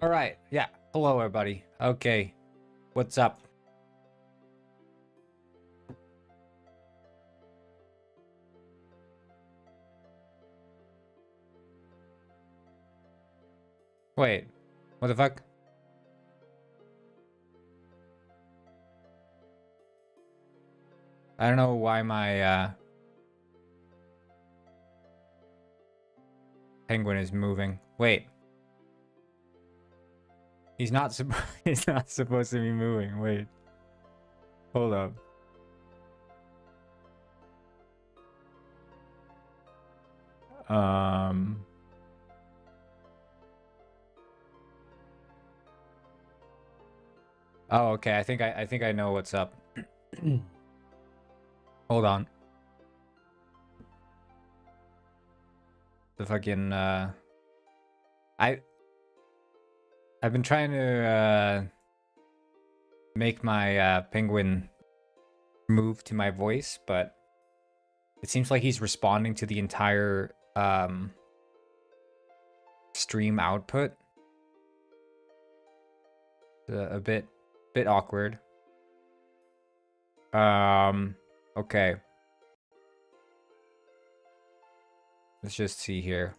All right. Yeah. Hello, everybody. Okay. What's up? Wait. What the fuck? I don't know why my penguin is moving. Wait. He's not he's not supposed to be moving. Wait. Hold up. Um Oh, okay. I think I know what's up. Hold on. The fucking I've been trying to make my penguin move to my voice, but it seems like he's responding to the entire stream output. A bit awkward. Okay. Let's just see here.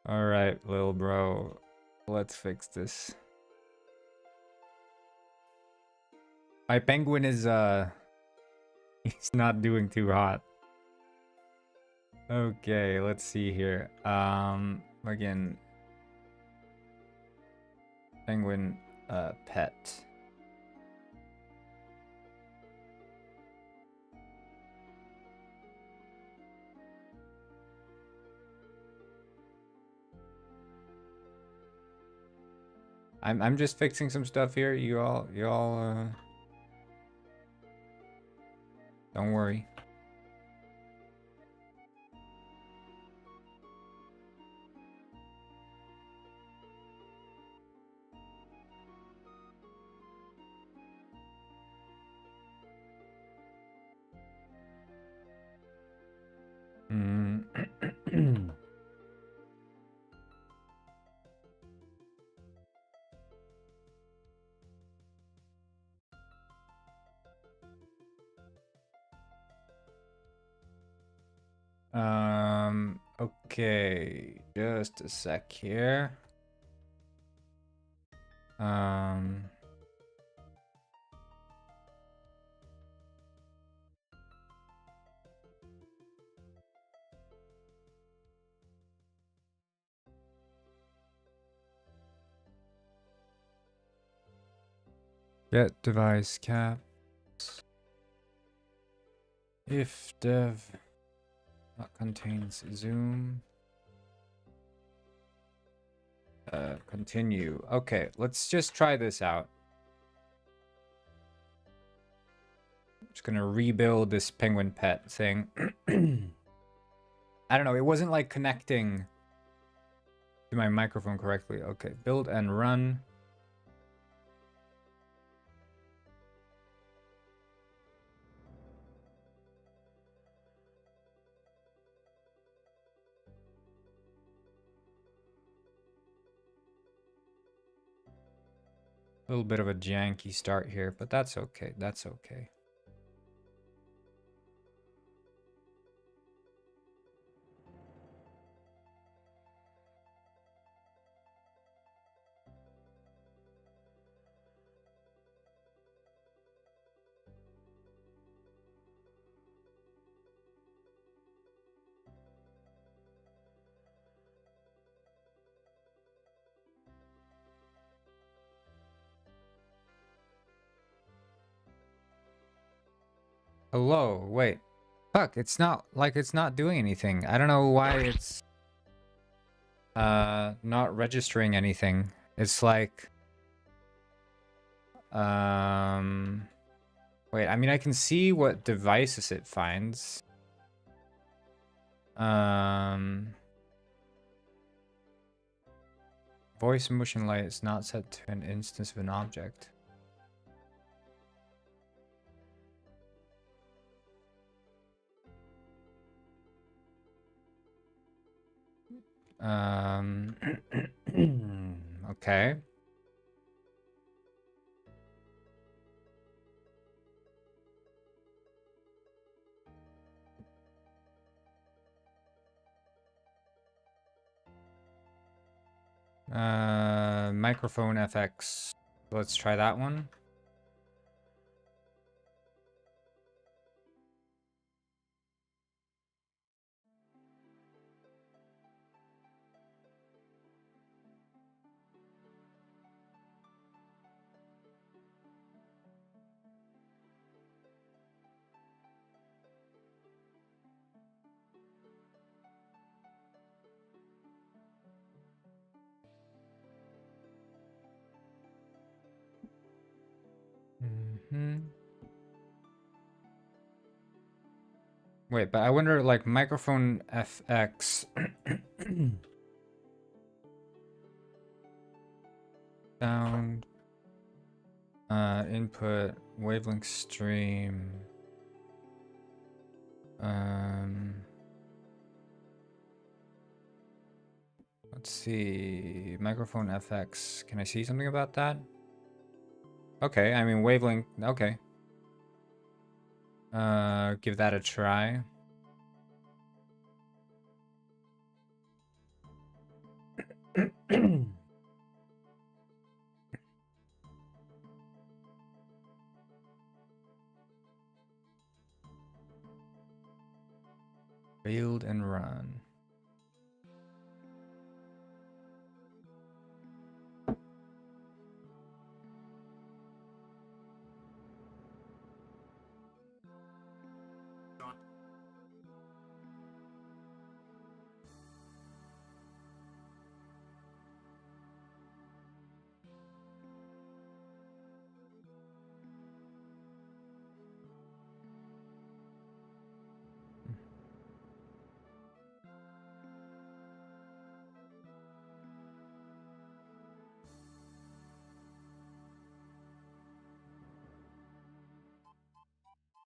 All right, little bro. Let's fix this. My penguin is he's not doing too hot. Okay, let's see here. Again, penguin pet. I'm just fixing some stuff here. You all don't worry. Okay, just a sec here. Get device caps. If dev contains zoom. Continue. Okay, let's just try this out. I'm just gonna rebuild this penguin pet thing. I don't know, it wasn't like connecting to my microphone correctly. Okay, build and run. A little bit of a janky start here, but that's okay. That's okay. Hello, wait. Fuck, it's not like it's not doing anything. I don't know why it's not registering anything. It's like wait, I mean I can see what devices it finds. Voice motion light is not set to an instance of an object. Okay. Microphone FX. Let's try that one. Wait, but I wonder, like, microphone FX. Sound. Input. Wavelength stream. Let's see. Microphone FX. Can I see something about that? Okay, I mean, wavelength. Okay. Give that a try. Build and run.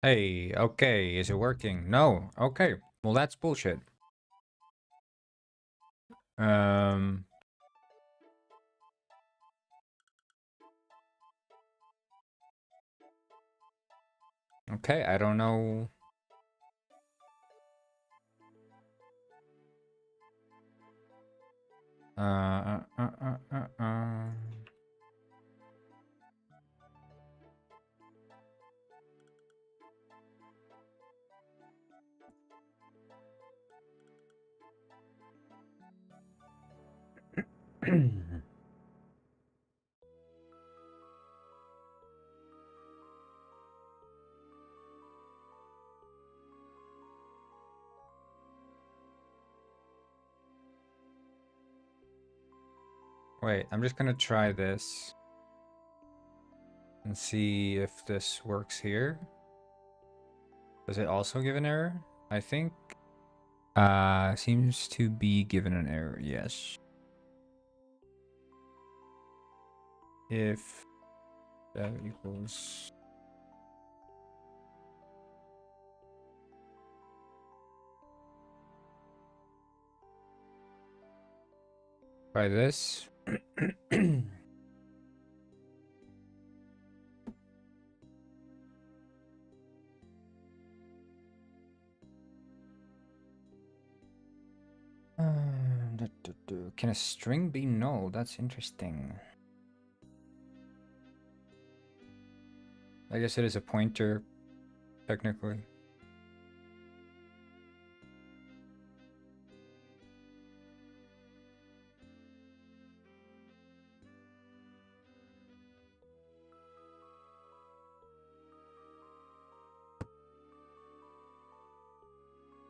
Hey, okay, is it working? No. Okay. Well, that's bullshit. Okay, I don't know. Uh, uh, uh, uh, uh. Wait, I'm just gonna try this and see if this works here. Does it also give an error? I think seems to be given an error, yes. If that equals try this. Can a string be null? That's interesting. I guess it is a pointer, technically.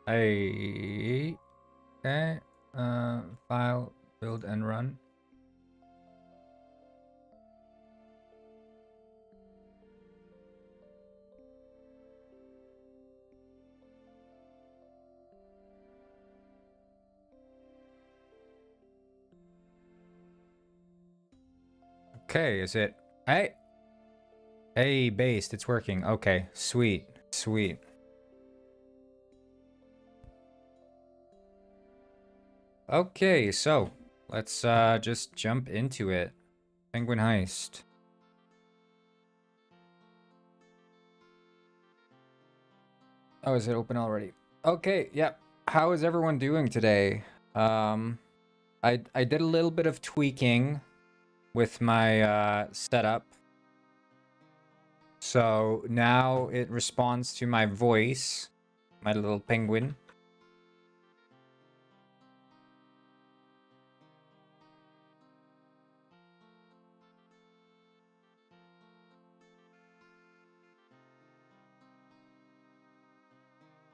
Okay, file, build and run. Okay, is it? Hey, based, it's working. Okay, sweet, sweet. Okay, so let's just jump into it. Penguin Heist. Oh, is it open already? Okay, yep. How is everyone doing today? Um, I did a little bit of tweaking with my setup. So now it responds to my voice, my little penguin.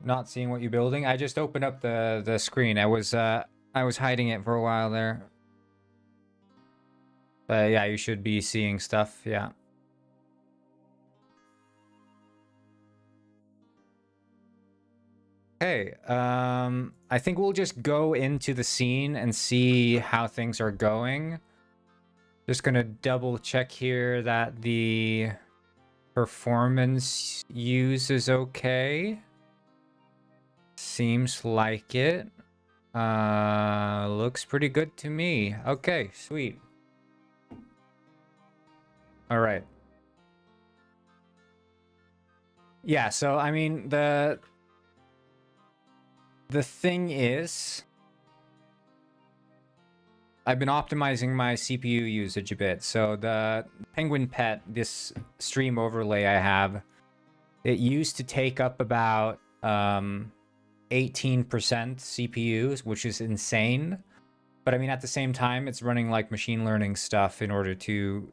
Not seeing what you're building. I just opened up the screen. I was hiding it for a while there. But yeah, you should be seeing stuff. Yeah. Okay. I think we'll just go into the scene and see how things are going. Just gonna double check here that the performance use is okay. Seems like it. Looks pretty good to me. Okay, sweet. All right. Yeah, so I mean the thing is I've been optimizing my CPU usage a bit. So the Penguin Pet, this stream overlay I have, it used to take up about 18% CPUs, which is insane. But I mean, at the same time, it's running like machine learning stuff in order to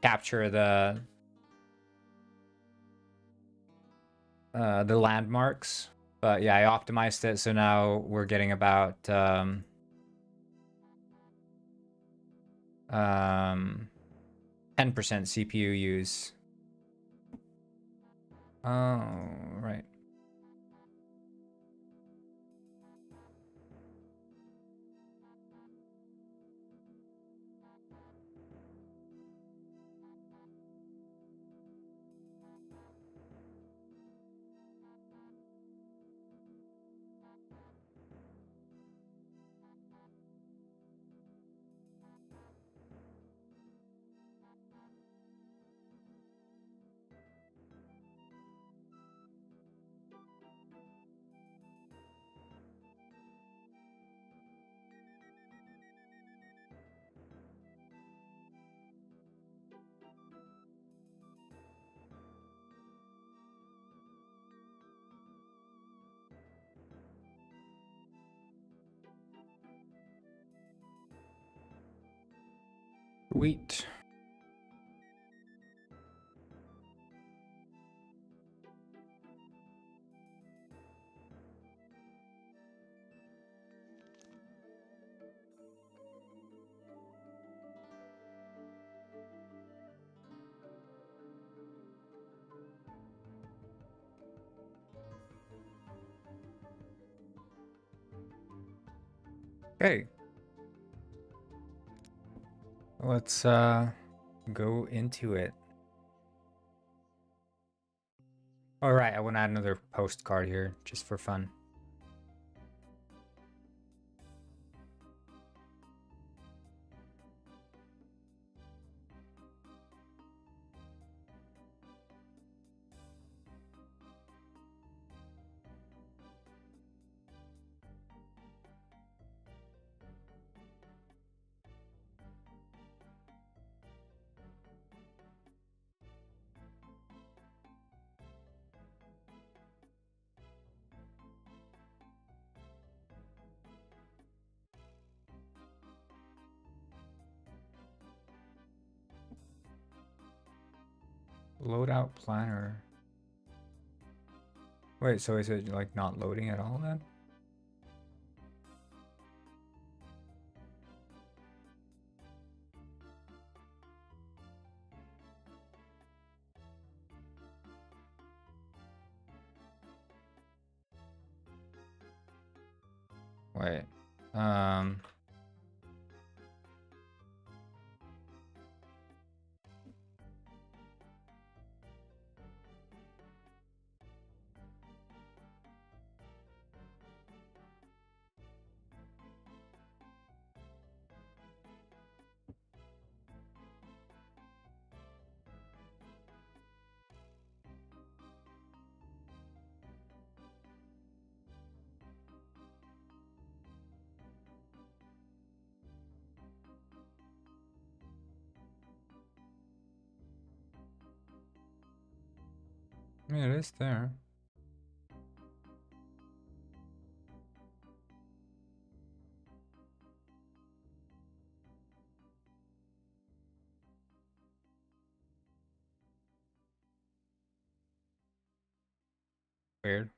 capture the landmarks. But yeah, I optimized it, so now we're getting about 10% CPU use. Oh, right. Sweet. Okay. Let's go into it. All right, I want to add another postcard here just for fun. Loadout planner. Wait, so is it like not loading at all then? Wait. Yeah, it is there. Weird.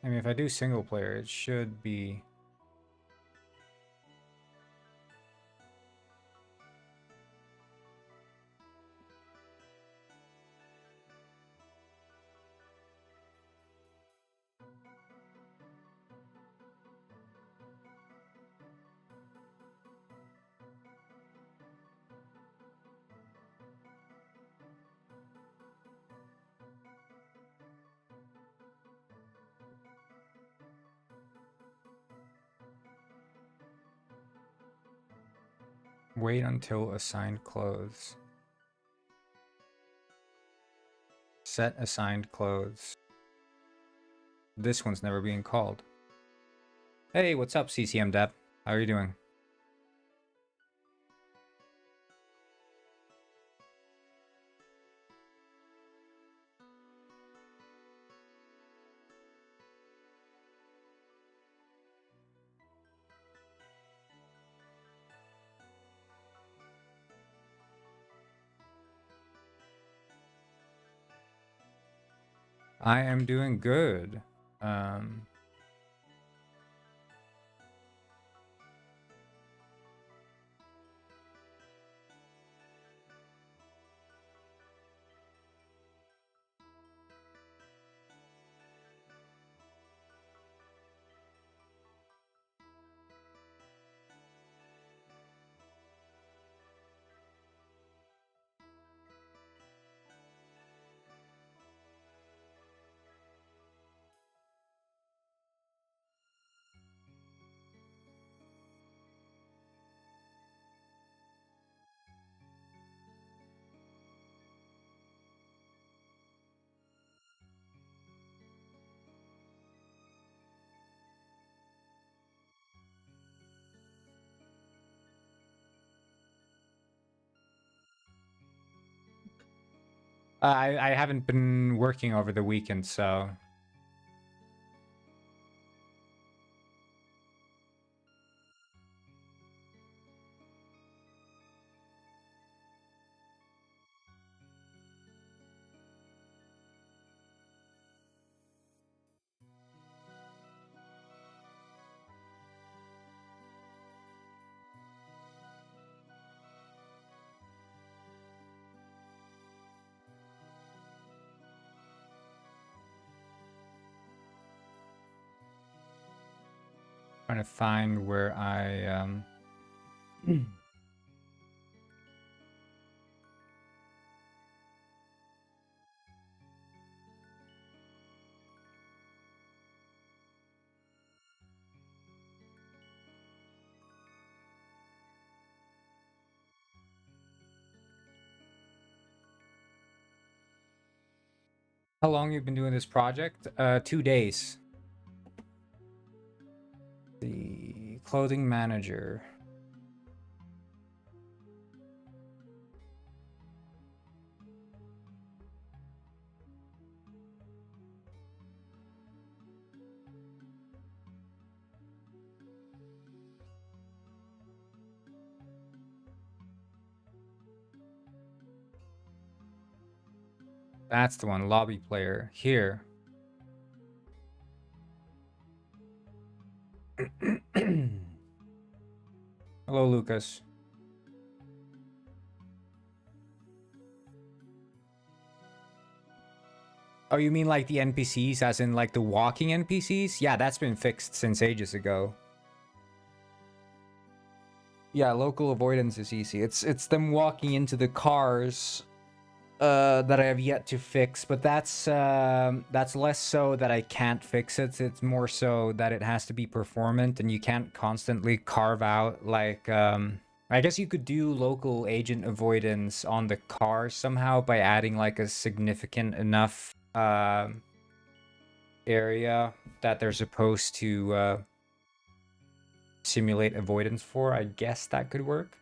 I mean, if I do single player, it should be... Wait until assigned clothes. Set assigned clothes. This one's never being called. Hey, what's up, CCM Dev? How are you doing? I am doing good. I haven't been working over the weekend, so... Trying to find where I... How long you been doing this project? 2 days. The clothing manager. That's the one, lobby player. Here. Hello, Lucas. Oh, you mean like the NPCs, as in like the walking NPCs? Yeah, that's been fixed since ages ago. Yeah, local avoidance is easy. It's them walking into the cars that I have yet to fix, but that's less so that I can't fix it. It's more so that it has to be performant, and you can't constantly carve out like I guess you could do local agent avoidance on the car somehow by adding like a significant enough area that they're supposed to simulate avoidance for. I guess that could work.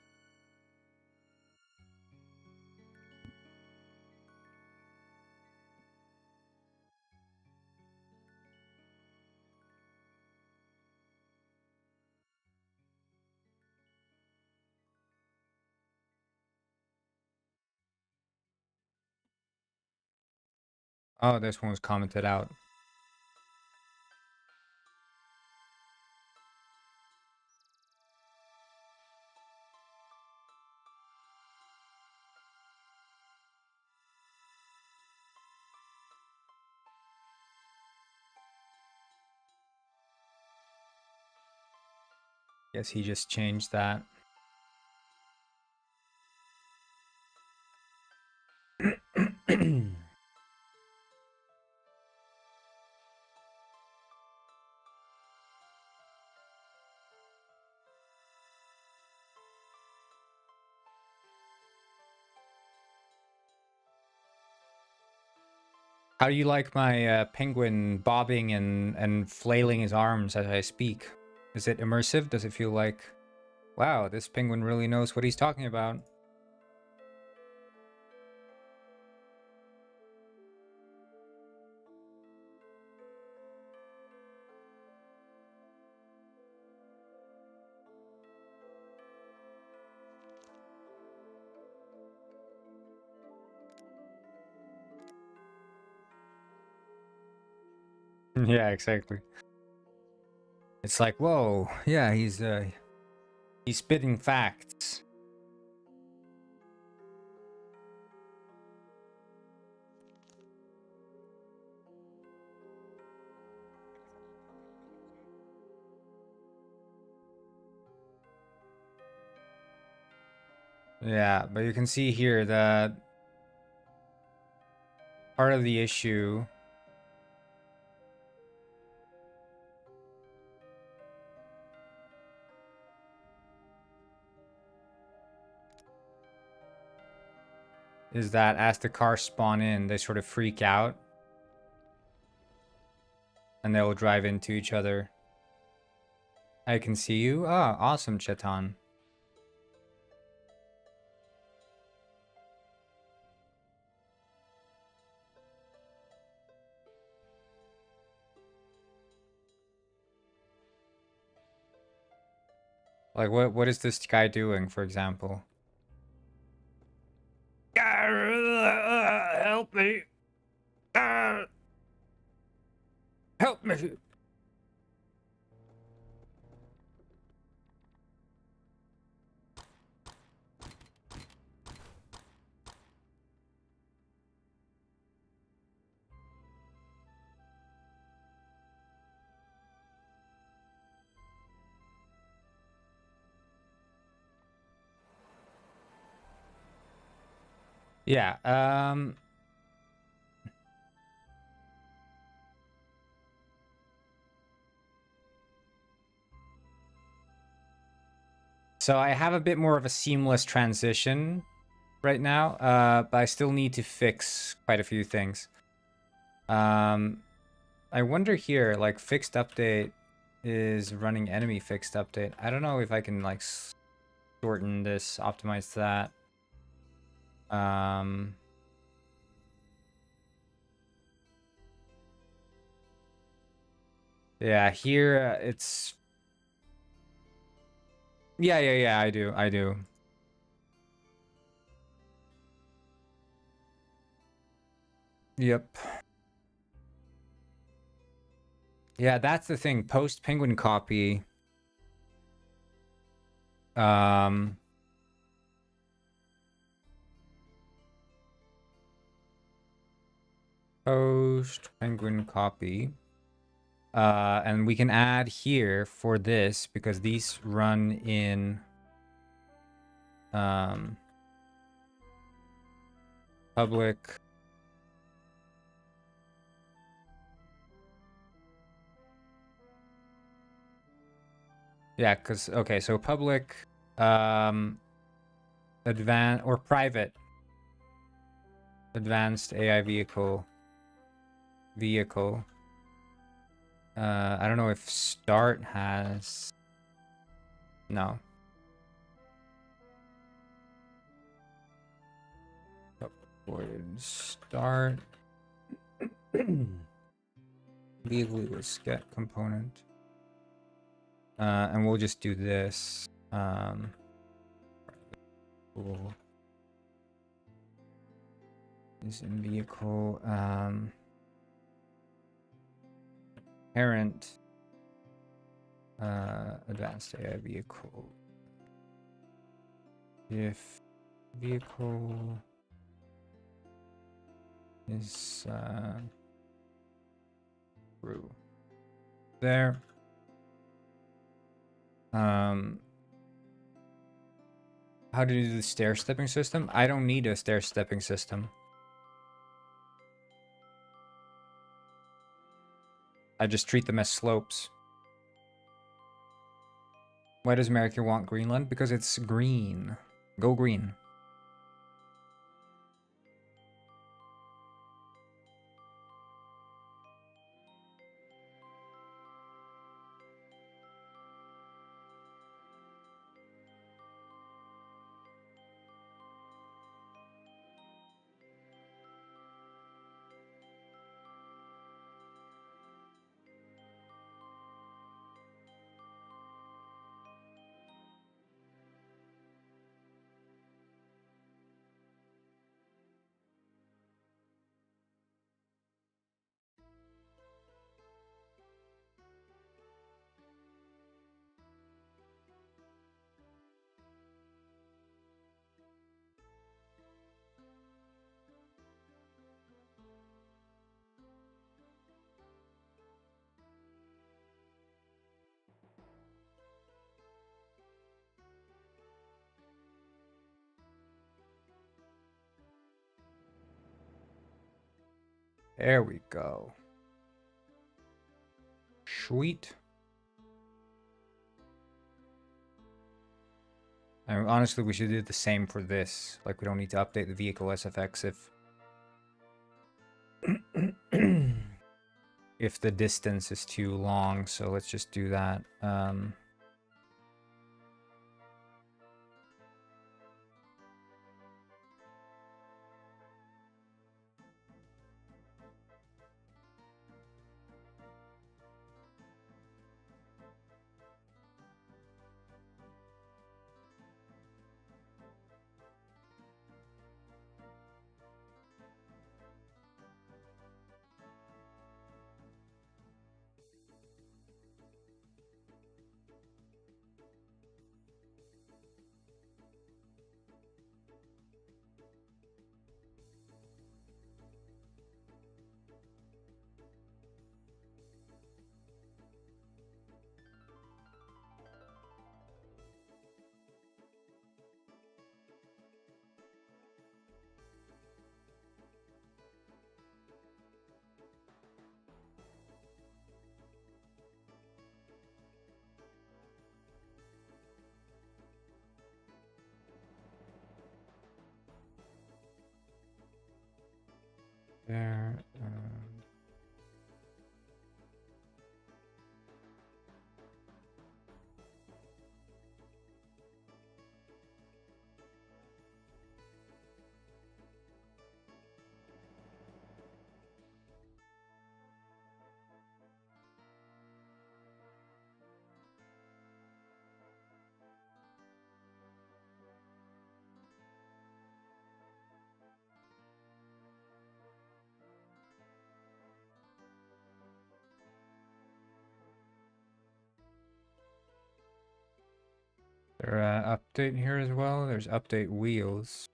Oh, this one was commented out. Guess he just changed that. How do you like my penguin bobbing and flailing his arms as I speak? Is it immersive? Does it feel like, wow, this penguin really knows what he's talking about? Yeah, exactly. It's like, whoa, yeah, he's spitting facts. Yeah, but you can see here that part of the issue is that as the cars spawn in, they sort of freak out and they'll drive into each other. I can see you. Oh, awesome, Chetan. Like, what is this guy doing, for example? Help me! Help me! Yeah, so I have a bit more of a seamless transition right now, but I still need to fix quite a few things. I wonder here, like, fixed update is running enemy fixed update. I don't know if I can, like, shorten this, optimize that. Yeah, here it's... Yeah, I do. Yep. Yeah, that's the thing. Post penguin copy. Post penguin copy. And we can add here for this because these run in Public. Yeah, because, okay, so public, advanced or private advanced AI vehicle. I don't know if start has, no. Start. Legally with get component. And we'll just do this. Cool. Is in vehicle. Parent. Advanced AI vehicle. If vehicle is true. There. How to do the stair stepping system? I don't need a stair stepping system. I just treat them as slopes. Why does America want Greenland? Because it's green. Go green. There we go. Sweet. And honestly, we should do the same for this. Like, we don't need to update the vehicle SFX if if the distance is too long. So let's just do that. There. There update here as well. There's update wheels.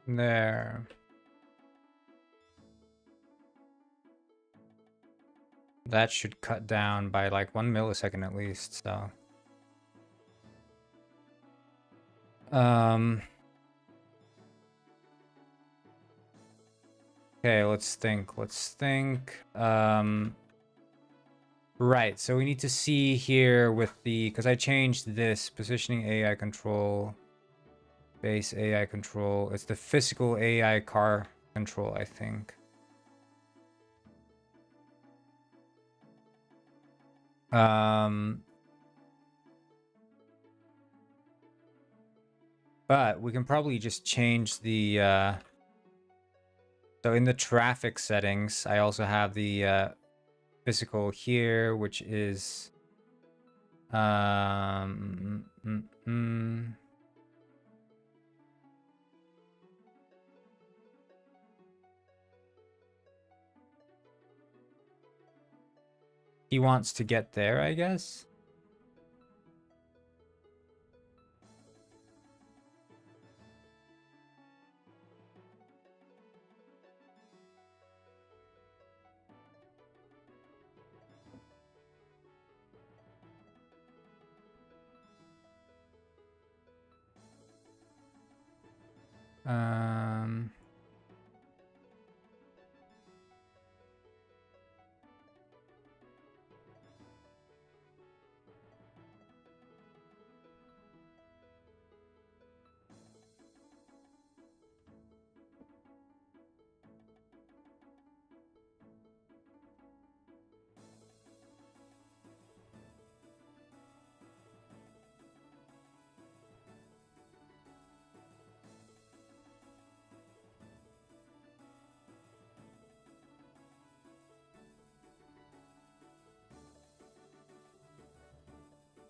There. That should cut down by like 1 millisecond at least, so. Okay, let's think. Right, so we need to see here with the, because I changed this positioning AI control, base AI control. It's the physical AI car control, I think. But we can probably just change the, so in the traffic settings, I also have the physical here, which is, he wants to get there, I guess.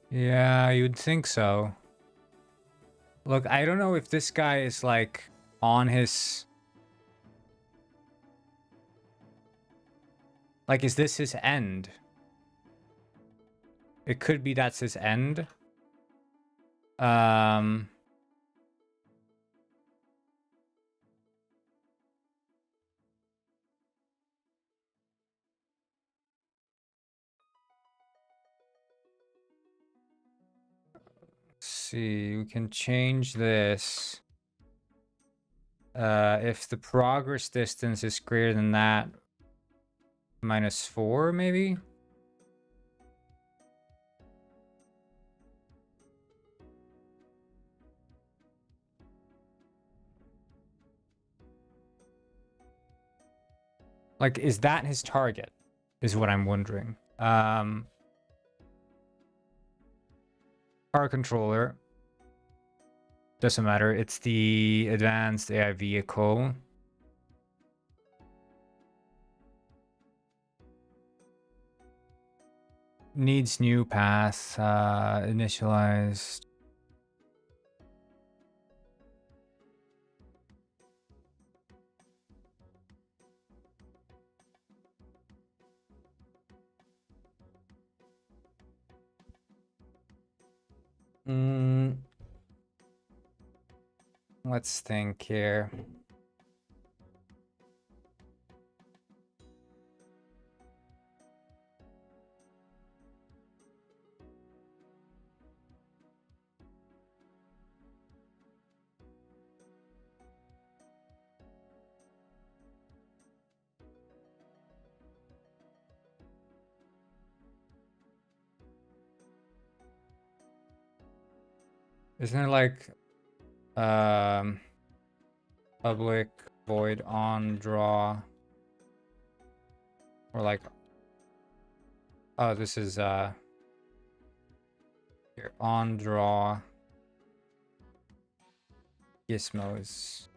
Yeah, you'd think so. Look, I don't know if this guy is like on his... Like, is this his end? It could be that's his end. See, we can change this. If the progress distance is greater than that, -4 maybe? Like, is that his target? Is what I'm wondering. Car controller. Doesn't matter. It's the advanced AI vehicle. Needs new path. Initialized. Let's think here. Isn't it like public void on draw, or like, oh, this is here, on draw gizmos,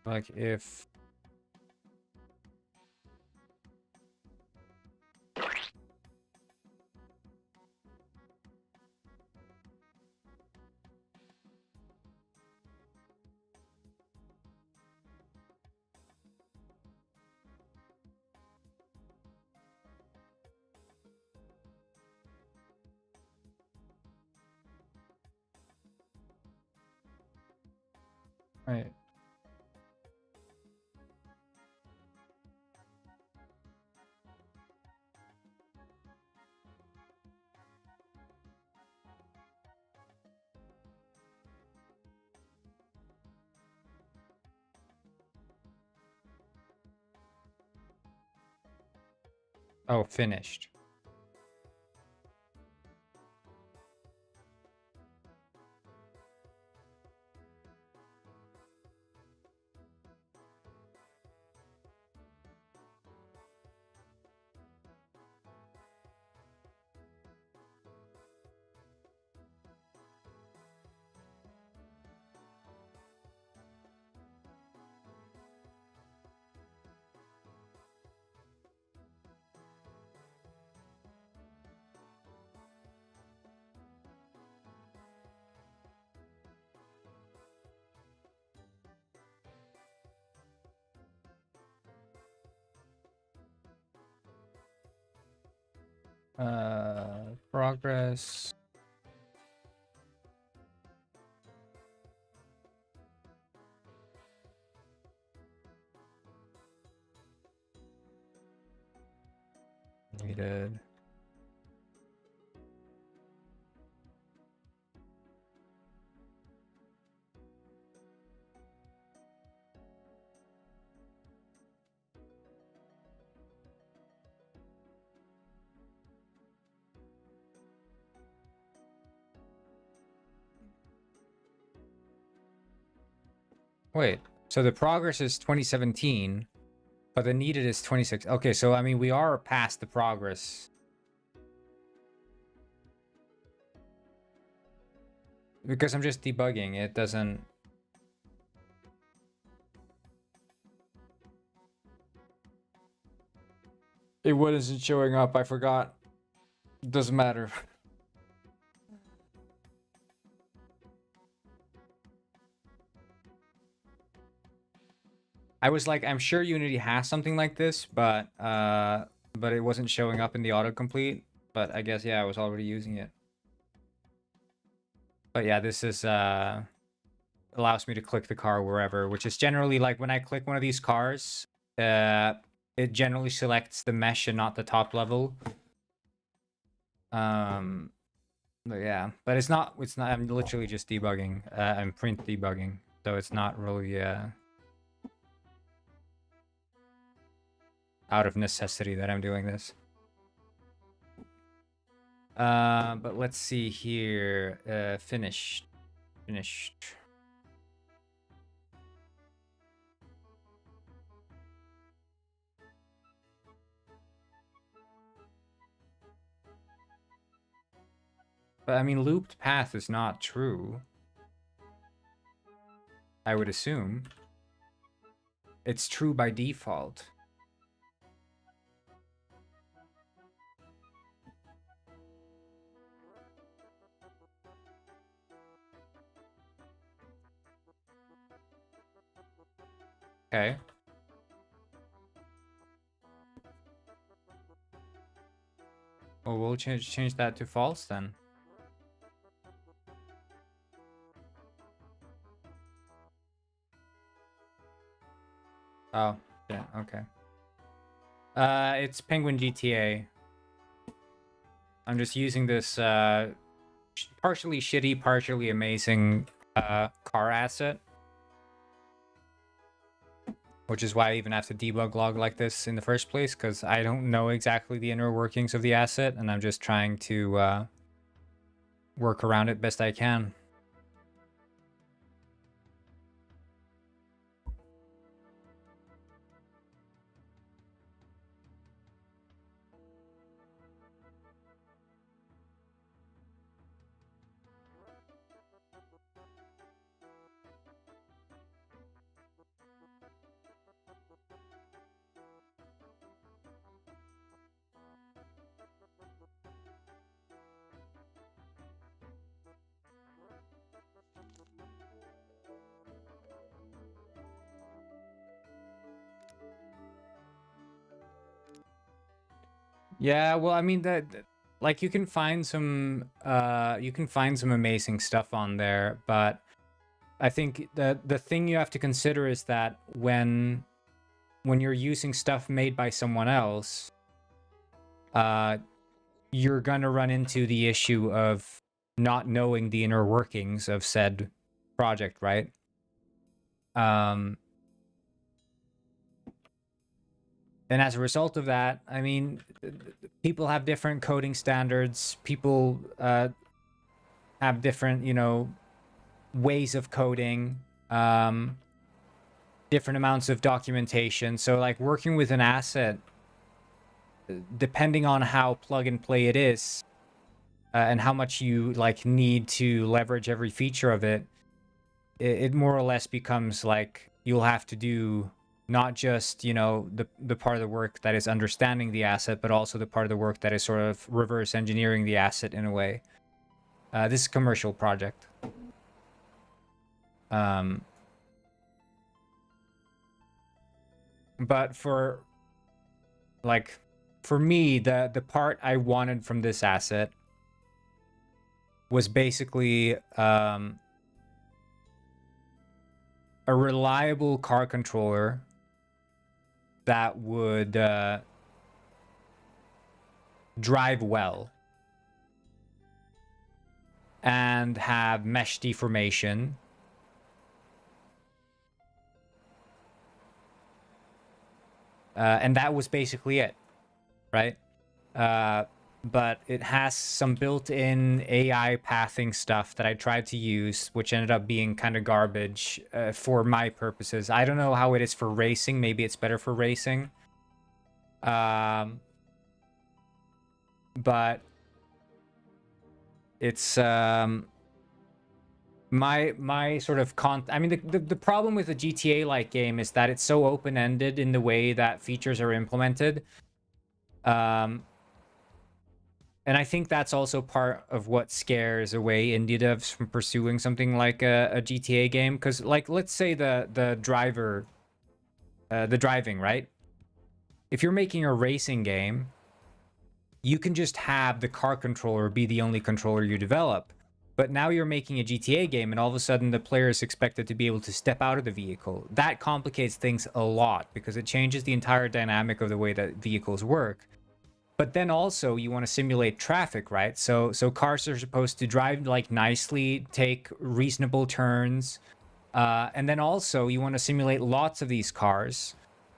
like if Right. Oh, finished. Progress. Needed. Wait, so the progress is 2017, but the needed is 26. Okay, so I mean, we are past the progress. Because I'm just debugging, it doesn't... It wasn't showing up, I forgot. Doesn't matter. I was like, I'm sure Unity has something like this, but it wasn't showing up in the autocomplete. But I guess, yeah, I was already using it. But yeah, this is allows me to click the car wherever, which is generally like when I click one of these cars, it generally selects the mesh and not the top level. But yeah, but it's not, I'm literally just debugging, I'm print debugging, so it's not really out of necessity that I'm doing this. But let's see here. Finished. But I mean, looped path is not true. I would assume. It's true by default. Okay. Well, we'll change that to false then. Oh, yeah, okay. It's Penguin GTA. I'm just using this partially shitty, partially amazing car asset. Which is why I even have to debug log like this in the first place, because I don't know exactly the inner workings of the asset, and I'm just trying to work around it best I can. Yeah, well, I mean that, like, you can find some amazing stuff on there, but I think the thing you have to consider is that when you're using stuff made by someone else, you're gonna run into the issue of not knowing the inner workings of said project, right? And as a result of that, I mean, people have different coding standards. People have different, ways of coding, different amounts of documentation. So, like, working with an asset, depending on how plug and play it is, and how much you like need to leverage every feature of it, it more or less becomes like you'll have to do not just the part of the work that is understanding the asset, but also the part of the work that is sort of reverse engineering the asset in a way. This is a commercial project. But for me, the part I wanted from this asset was basically a reliable car controller that would drive well and have mesh deformation. And that was basically it, right? But it has some built-in AI pathing stuff that I tried to use, which ended up being kind of garbage for my purposes. I don't know how it is for racing. Maybe it's better for racing. But it's my sort of I mean, the problem with a GTA-like game is that it's so open-ended in the way that features are implemented. And I think that's also part of what scares away indie devs from pursuing something like a GTA game. Because, like, let's say the driving, right? If you're making a racing game, you can just have the car controller be the only controller you develop. But now you're making a GTA game, and all of a sudden the player is expected to be able to step out of the vehicle. That complicates things a lot because it changes the entire dynamic of the way that vehicles work. But then also you want to simulate traffic, right? So cars are supposed to drive like nicely, take reasonable turns, and then also you want to simulate lots of these cars.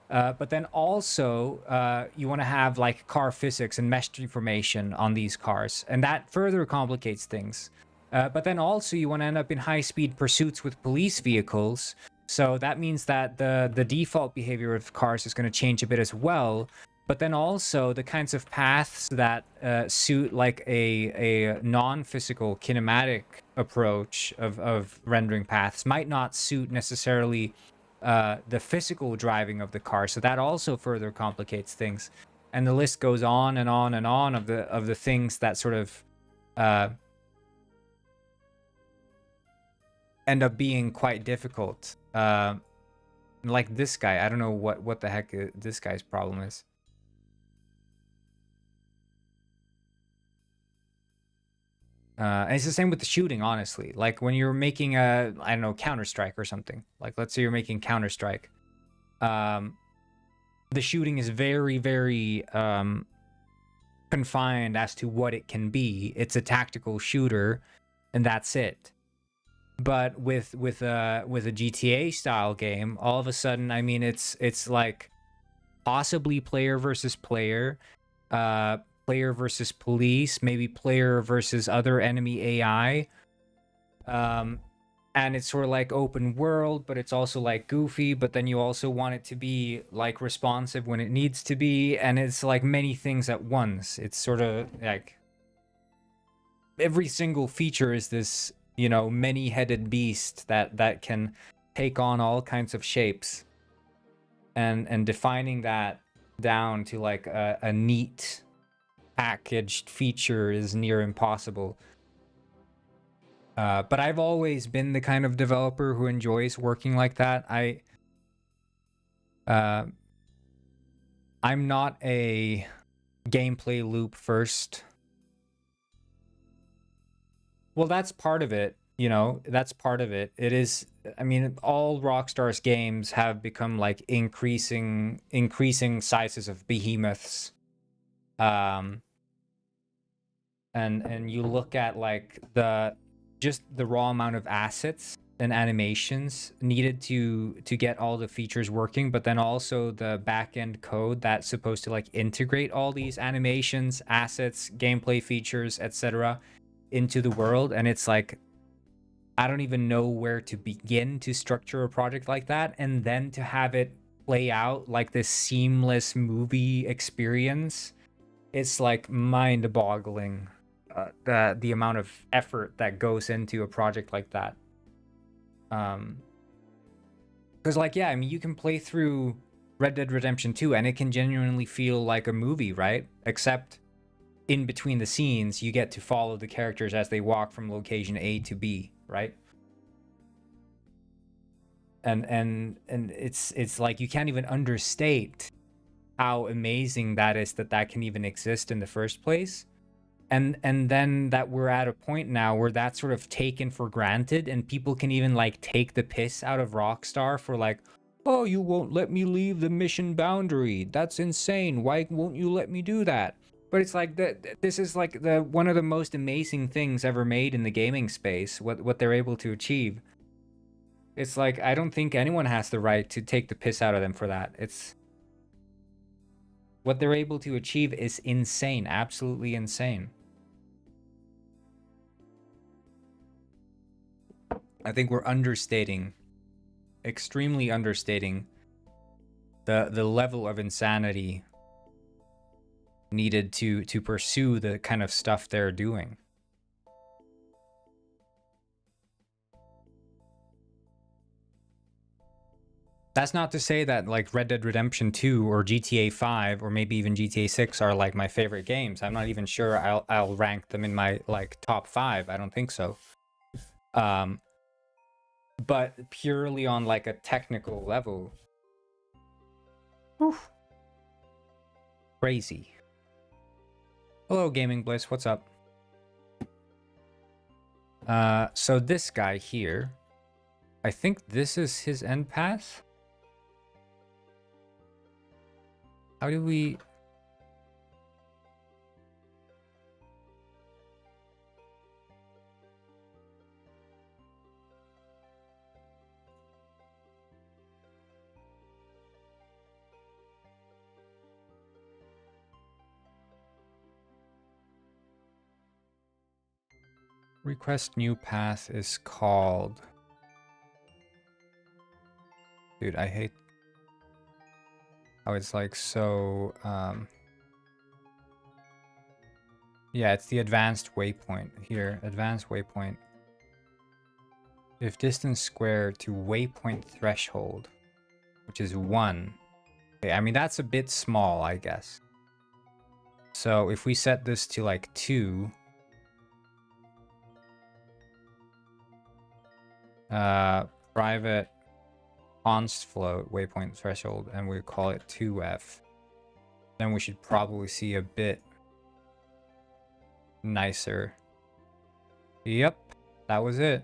But then also you want to have like car physics and mesh deformation on these cars, and that further complicates things. But then also you want to end up in high-speed pursuits with police vehicles. So that means that the default behavior of cars is going to change a bit as well. But then also the kinds of paths that suit like a non-physical kinematic approach of rendering paths might not suit necessarily the physical driving of the car. So that also further complicates things. And the list goes on and on and on of the things that sort of end up being quite difficult. Like this guy, I don't know what the heck this guy's problem is. And it's the same with the shooting, honestly. Like when you're making I don't know, Counter-Strike or something. Like let's say you're making Counter-Strike. The shooting is very, very confined as to what it can be. It's a tactical shooter, and that's it. But with a GTA style game, all of a sudden, I mean, it's like possibly player versus player, player versus police, maybe player versus other enemy AI. And it's sort of like open world, but it's also like goofy, but then you also want it to be like responsive when it needs to be, and it's like many things at once. It's sort of like every single feature is this, many-headed beast that can take on all kinds of shapes. And defining that down to like a neat packaged feature is near impossible. But I've always been the kind of developer who enjoys working like that. I'm not a gameplay loop first. Well, that's part of it. You know, that's part of it. It is, I mean, all Rockstar's games have become like increasing sizes of behemoths. Um and you look at like just the raw amount of assets and animations needed to get all the features working, but then also the back-end code that's supposed to like integrate all these animations, assets, gameplay features, etc. into the world. And it's like, I don't even know where to begin to structure a project like that, and then to have it play out like this seamless movie experience. It's like mind-boggling, the amount of effort that goes into a project like that. Because like, yeah, I mean, you can play through Red Dead Redemption 2 and it can genuinely feel like a movie, right? Except in between the scenes, you get to follow the characters as they walk from location A to B, right? And it's like you can't even understate how amazing that is, that can even exist in the first place. And then that we're at a point now where that's sort of taken for granted, and people can even like take the piss out of Rockstar for like, oh, you won't let me leave the mission boundary, that's insane, why won't you let me do that? But it's like this is like the one of the most amazing things ever made in the gaming space, what they're able to achieve. It's like, I don't think anyone has the right to take the piss out of them for that. It's what they're able to achieve is insane, absolutely insane. I think we're understating, extremely understating the level of insanity needed to pursue the kind of stuff they're doing. That's not to say that like Red Dead Redemption 2 or GTA 5 or maybe even GTA 6 are like my favorite games. I'm not even sure I'll rank them in my like top 5. I don't think so. But purely on like a technical level, whew, crazy. Hello, Gaming Bliss. What's up? So this guy here, I think this is his end path. How do we... Request new path is called... Dude, I hate how it's like so... Yeah, it's the advanced waypoint here. Advanced waypoint. If distance squared to waypoint threshold, which is 1. Okay, I mean, that's a bit small, I guess. So if we set this to like 2... private const float waypoint threshold, and we call it 2f, then we should probably see a bit nicer. Yep, that was it.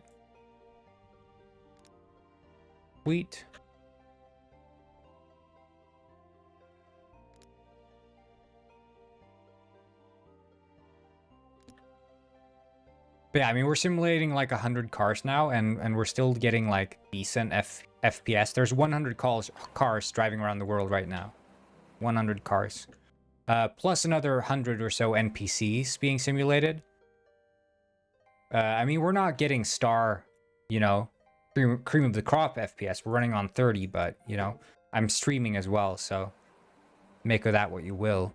Sweet. But yeah, I mean, we're simulating like 100 cars now, and we're still getting like decent FPS. There's 100 cars driving around the world right now. 100 cars. Plus another 100 or so NPCs being simulated. I mean, we're not getting star, you know, cream of the crop FPS. We're running on 30, but, you know, I'm streaming as well, so make of that what you will.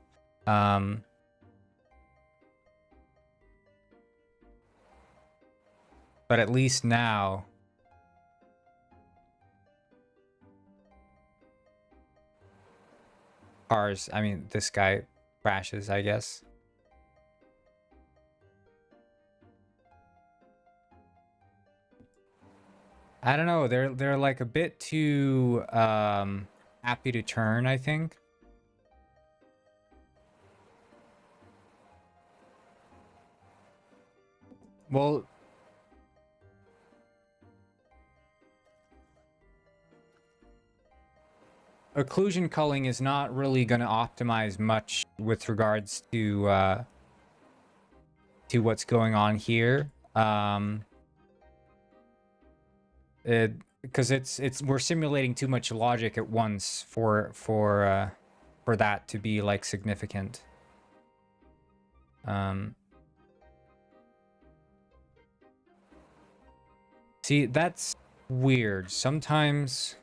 But at least now... Cars, I mean, this guy crashes, I guess. I don't know, they're like a bit too happy to turn, I think. Well, occlusion culling is not really going to optimize much with regards to what's going on here. Because we're simulating too much logic at once for that to be like significant. See, that's weird. Sometimes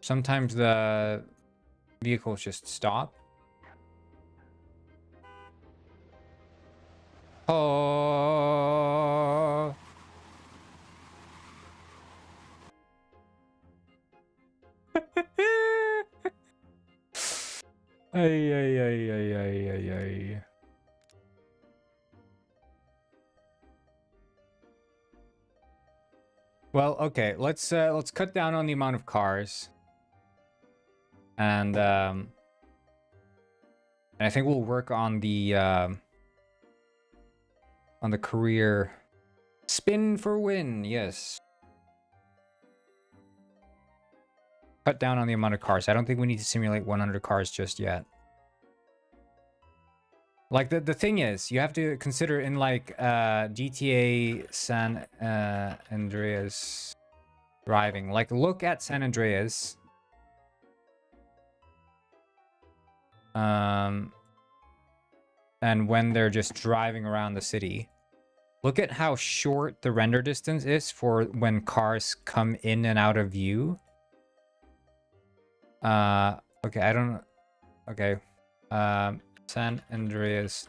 the vehicles just stop. Oh. Ay, ay, ay, ay, ay, ay, ay. Well, okay, let's cut down on the amount of cars. And I think we'll work on the career spin for win. Yes. Cut down on the amount of cars. I don't think we need to simulate 100 cars just yet. Like the thing is, you have to consider in like GTA San Andreas driving. Like look at San Andreas. And when they're just driving around the city, look at how short the render distance is for when cars come in and out of view. Okay, I don't. Okay, San Andreas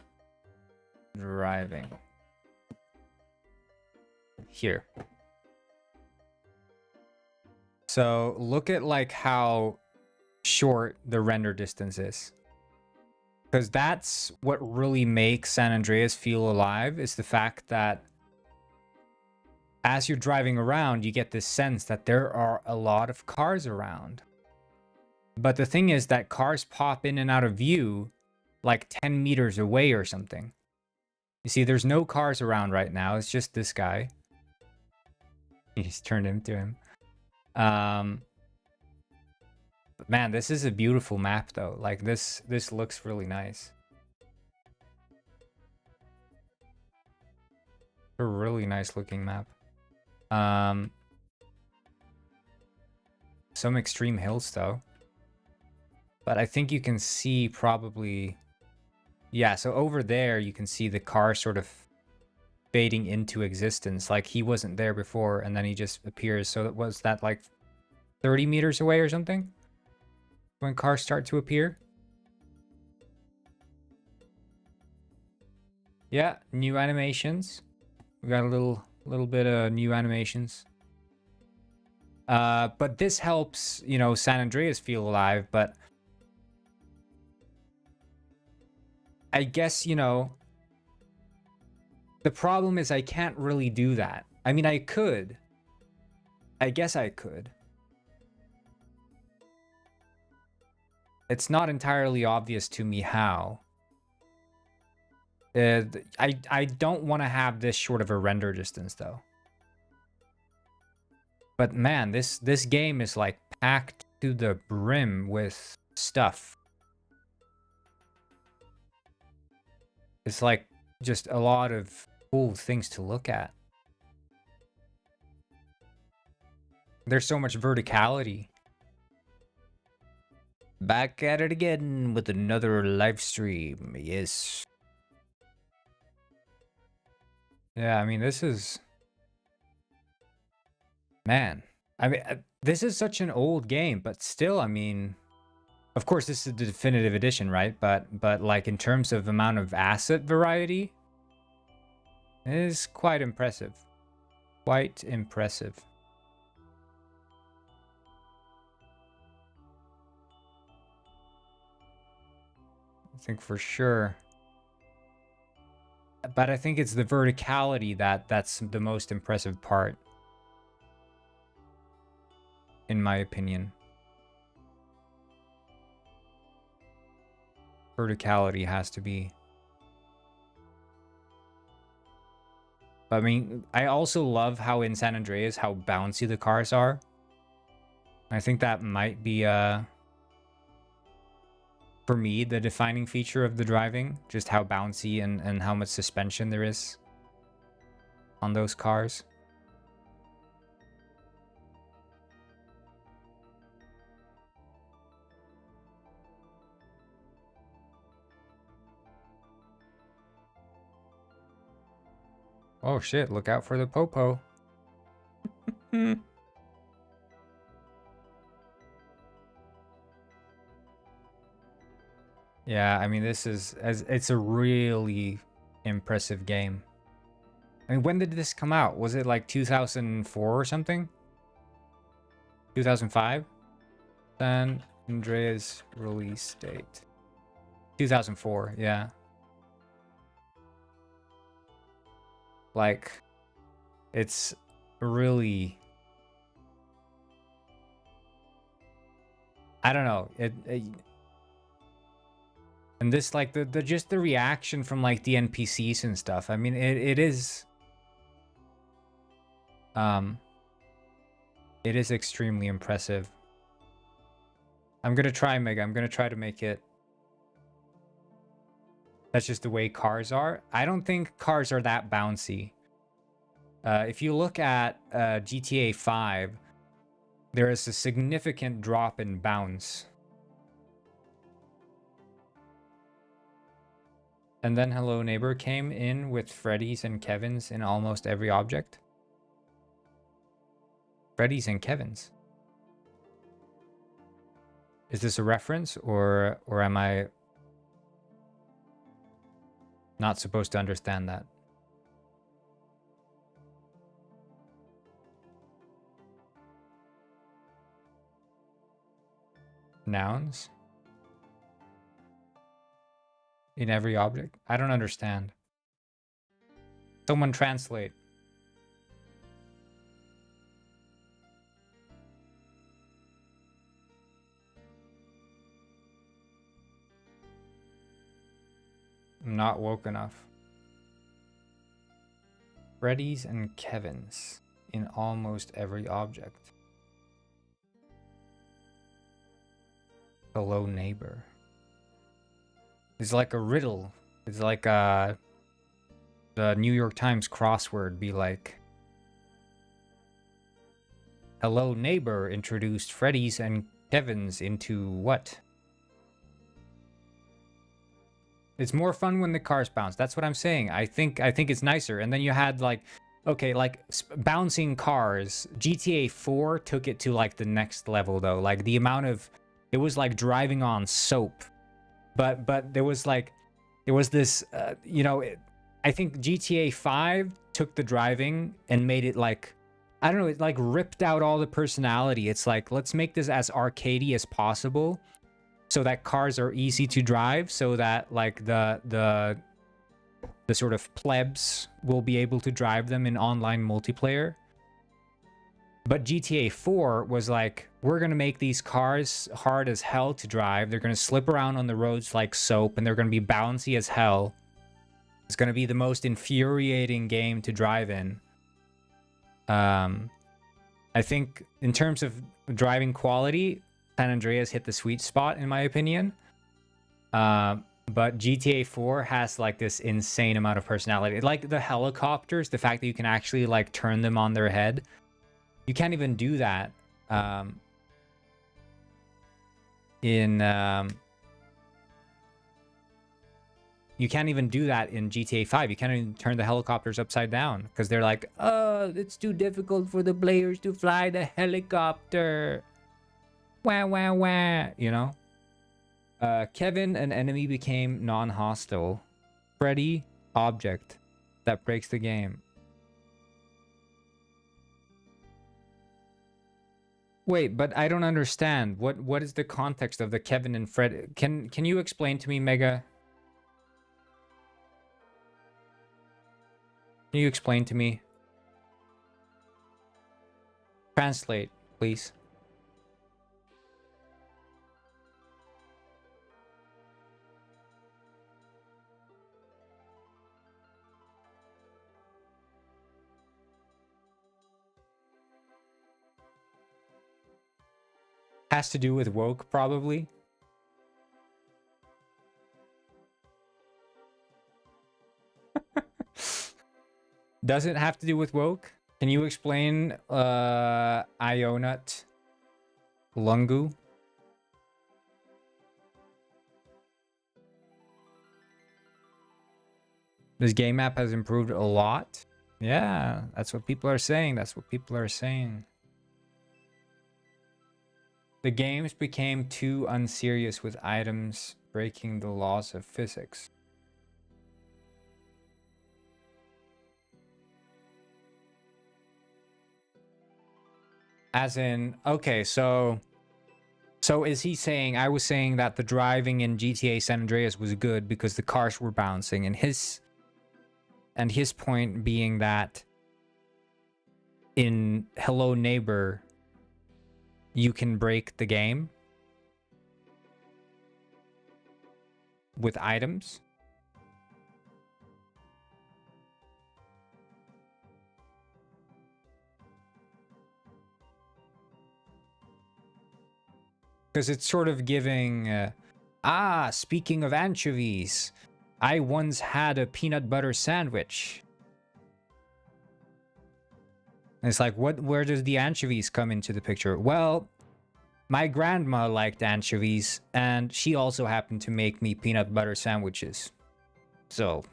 driving here. So look at like how short the render distance is. Because that's what really makes San Andreas feel alive, is the fact that as you're driving around, you get this sense that there are a lot of cars around. But the thing is that cars pop in and out of view like 10 meters away or something. You see, there's no cars around right now. It's just this guy. He's turned into him. But man, this is a beautiful map though. Like this looks really nice. A really nice looking map. Some extreme hills though. But I think you can see probably... Yeah, so over there you can see the car sort of fading into existence. Like he wasn't there before and then he just appears. So was that like 30 meters away or something? When cars start to appear? Yeah, new animations. We got a little bit of new animations. But this helps, you know, San Andreas feel alive, but I guess, you know, the problem is I can't really do that. I mean, I could. I guess I could. It's not entirely obvious to me how. I don't want to have this short of a render distance though. But man, this game is like packed to the brim with stuff. It's like just a lot of cool things to look at. There's so much verticality. Back at it again with another live stream. Yes. Yeah, I mean, this is... Man. I mean, this is such an old game, but still, I mean... Of course, this is the definitive edition, right? But like, in terms of amount of asset variety... It is quite impressive. Quite impressive. I think for sure. But I think it's the verticality that's the most impressive part. In my opinion. Verticality has to be. I mean, I also love how in San Andreas, how bouncy the cars are. I think that might be, for me, the defining feature of the driving. Just how bouncy and how much suspension there is on those cars. Oh shit, look out for the popo. Yeah, I mean, it's a really impressive game. I mean, when did this come out? Was it like 2004 or something? 2005? San Andreas release date. 2004, yeah. Like, it's really... I don't know. And this, like, the just the reaction from, like, the NPCs and stuff. I mean, it is... It is extremely impressive. I'm gonna try, Mega. I'm gonna try to make it... That's just the way cars are. I don't think cars are that bouncy. If you look at GTA 5, there is a significant drop in bounce. And then Hello Neighbor came in with Freddy's and Kevin's in almost every object. Freddy's and Kevin's. Is this a reference, or am I not supposed to understand that? Nouns? In every object? I don't understand. Someone translate. I'm not woke enough. Freddy's and Kevin's in almost every object. Hello Neighbor. It's like a riddle. It's like the New York Times crossword be like, Hello Neighbor introduced Freddy's and Kevin's into what? It's more fun when the cars bounce. That's what I'm saying. I think it's nicer. And then you had like, okay, like bouncing cars. GTA 4 took it to like the next level though. Like the amount of, it was like driving on soap. But there was like, there was this, you know, I think GTA 5 took the driving and made it like, I don't know, it like ripped out all the personality. It's like, let's make this as arcadey as possible so that cars are easy to drive, so that like the sort of plebs will be able to drive them in online multiplayer. But GTA 4 was like, we're going to make these cars hard as hell to drive. They're going to slip around on the roads like soap, and they're going to be bouncy as hell. It's going to be the most infuriating game to drive in. I think in terms of driving quality, San Andreas hit the sweet spot, in my opinion. But GTA 4 has like this insane amount of personality. Like the helicopters, the fact that you can actually like turn them on their head. You can't even do that you can't even do that in GTA 5. You can't even turn the helicopters upside down because they're like, oh, it's too difficult for the players to fly the helicopter. Wah, wah, wah. You know? Kevin, an enemy, became non-hostile. Freddy, object. That breaks the game. Wait, but I don't understand. What is the context of the Kevin and Fred? Can you explain to me, Mega? Can you explain to me? Translate, please. Has to do with woke, probably. Does it have to do with woke? Can you explain Ionut Lungu? This game map has improved a lot. Yeah, that's what people are saying. That's what people are saying. The games became too unserious with items breaking the laws of physics. As in, okay, so is he saying, I was saying that the driving in GTA San Andreas was good because the cars were bouncing, and his point being that in Hello Neighbor you can break the game with items. Because it's sort of giving, speaking of anchovies, I once had a peanut butter sandwich. And it's like, where does the anchovies come into the picture? Well, my grandma liked anchovies, and she also happened to make me peanut butter sandwiches. So,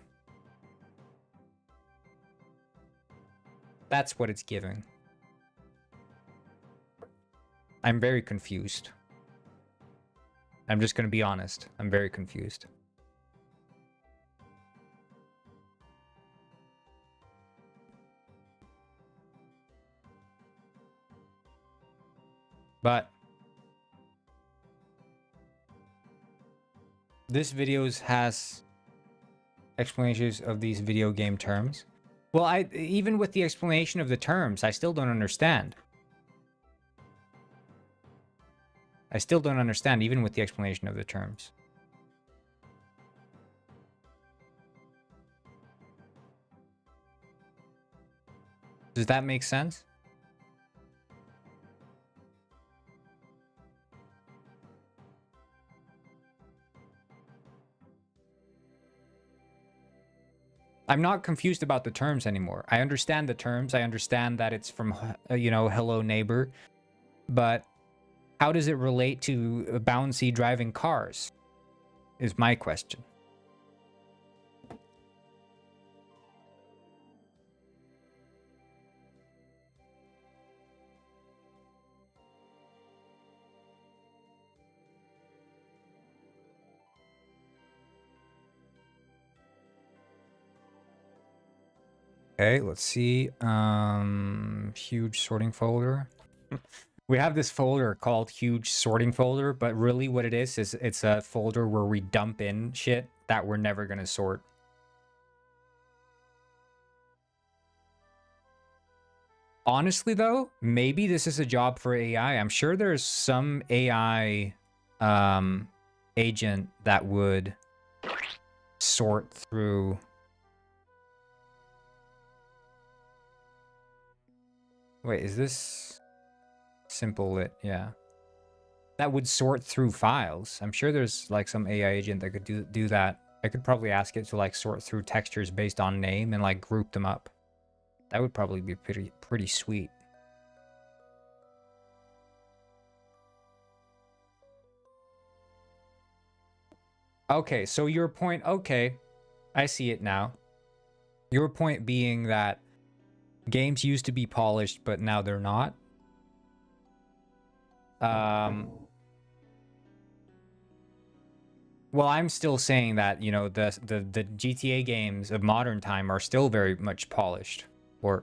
that's what it's giving. I'm very confused. I'm just gonna be honest. I'm very confused. But this video has explanations of these video game terms. Well, even with the explanation of the terms, I still don't understand. I still don't understand, even with the explanation of the terms. Does that make sense? I'm not confused about the terms anymore. I understand the terms. I understand that it's from, Hello Neighbor. But how does it relate to bouncy driving cars? Is my question. Okay, let's see. Huge sorting folder. We have this folder called huge sorting folder, but really what it is it's a folder where we dump in shit that we're never gonna sort. Honestly though, maybe this is a job for AI. I'm sure there's some AI agent that would sort through. Wait, is this simple lit? Yeah. That would sort through files. I'm sure there's like some AI agent that could do that. I could probably ask it to like sort through textures based on name and like group them up. That would probably be pretty sweet. Okay, so your point, okay, I see it now. Your point being that games used to be polished, but now they're not. Well, I'm still saying that, you know, the GTA games of modern time are still very much polished. Or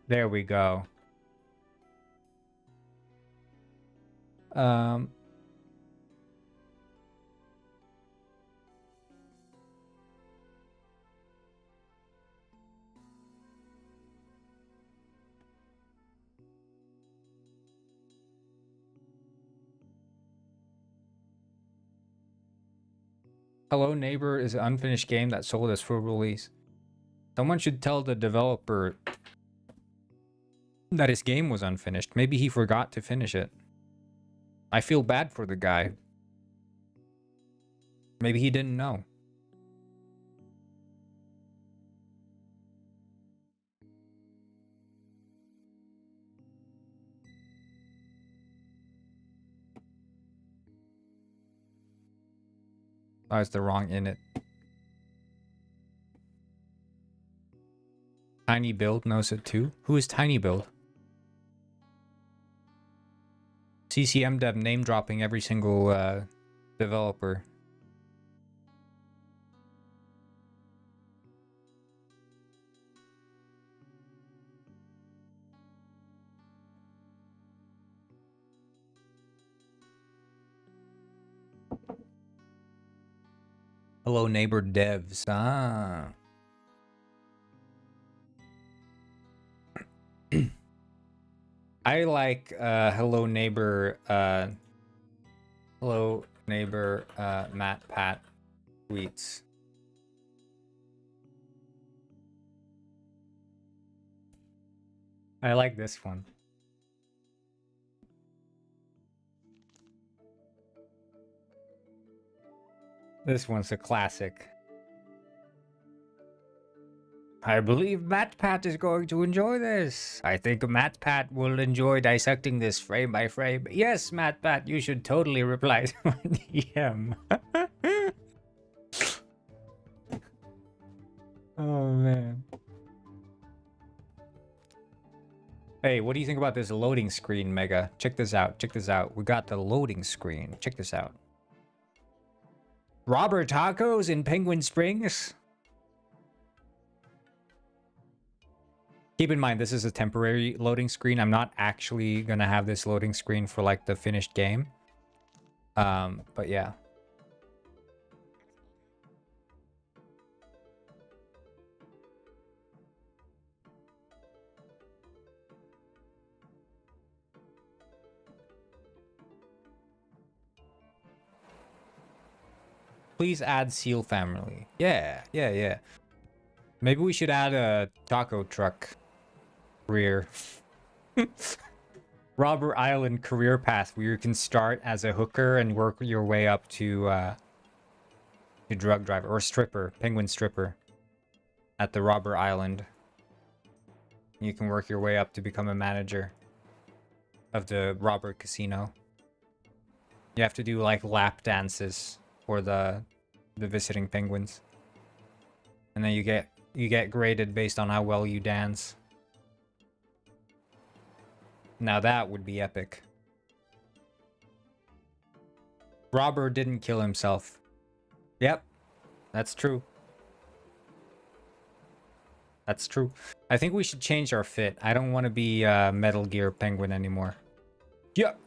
there we go. Hello Neighbor is an unfinished game that sold as full release. Someone should tell the developer that his game was unfinished. Maybe he forgot to finish it. I feel bad for the guy. Maybe he didn't know. Oh, it's the wrong in it. Tiny Build knows it too. Who is Tiny Build? GameDev name dropping every single developer. Hello Neighbor devs. Ah. I like Hello Neighbor Matt Pat tweets. I like this one. This one's a classic. I believe MatPat is going to enjoy this. I think MatPat will enjoy dissecting this frame by frame. Yes, MatPat, you should totally reply to my DM. Oh, man. Hey, what do you think about this loading screen, Mega? Check this out. Check this out. We got the loading screen. Check this out. Robber Tacos in Penguin Springs? Keep in mind, this is a temporary loading screen. I'm not actually going to have this loading screen for, like, the finished game. But yeah. Please add Seal Family. Yeah. Maybe we should add a taco truck career. Robber Island career path where you can start as a hooker and work your way up to drug driver or stripper, penguin stripper at the Robber Island. You can work your way up to become a manager of the robber casino. You have to do like lap dances for the visiting penguins. And then you get graded based on how well you dance. Now that would be epic. Robber didn't kill himself. Yep, that's true. That's true. I think we should change our fit. I don't want to be Metal Gear Penguin anymore. Yep.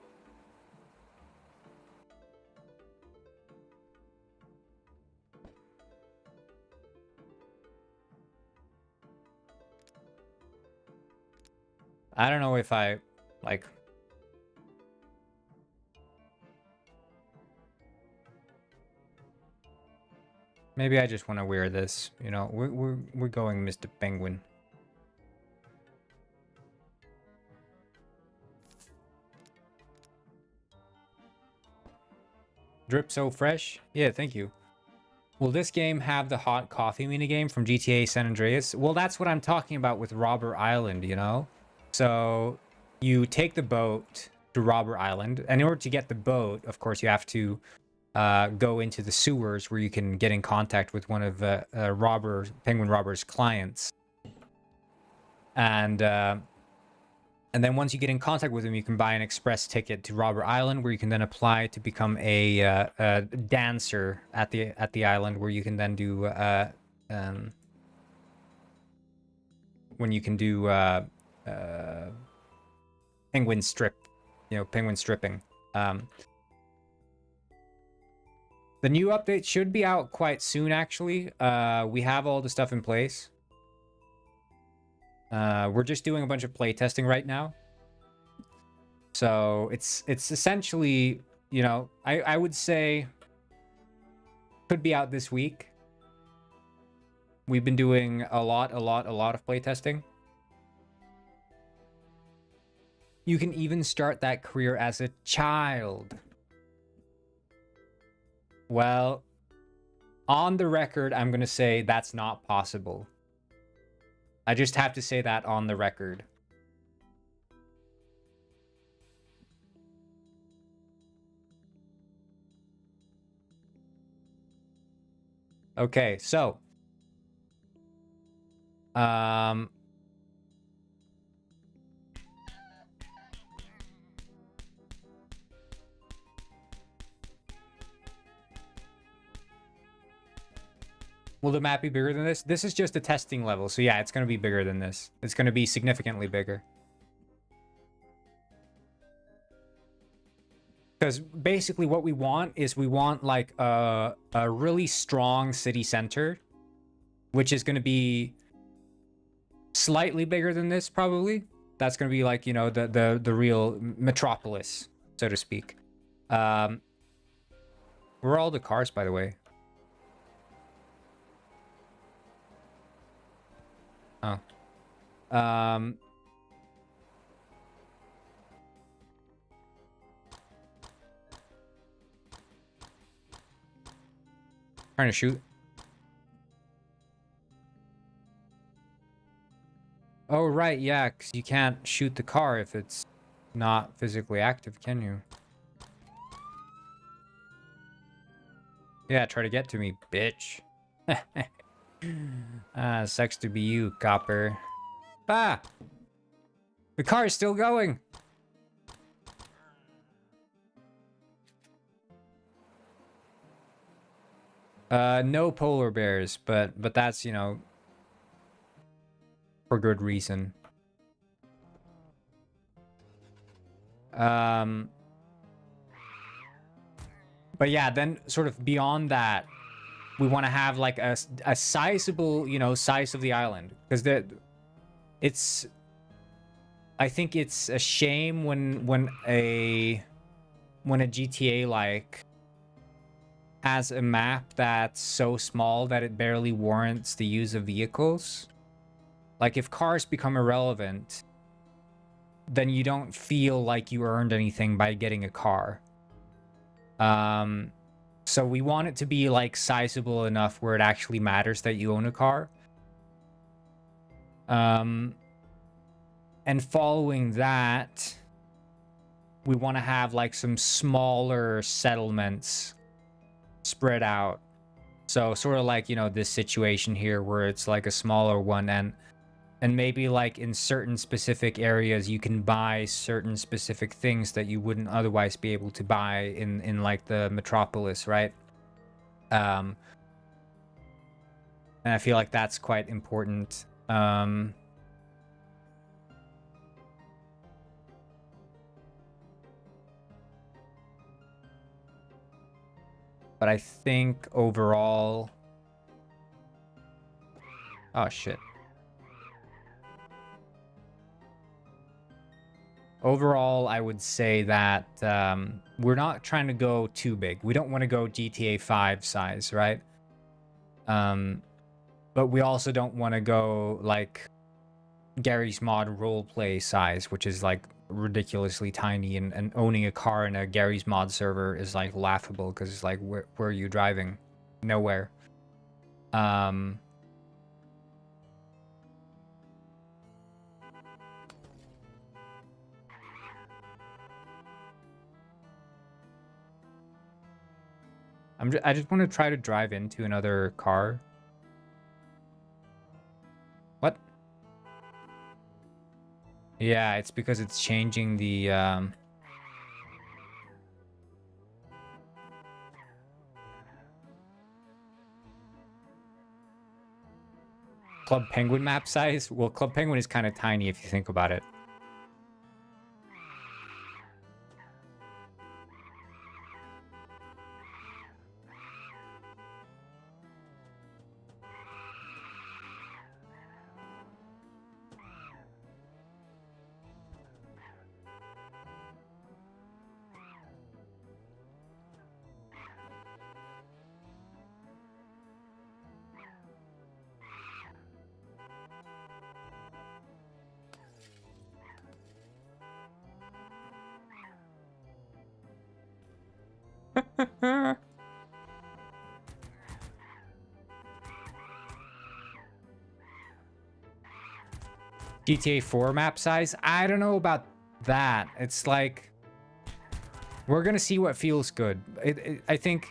I don't know if I like. Maybe I just want to wear this. You know, we're going Mr. Penguin. Drip so fresh. Yeah, thank you. Will this game have the hot coffee minigame from GTA San Andreas? Well, that's what I'm talking about with Robber Island, you know? So you take the boat to Robber Island. And in order to get the boat, of course, you have to go into the sewers where you can get in contact with one of Penguin Robber's clients. And then once you get in contact with him, you can buy an express ticket to Robber Island, where you can then apply to become a dancer at the island, where you can then do when you can do penguin strip, you know, penguin stripping. The new update should be out quite soon, actually. We have all the stuff in place. We're just doing a bunch of playtesting right now. So it's essentially, you know, I would say Could be out this week. We've been doing a lot of playtesting. You can even start that career as a child. Well, on the record, I'm going to say that's not possible. I just have to say that on the record. Okay, so will the map be bigger than this? This is just a testing level, so yeah, it's going to be bigger than this. It's going to be significantly bigger. Because basically what we want is we want like a really strong city center, which is going to be slightly bigger than this probably. That's going to be like, you know, the real metropolis, so to speak. Where are all the cars, by the way? Oh. Trying to shoot. Oh, right, yeah, because you can't shoot the car if it's not physically active, can you? Yeah, try to get to me, bitch. Sucks to be you, copper. Ah! The car is still going! No polar bears, but that's, you know, for good reason. But yeah, then sort of beyond that, we want to have like a sizable, you know, size of the island, because I think it's a shame when a GTA like has a map that's so small that it barely warrants the use of vehicles. Like if cars become irrelevant, then you don't feel like you earned anything by getting a car. So we want it to be like sizable enough where it actually matters that you own a car. And following that, we want to have like some smaller settlements spread out. So sort of like, you know, this situation here where it's like a smaller one, and maybe like in certain specific areas you can buy certain specific things that you wouldn't otherwise be able to buy in like the metropolis, right? And I feel like that's quite important. But I think overall... Oh, shit. Overall, I would say that we're not trying to go too big. We don't want to go GTA 5 size, right? But we also don't want to go like Gary's Mod roleplay size, which is like ridiculously tiny, and owning a car in a Gary's Mod server is like laughable because it's like, where are you driving? Nowhere. I just want to try to drive into another car. What? Yeah, it's because it's changing the Club Penguin map size. Well, Club Penguin is kind of tiny if you think about it. GTA 4 map size? I don't know about that. It's like, we're gonna see what feels good. I think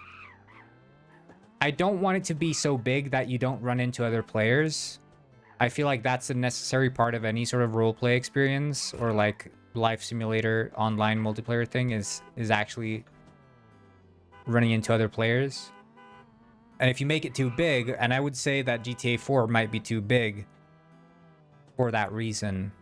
I don't want it to be so big that you don't run into other players. I feel like that's a necessary part of any sort of roleplay experience or like life simulator online multiplayer thing is actually running into other players. And if you make it too big, and I would say that GTA 4 might be too big for that reason.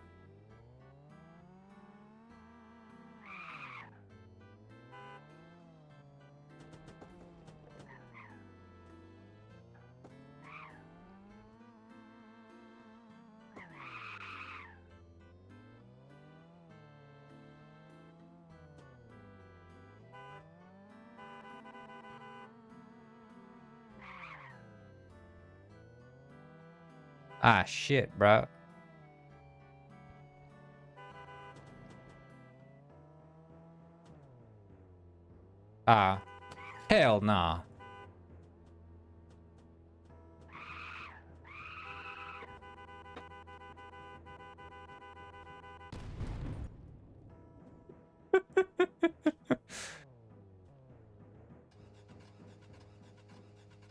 Ah, shit, bro. Ah, hell nah.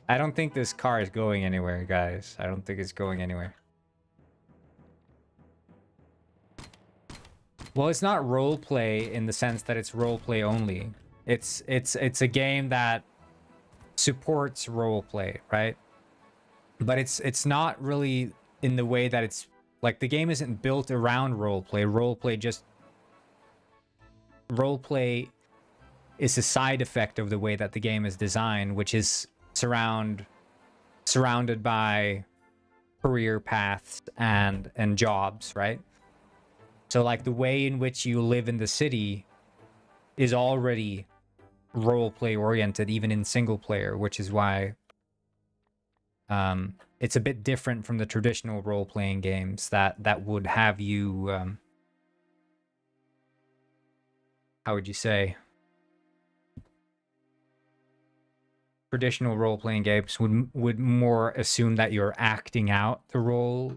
I don't think this car is going anywhere, guys. I don't think it's going anywhere. Well, it's not roleplay in the sense that it's roleplay only. It's a game that supports roleplay, right? But it's not really in the way that it's like the game isn't built around roleplay. Roleplay is a side effect of the way that the game is designed, which is surrounded by career paths and jobs, right? So like the way in which you live in the city is already roleplay oriented, even in single player, which is why it's a bit different from the traditional role-playing games that would have you how would you say, traditional role-playing games would more assume that you're acting out the role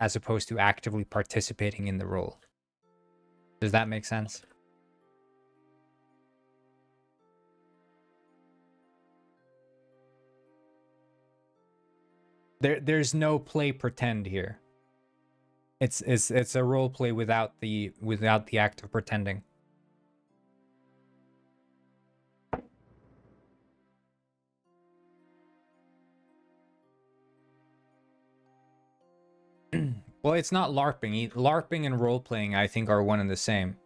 as opposed to actively participating in the role. Does that make sense? There's no play pretend here. It's a role play without the act of pretending. Well, it's not LARPing. LARPing and role playing, I think, are one and the same.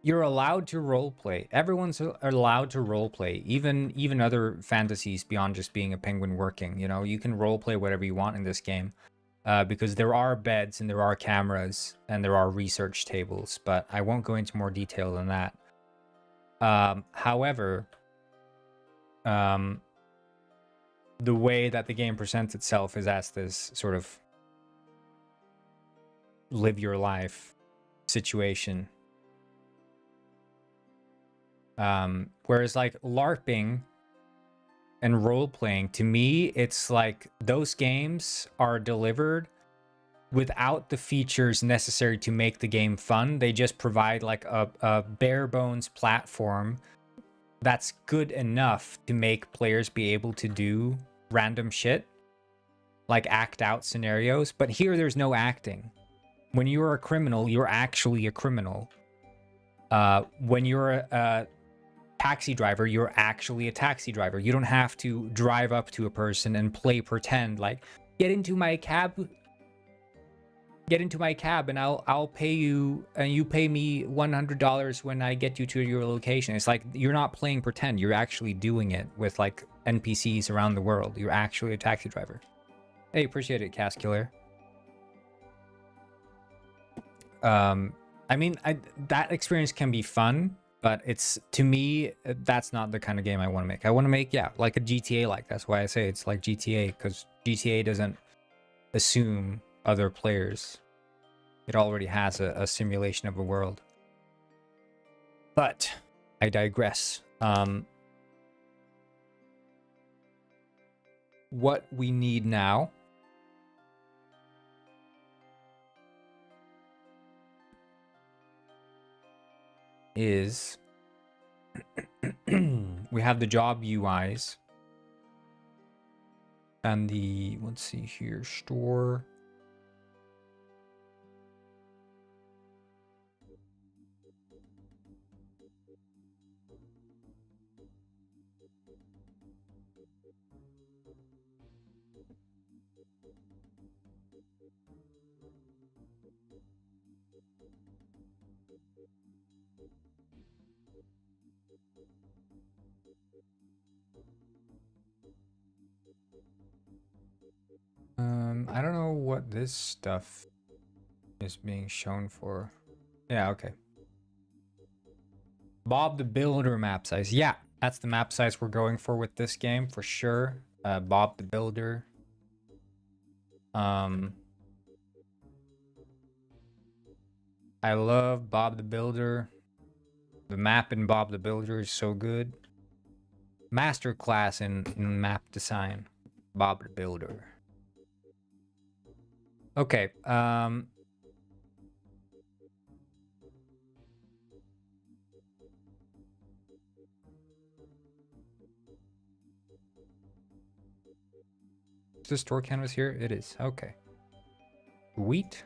You're allowed to role play. Everyone's allowed to role play, even other fantasies beyond just being a penguin working. You know, you can role play whatever you want in this game, because there are beds and there are cameras and there are research tables. But I won't go into more detail than that. However, the way that the game presents itself is as this sort of live your life situation. Whereas like LARPing and role-playing, to me, it's like those games are delivered without the features necessary to make the game fun. They just provide like a bare bones platform that's good enough to make players be able to do random shit, like act out scenarios. But here there's no acting. When you're a criminal, you're actually a criminal. When you're a taxi driver, you're actually a taxi driver. You don't have to drive up to a person and play pretend like, get into my cab and I'll pay you, and you pay me $100 when I get you to your location. It's like you're not playing pretend, you're actually doing it with like NPCs around the world. You're actually a taxi driver. Hey, appreciate it, Cast Killer. I mean, that experience can be fun, but it's, to me, that's not the kind of game I want to make. I want to make, yeah, like a GTA like. That's why I say it's like GTA, because GTA doesn't assume other players. It already has a simulation of a world. But I digress. What we need now is we have the job UIs and the, let's see here, store. I don't know what this stuff is being shown for. Yeah, okay. Bob the Builder map size. Yeah, that's the map size we're going for with this game for sure. Bob the Builder. I love Bob the Builder. The map in Bob the Builder is so good. Masterclass in map design. Bob the Builder. Okay, is the store canvas here? It is. Okay. Wheat.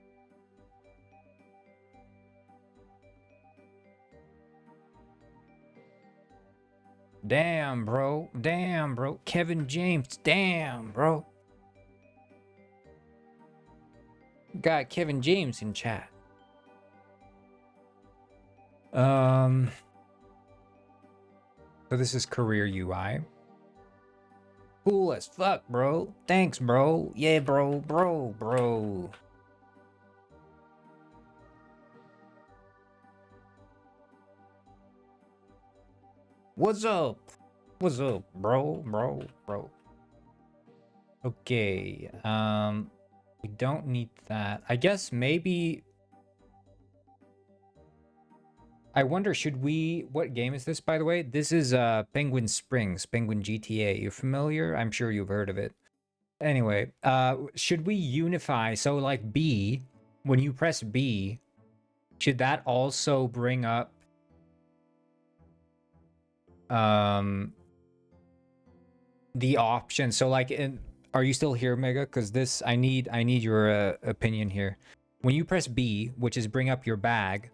Damn, bro. Damn, bro. Kevin James. Damn, bro. Got Kevin James in chat. So this is career UI. Cool as fuck, bro. Thanks, bro. Yeah, bro. What's up? What's up, bro? Okay. We don't need that. I guess maybe. I wonder, should we... What game is this, by the way? This is Penguin Springs, Penguin GTA. You're familiar? I'm sure you've heard of it. Anyway, should we unify? So, like, B, when you press B, should that also bring up... the option? So, like, are you still here, Mega? Because this... I need your opinion here. When you press B, which is bring up your bag...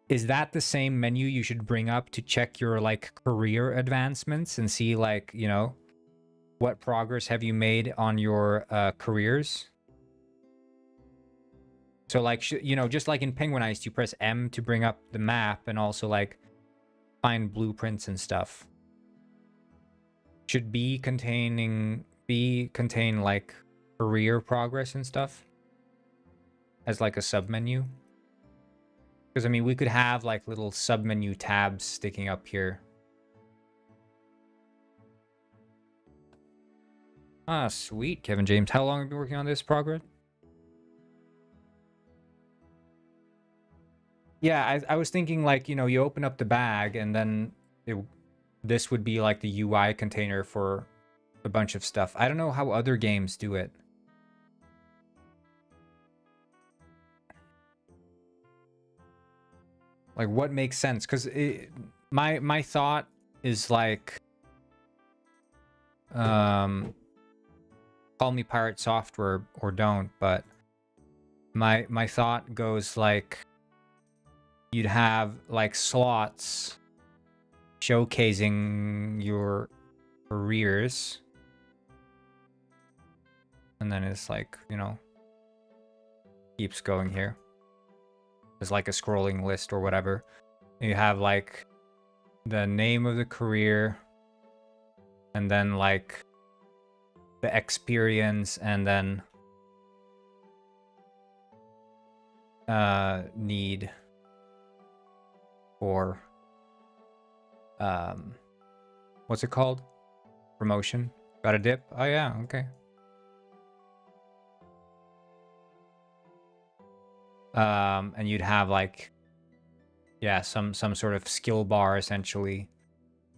Is that the same menu you should bring up to check your, like, career advancements and see, like, you know, what progress have you made on your careers? So, like, you know, just like in Penguinized, you press M to bring up the map and also, like, find blueprints and stuff. Should B contain, like, career progress and stuff? As, like, a submenu? Because, I mean, we could have, like, little submenu tabs sticking up here. Ah, sweet, Kevin James. How long have you been working on this, Progress? Yeah, I was thinking, like, you know, you open up the bag and then this would be, like, the UI container for a bunch of stuff. I don't know how other games do it. Like, what makes sense? Because my thought is, like, call me pirate software or don't, but my thought goes, like, you'd have, like, slots showcasing your careers, and then it's like, you know, keeps going here. There's like a scrolling list or whatever. You have, like, the name of the career, and then, like, the experience, and then need for what's it called? Promotion. Got a dip? Oh yeah, okay. And you'd have, like, yeah, some sort of skill bar essentially,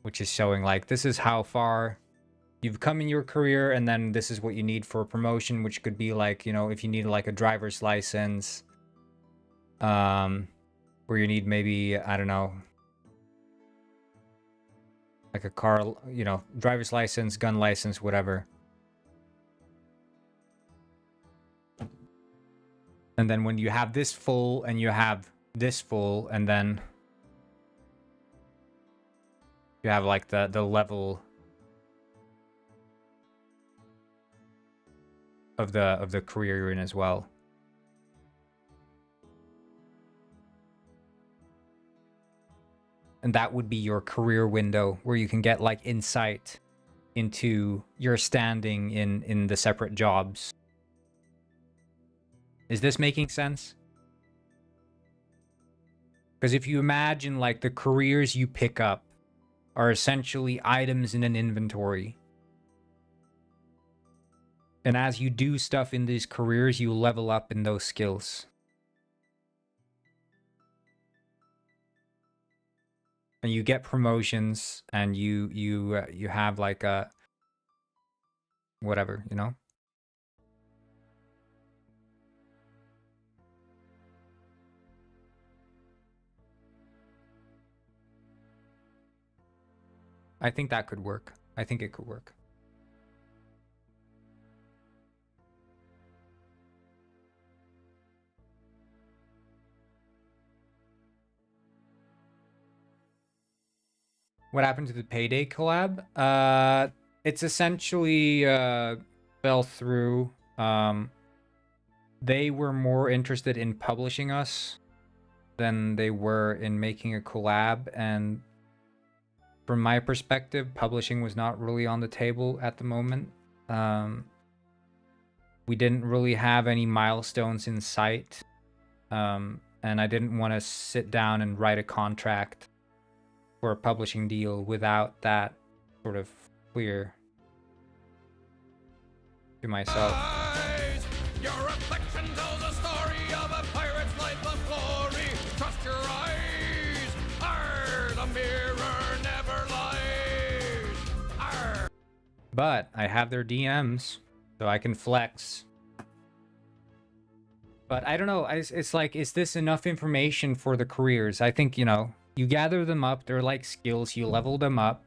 which is showing like this is how far you've come in your career, and then this is what you need for a promotion, which could be like, you know, if you need like a driver's license, or you need maybe, I don't know, like a car, you know, driver's license, gun license, whatever. And then when you have this full and you have this full, and then you have like the level of the career you're in as well. And that would be your career window where you can get like insight into your standing in the separate jobs. Is this making sense? Because if you imagine like the careers you pick up are essentially items in an inventory. And as you do stuff in these careers, you level up in those skills. And you get promotions, and you have like a whatever, you know? I think that could work. I think it could work. What happened to the Payday collab? It's essentially fell through. They were more interested in publishing us than they were in making a collab, and from my perspective, publishing was not really on the table at the moment. We didn't really have any milestones in sight, and I didn't want to sit down and write a contract for a publishing deal without that sort of clear to myself. Your reflection tells a story of a pirate's life of glory. Trust your eyes. Arr, the mirror never lies. Arr. But I have their DMs, so I can flex. But I don't know. It's like, is this enough information for the careers? I think, you know, you gather them up. They're like skills. You level them up.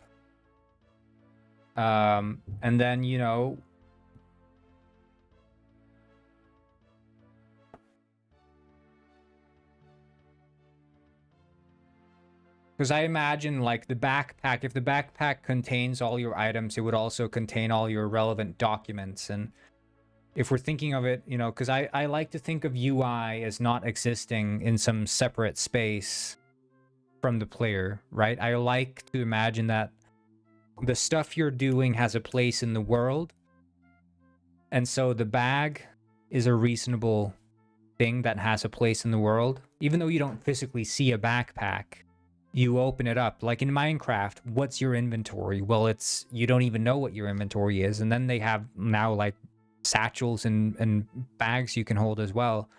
And then, you know, because I imagine like the backpack, if the backpack contains all your items, it would also contain all your relevant documents. And if we're thinking of it, you know, because I like to think of UI as not existing in some separate space from the player, right? I like to imagine that the stuff you're doing has a place in the world. And so the bag is a reasonable thing that has a place in the world. Even though you don't physically see a backpack, you open it up. Like in Minecraft, what's your inventory? Well, it's, you don't even know what your inventory is. And then they have now like satchels and bags you can hold as well.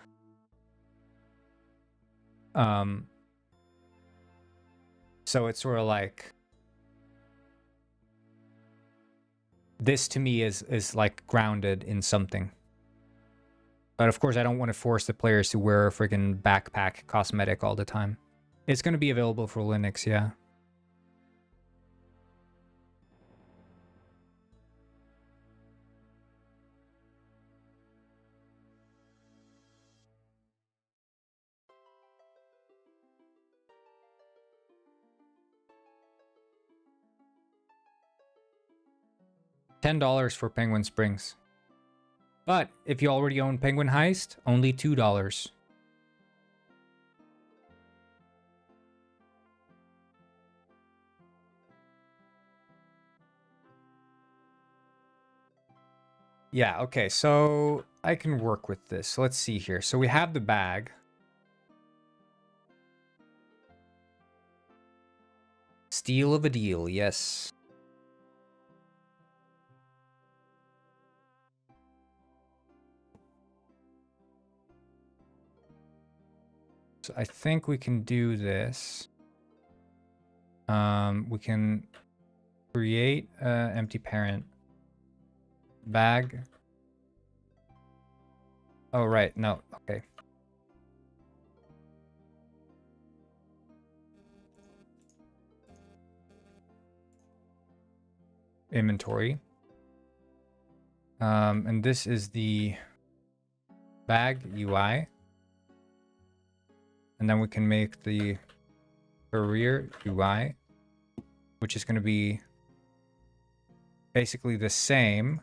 So it's sort of like, this to me is like grounded in something. But of course, I don't want to force the players to wear a freaking backpack cosmetic all the time. It's going to be available for Linux, yeah. $10 for Penguin Springs. But if you already own Penguin Heist, only $2. Yeah, okay, so I can work with this. Let's see here. So we have the bag. Steal of a deal, yes. So I think we can do this. We can create an empty parent bag. Oh, right. No. Okay. Inventory. And this is the bag UI. And then we can make the career UI, which is going to be basically the same,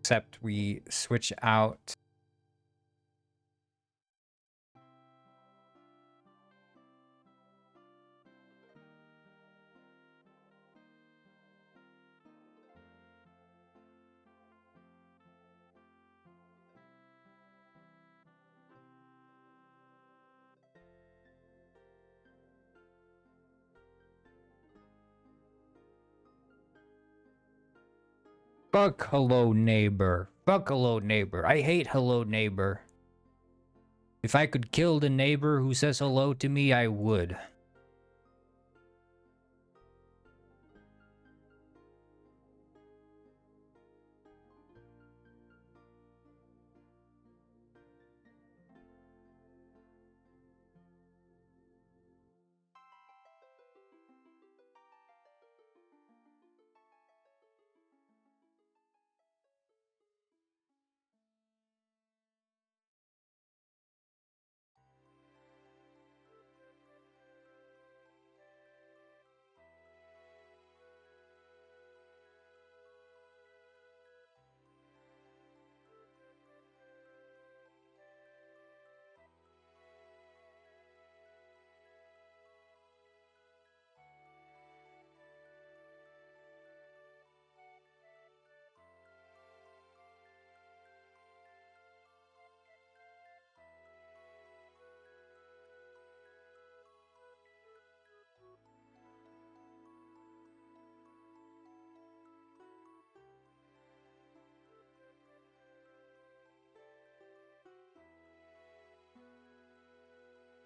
except we switch out. Fuck hello neighbor. Fuck hello neighbor. I hate hello neighbor. If I could kill the neighbor who says hello to me, I would.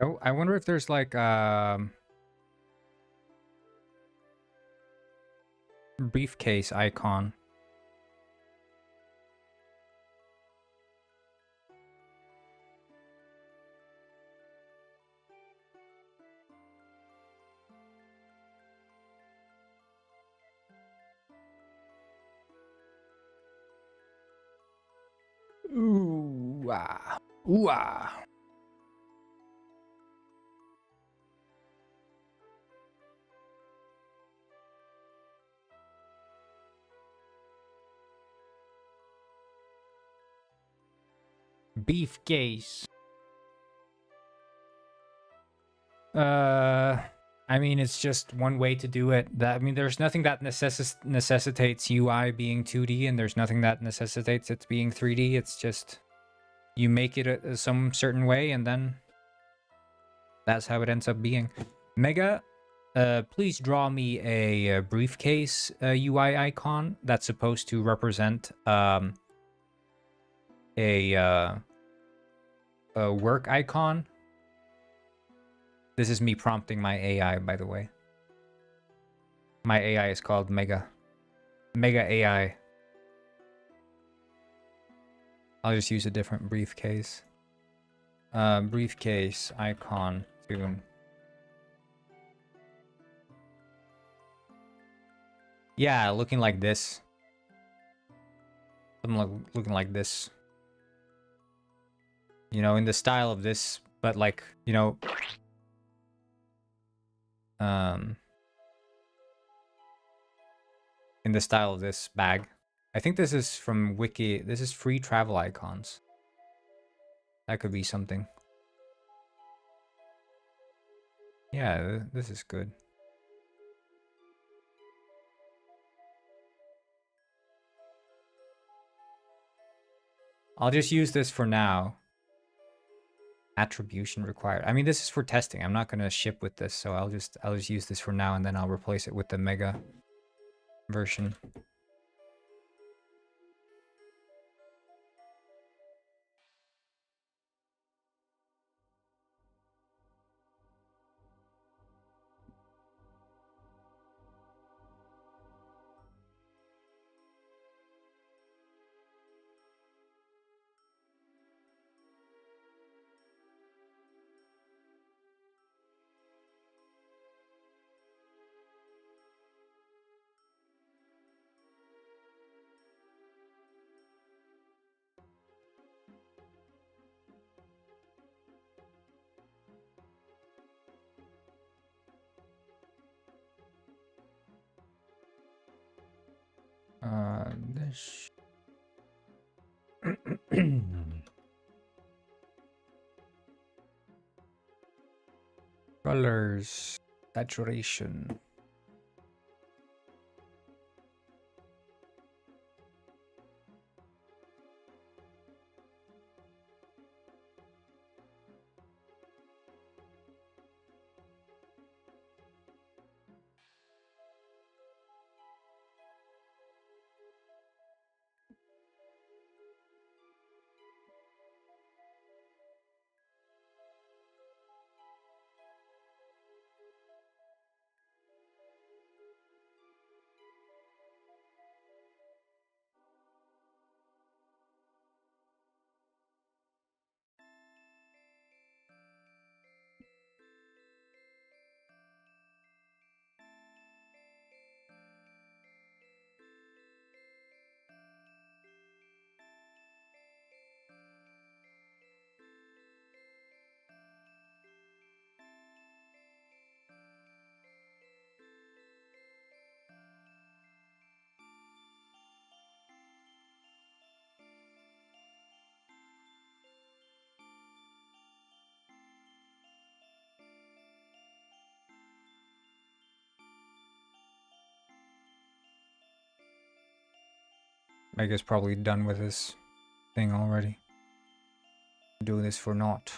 Oh, I wonder if there's like briefcase icon. Ooh, ah. Ooh, ah. Beefcase. I mean, it's just one way to do it. I mean, there's nothing that necessitates UI being 2D, and there's nothing that necessitates it being 3D. It's just you make it some certain way, and then that's how it ends up being. Mega, please draw me a briefcase UI icon that's supposed to represent a work icon. This is me prompting my AI, by the way. My AI is called Mega. Mega AI. I'll just use a different briefcase. Briefcase icon tune. Yeah, looking like this. Looking like this. You know, in the style of this, but like, you know, in the style of this bag. I think this is from Wiki. This is free travel icons. That could be something. Yeah, this is good. I'll just use this for now. Attribution required. I mean, this is for testing. I'm not gonna ship with this, so I'll just use this for now, and then I'll replace it with the Mega version. Polish. Colors. Saturation. Mega's probably done with this thing already. Do this for naught.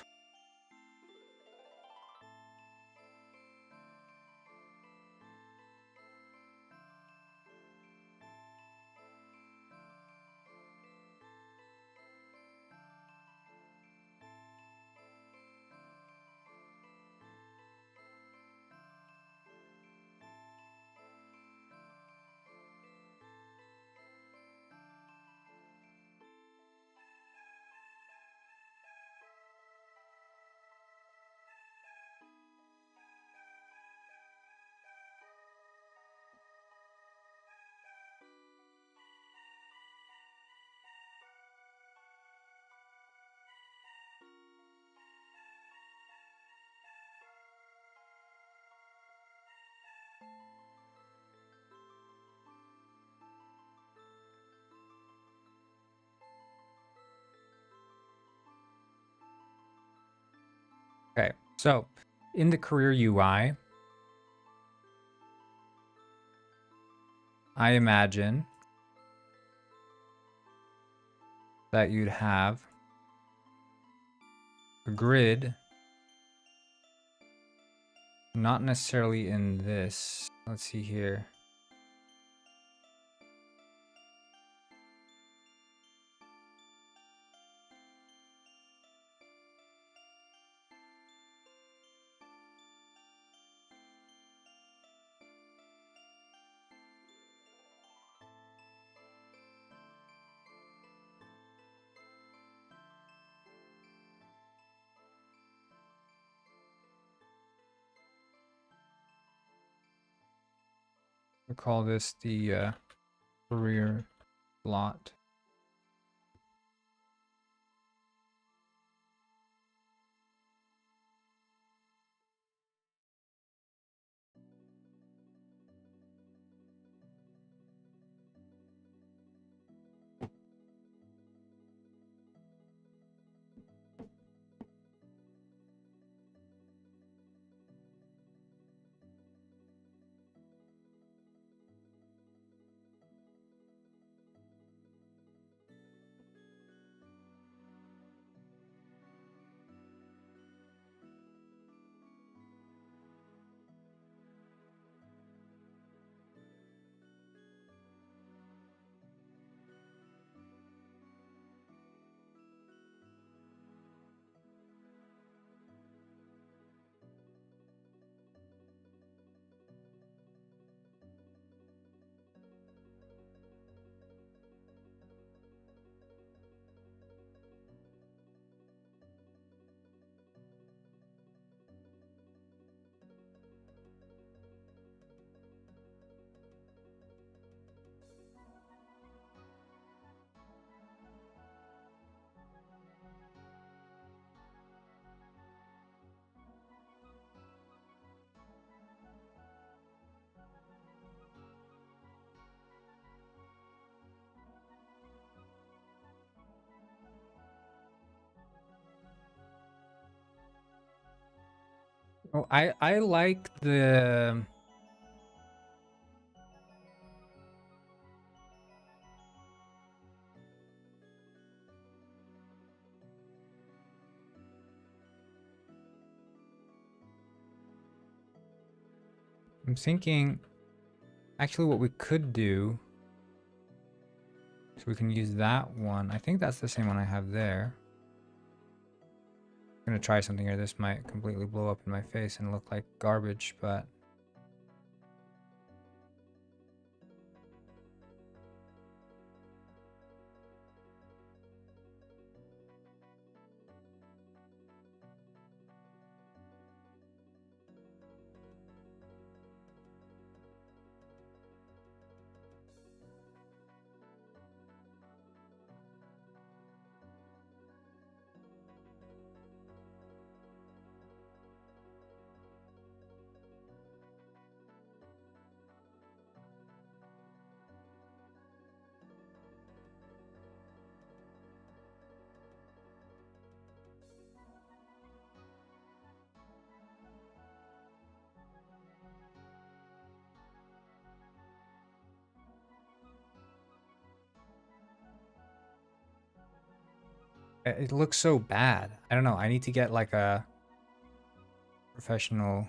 Okay, so in the career UI, I imagine that you'd have a grid, not necessarily in this. Let's see here. We'll call this the career slot. Oh, I like the. I'm thinking, actually, what we could do. So we can use that one. I think that's the same one I have there. I'm gonna try something here. This might completely blow up in my face and look like garbage, but it looks so bad. I don't know. I need to get like a professional.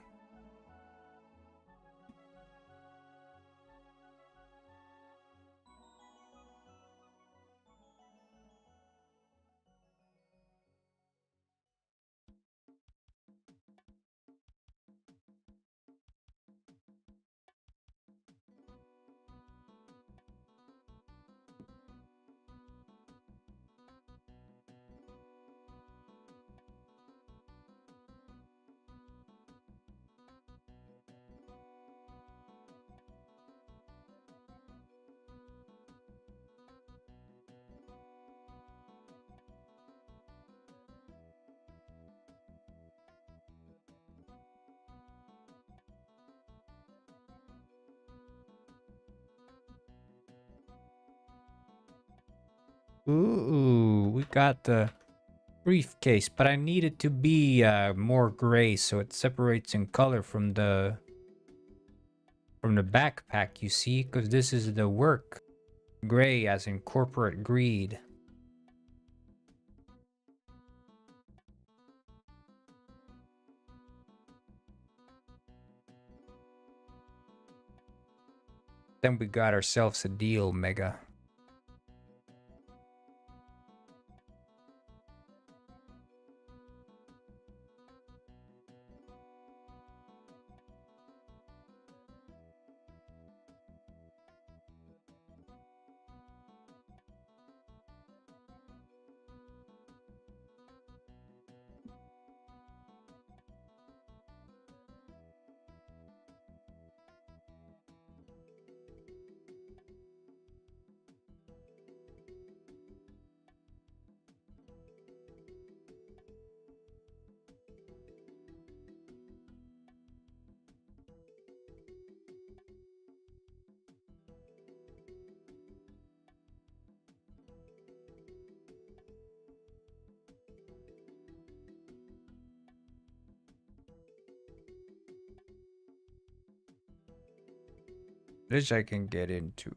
Ooh, we got the briefcase, but I need it to be more gray so it separates in color from the backpack, you see, because this is the work. Gray as in corporate greed. Then we got ourselves a deal, Mega. This I can get into.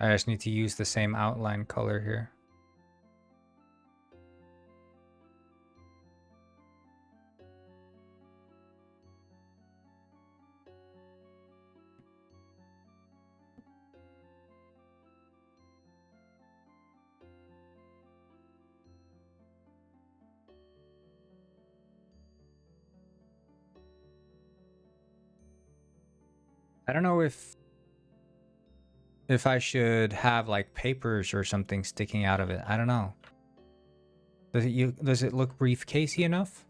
I just need to use the same outline color here. I don't know if I should have like papers or something sticking out of it. I don't know. Does it look briefcasey enough?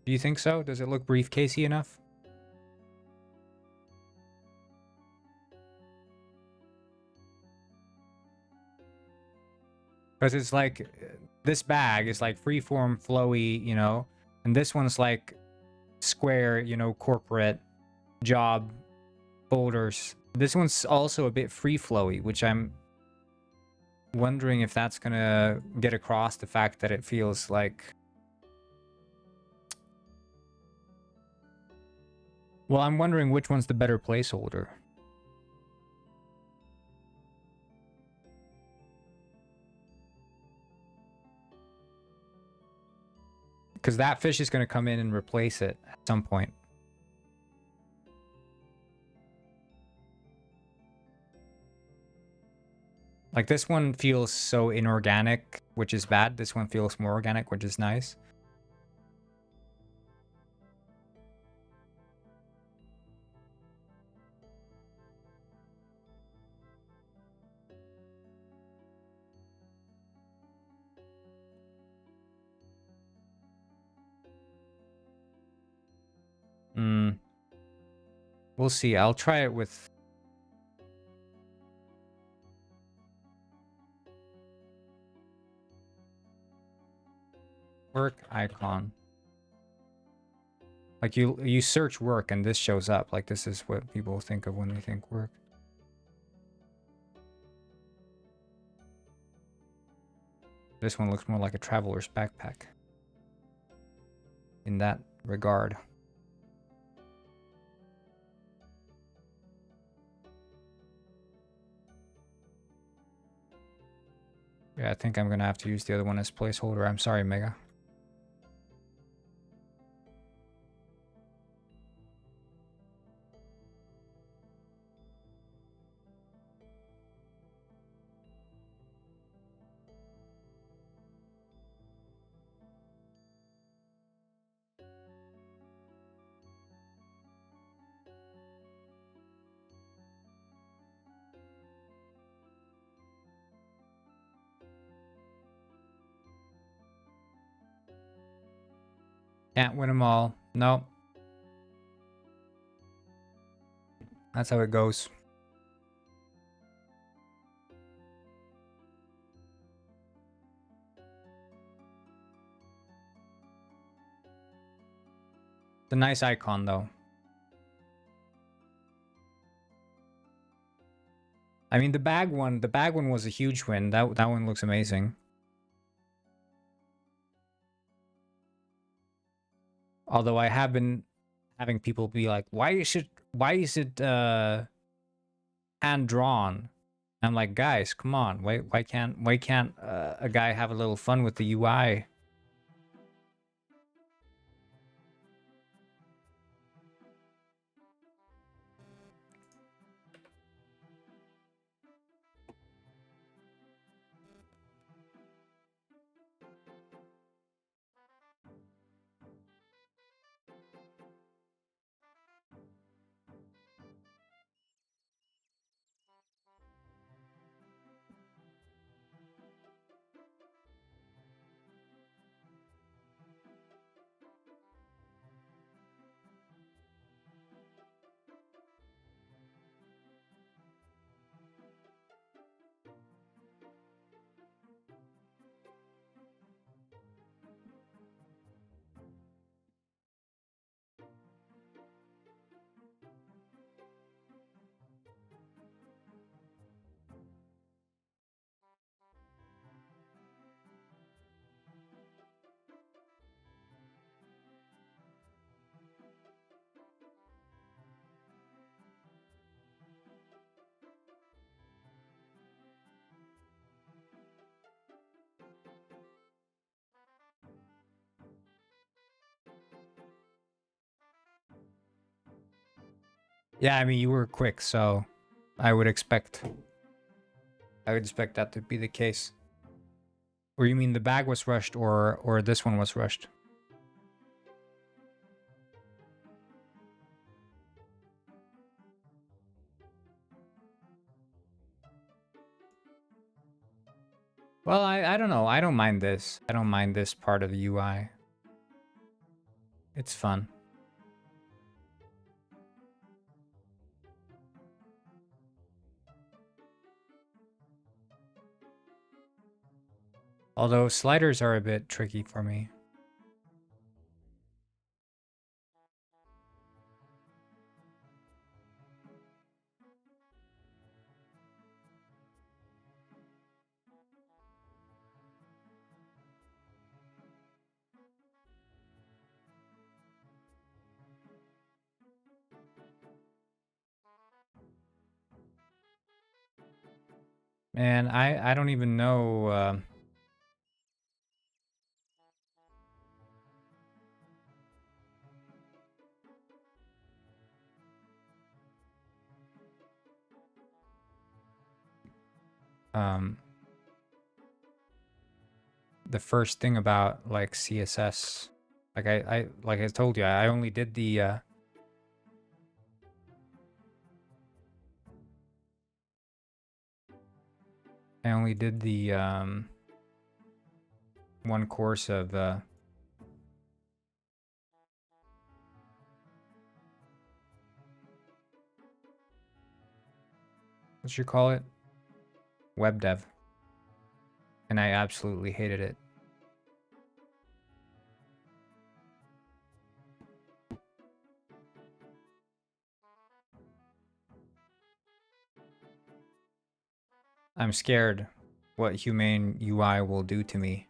Do you think so? Does it look briefcasey enough? Because it's like, this bag is like freeform, flowy, you know, and this one's like square, you know, corporate job folders. This one's also a bit free flowy, which I'm wondering if that's gonna get across the fact that it feels like... Well, I'm wondering which one's the better placeholder. Because that fish is going to come in and replace it at some point. Like, this one feels so inorganic, which is bad. This one feels more organic, which is nice. We'll see. I'll try it with... work icon. Like, you search work and this shows up. Like, this is what people think of when they think work. This one looks more like a traveler's backpack in that regard. Yeah, I think I'm gonna have to use the other one as placeholder. I'm sorry, Mega. Can't win them all. No. That's how it goes. It's a nice icon, though. I mean, the bag one was a huge win. That one looks amazing. Although I have been having people be like, why is it hand drawn? I'm like, guys, come on. Why can't a guy have a little fun with the UI? Yeah, I mean, you were quick, so I would expect that to be the case. Or you mean the bag was rushed, or this one was rushed? Well, I don't know. I don't mind this. I don't mind this part of the UI. It's fun. Although sliders are a bit tricky for me. Man, I don't even know. Um, the first thing about like CSS, like like I told you, I only did the one course of what you call it? Web dev. And I absolutely hated it. I'm scared what humane UI will do to me.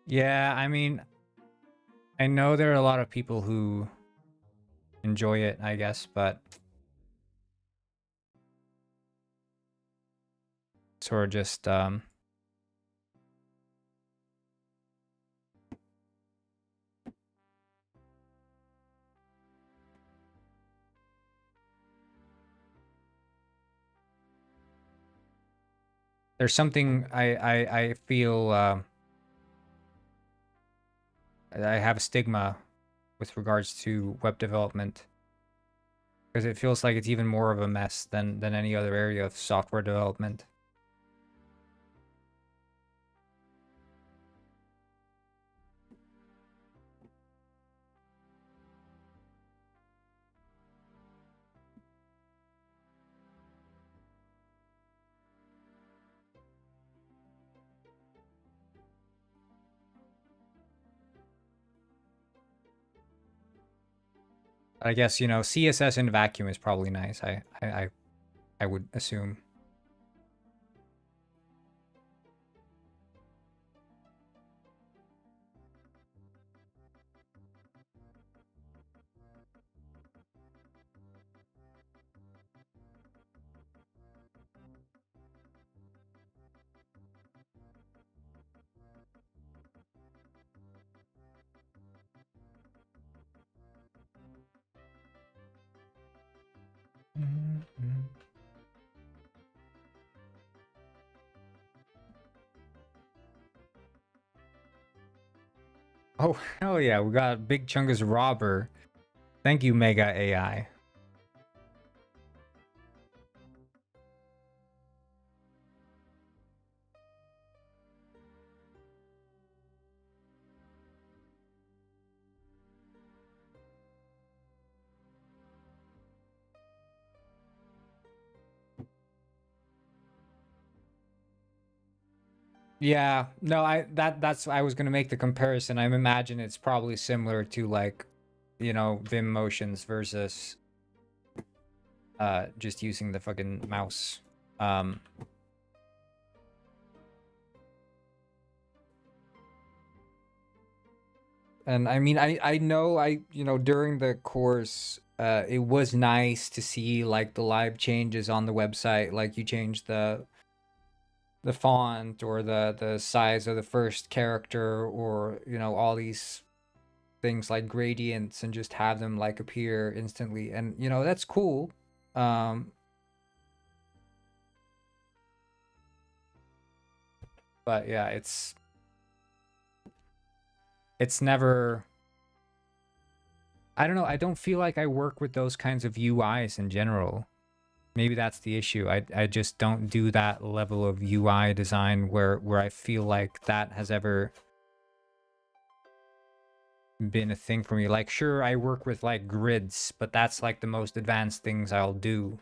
Yeah, I mean, I know there are a lot of people who enjoy it, I guess, but sort of just there's something I feel I have a stigma with regards to web development because it feels like it's even more of a mess than any other area of software development. I guess, you know, CSS in vacuum is probably nice. I would assume. Oh, hell yeah, we got Big Chungus Robber. Thank you, Mega AI. Yeah, no, that's I was gonna make the comparison. I imagine it's probably similar to like, you know, Vim motions versus just using the fucking mouse. Um and I mean I know you know during the course it was nice to see like the live changes on the website, like you change the font or the size of the first character or you know all these things like gradients and just have them like appear instantly, and you know, that's cool. um but yeah, it's never, I don't know, I don't feel like I work with those kinds of UIs in general. Maybe that's the issue. I just don't do that level of UI design where I feel like that has ever been a thing for me. Like, sure, I work with like grids, but that's like the most advanced things I'll do.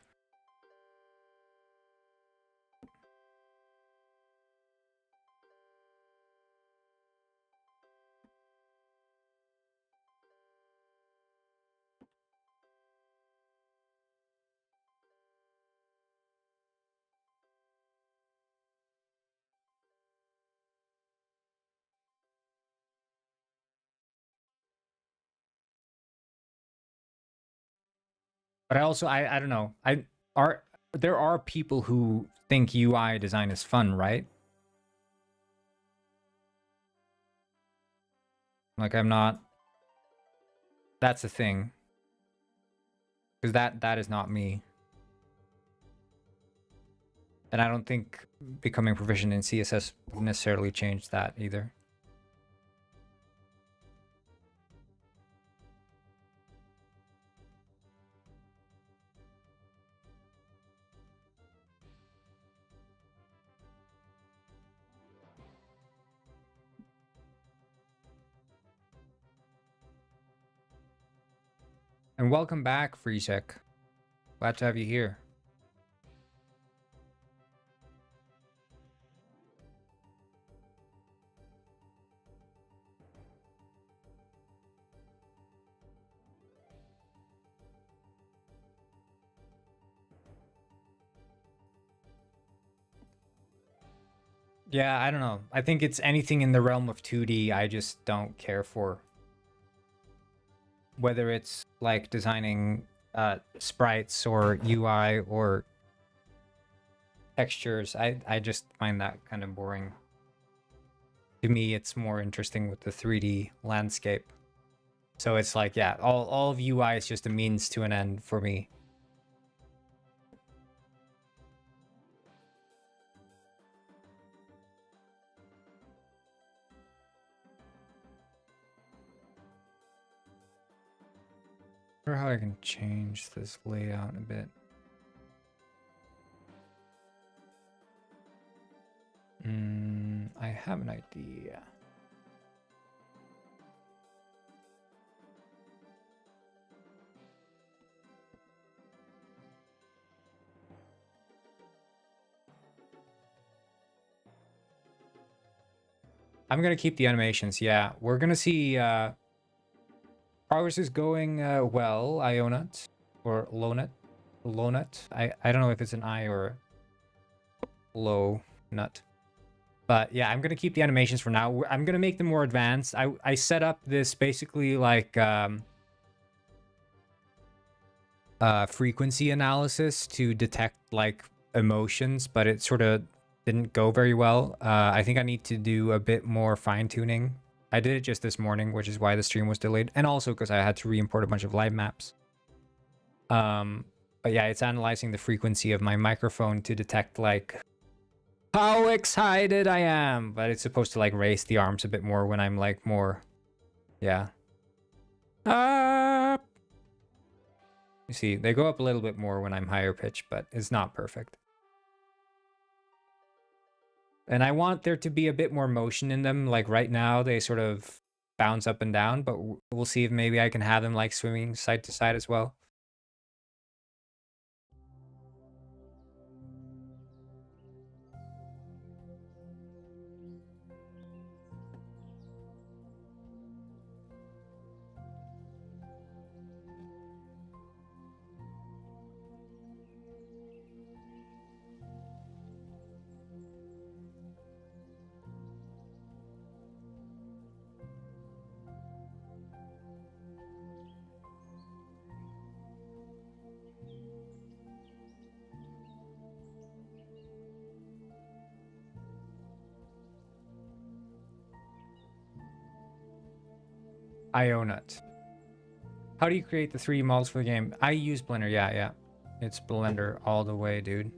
But I also, I don't know. Are there are people who think UI design is fun, right? Like, I'm not, that's a thing. Because that is not me. And I don't think becoming proficient in CSS would necessarily change that either. And welcome back, Freesec. Glad to have you here. Yeah, I don't know. I think it's anything in the realm of 2D I just don't care for. Whether it's like designing sprites or UI or textures, I just find that kind of boring. To me, it's more interesting with the 3D landscape. So it's like, yeah, all of UI is just a means to an end for me. I wonder how I can change this layout a bit. I have an idea. I'm gonna keep the animations. Yeah, we're gonna see. Progress is going well. Ionut or Lonut, Lonut. I don't know if it's an I or low nut. But yeah, I'm gonna keep the animations for now. I'm gonna make them more advanced. I set up this basically like frequency analysis to detect like emotions, but it sort of didn't go very well. I think I need to do a bit more fine tuning. I did it just this morning, which is why the stream was delayed, and also because I had to re-import a bunch of live maps. But yeah, it's analyzing the frequency of my microphone to detect like how excited I am, but it's supposed to like raise the arms a bit more when I'm like more, yeah. You see, they go up a little bit more when I'm higher pitched, but it's not perfect. And I want there to be a bit more motion in them. Like right now, they sort of bounce up and down, but we'll see if maybe I can have them like swimming side to side as well. Ionut. How do you create the 3D models for the game? I use Blender. Yeah. It's Blender all the way, dude.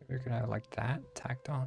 We're gonna have like that tacked on.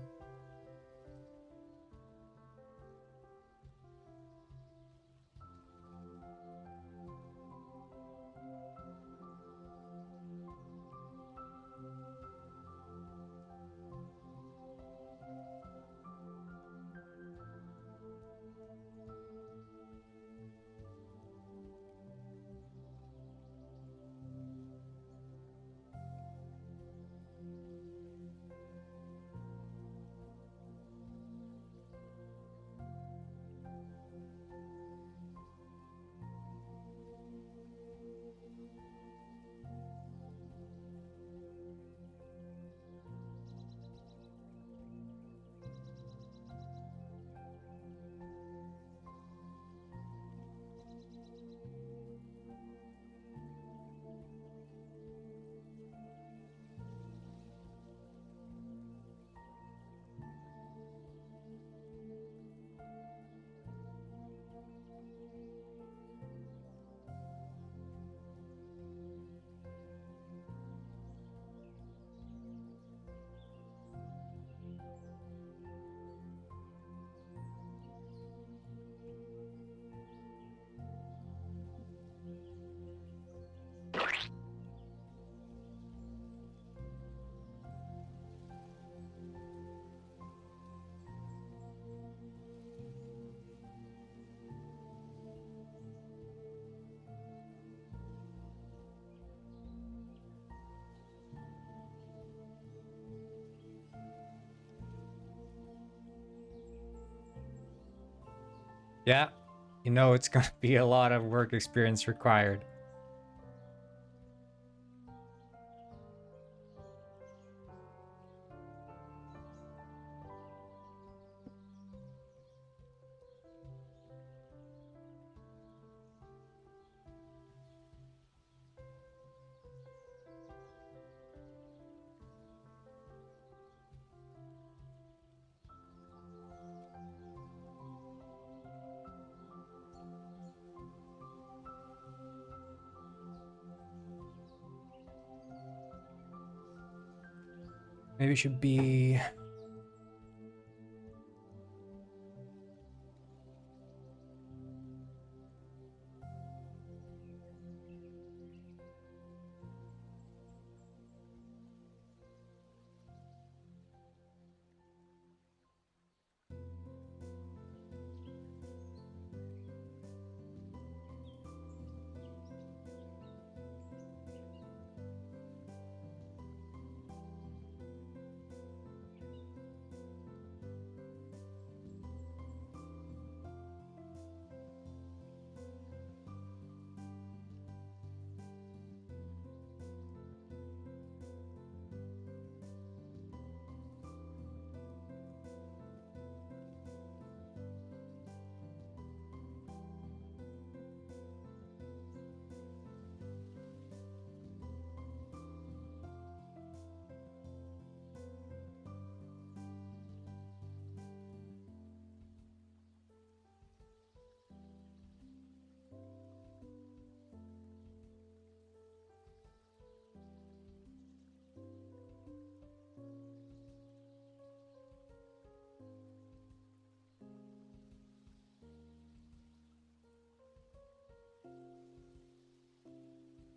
Yeah, you know it's gonna be a lot of work experience required. Maybe it should be...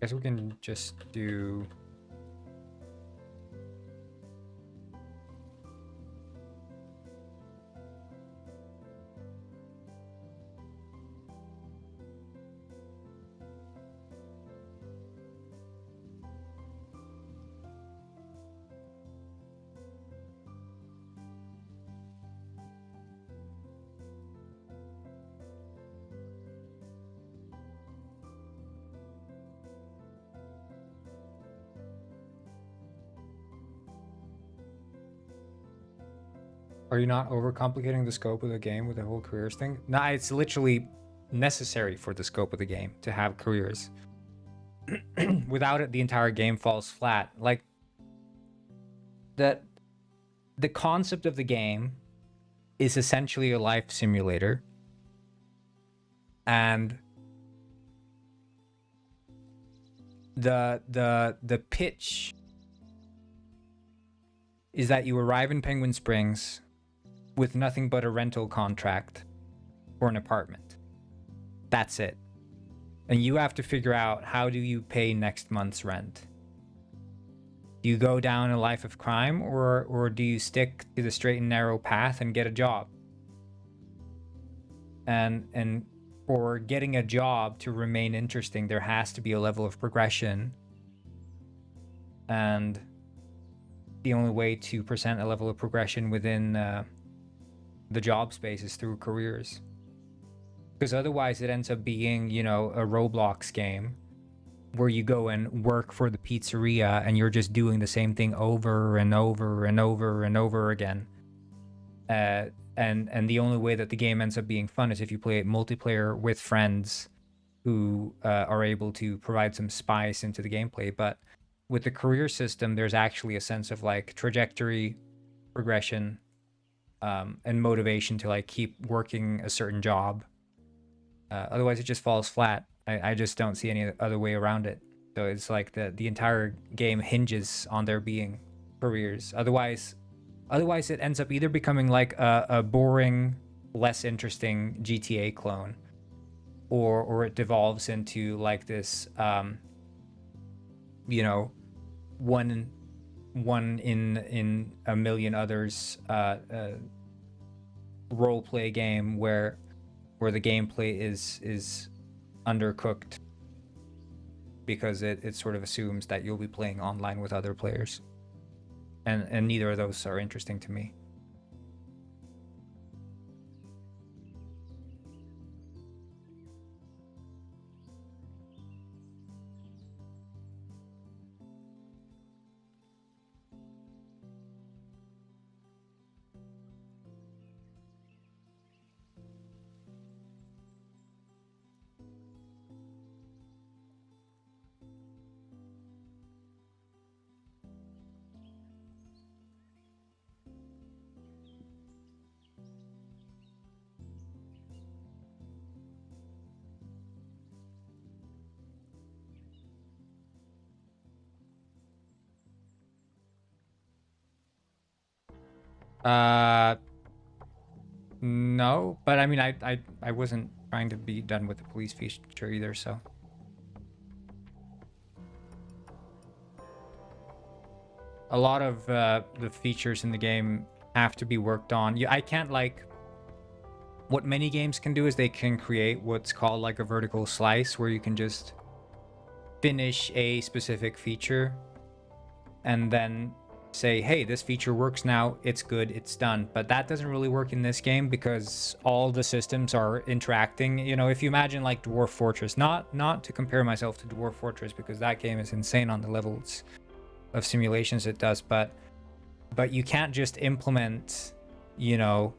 Guess we can just do... Are you not overcomplicating the scope of the game with the whole careers thing? Nah, it's literally necessary for the scope of the game to have careers. Without it, the entire game falls flat. Like, the concept of the game is essentially a life simulator. And the pitch is that you arrive in Penguin Springs with nothing but a rental contract for an apartment. That's it. And you have to figure out, how do you pay next month's rent? Do you go down a life of crime, or do you stick to the straight and narrow path and get a job? And for getting a job to remain interesting, there has to be a level of progression. And the only way to present a level of progression within the job space is through careers. Because otherwise it ends up being, you know, a Roblox game where you go and work for the pizzeria and you're just doing the same thing over and over and over and over again. And the only way that the game ends up being fun is if you play it multiplayer with friends who are able to provide some spice into the gameplay. But with the career system, there's actually a sense of like trajectory, progression, and motivation to like keep working a certain job. Otherwise it just falls flat. I just don't see any other way around it. So it's like the entire game hinges on there being careers. Otherwise it ends up either becoming like a boring, less interesting GTA clone, or it devolves into like this, you know, one in a million others role play game where the gameplay is undercooked because it sort of assumes that you'll be playing online with other players, and neither of those are interesting to me. No, but I mean, I wasn't trying to be done with the police feature either, so. A lot of the features in the game have to be worked on. I can't like... What many games can do is they can create what's called like a vertical slice, where you can just finish a specific feature and then say, hey, this feature works now, it's good, it's done. But that doesn't really work in this game because all the systems are interacting. You know, if you imagine like Dwarf Fortress, not to compare myself to Dwarf Fortress because that game is insane on the levels of simulations it does, but you can't just implement, you know,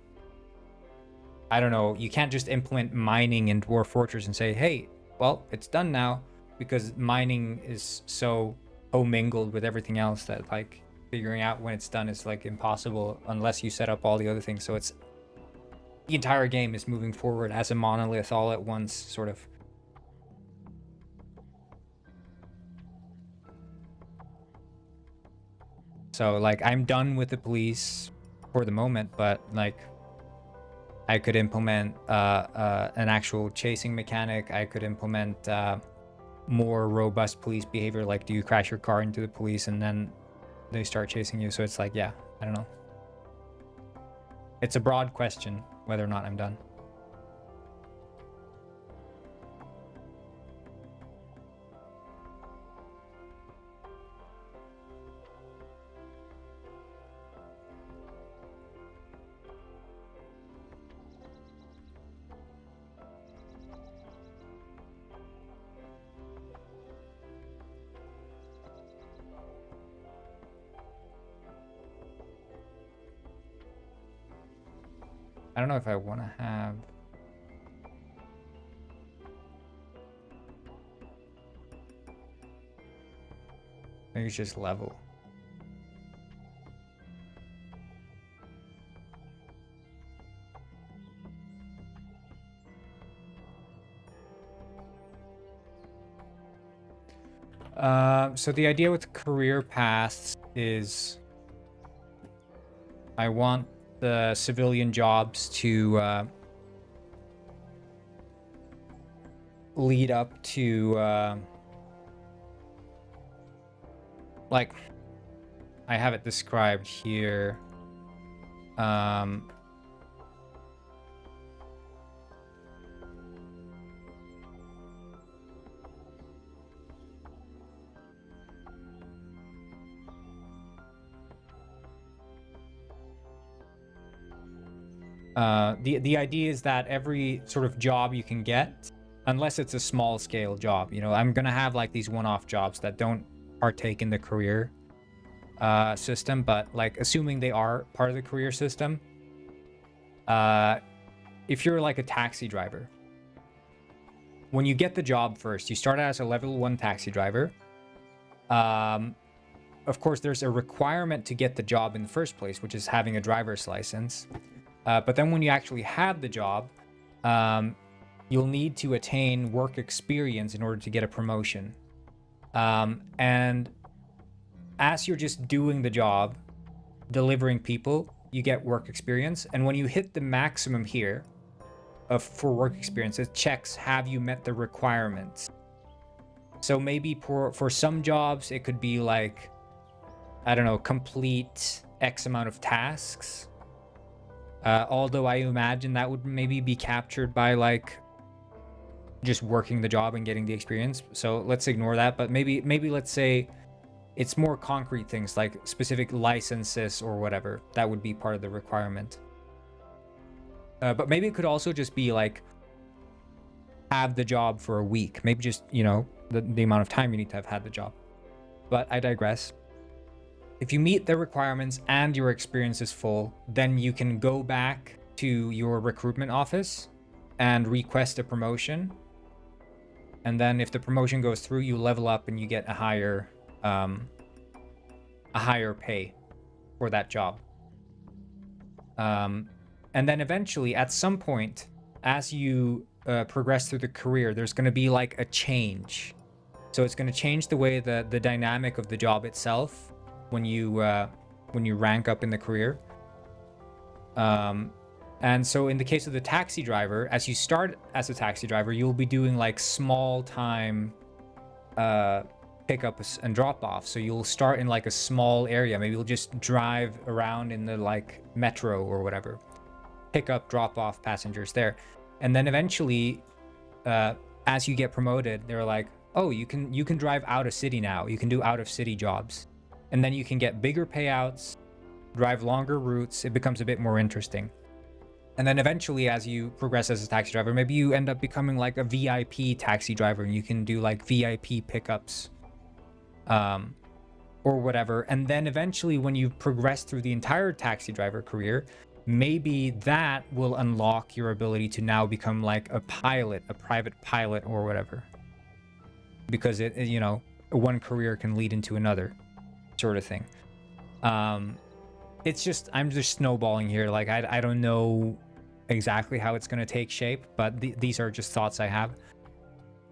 I don't know, you can't just implement mining in Dwarf Fortress and say, hey, well, it's done now, because mining is so commingled with everything else that like figuring out when it's done is like impossible unless you set up all the other things. So it's, the entire game is moving forward as a monolith all at once, sort of. So like I'm done with the police for the moment, but like I could implement an actual chasing mechanic. I could implement more robust police behavior, like do you crash your car into the police and then they start chasing you? So it's like, yeah, I don't know. It's a broad question whether or not I'm done. I don't know if I want to have... Maybe it's just level. So the idea with career paths is I want the civilian jobs to lead up to like I have it described here. The idea is that every sort of job you can get, unless it's a small scale job, you know, I'm gonna have like these one-off jobs that don't partake in the career system, but like assuming they are part of the career system, if you're like a taxi driver, when you get the job first, you start out as a level 1 taxi driver. Of course, there's a requirement to get the job in the first place, which is having a driver's license. But then when you actually have the job, you'll need to attain work experience in order to get a promotion. And as you're just doing the job, delivering people, you get work experience. And when you hit the maximum here for work experience, it checks, have you met the requirements? So maybe for some jobs, it could be like, I don't know, complete X amount of tasks. Although I imagine that would maybe be captured by like just working the job and getting the experience. So let's ignore that. But maybe let's say it's more concrete things like specific licenses or whatever. That would be part of the requirement. But maybe it could also just be like have the job for a week. Maybe just, you know, the amount of time you need to have had the job. But I digress. If you meet the requirements and your experience is full, then you can go back to your recruitment office and request a promotion. And then if the promotion goes through, you level up and you get a higher pay for that job. And then eventually, at some point, as you progress through the career, there's going to be like a change. So it's going to change the way the dynamic of the job itself when you rank up in the career. And so in the case of the taxi driver, as you start as a taxi driver, you'll be doing like small time pickups and drop-offs. So you'll start in like a small area. Maybe you'll just drive around in the like metro or whatever, pick up, drop off passengers there. And then eventually, as you get promoted, they're like, oh, you can drive out of city now. You can do out of city jobs. And then you can get bigger payouts, drive longer routes. It becomes a bit more interesting. And then eventually, as you progress as a taxi driver, maybe you end up becoming like a VIP taxi driver and you can do like VIP pickups or whatever. And then eventually, when you progress through the entire taxi driver career, maybe that will unlock your ability to now become like a pilot, a private pilot or whatever. Because it you know, one career can lead into another sort of thing. It's just, I'm just snowballing here. Like, I don't know exactly how it's going to take shape, but these are just thoughts I have.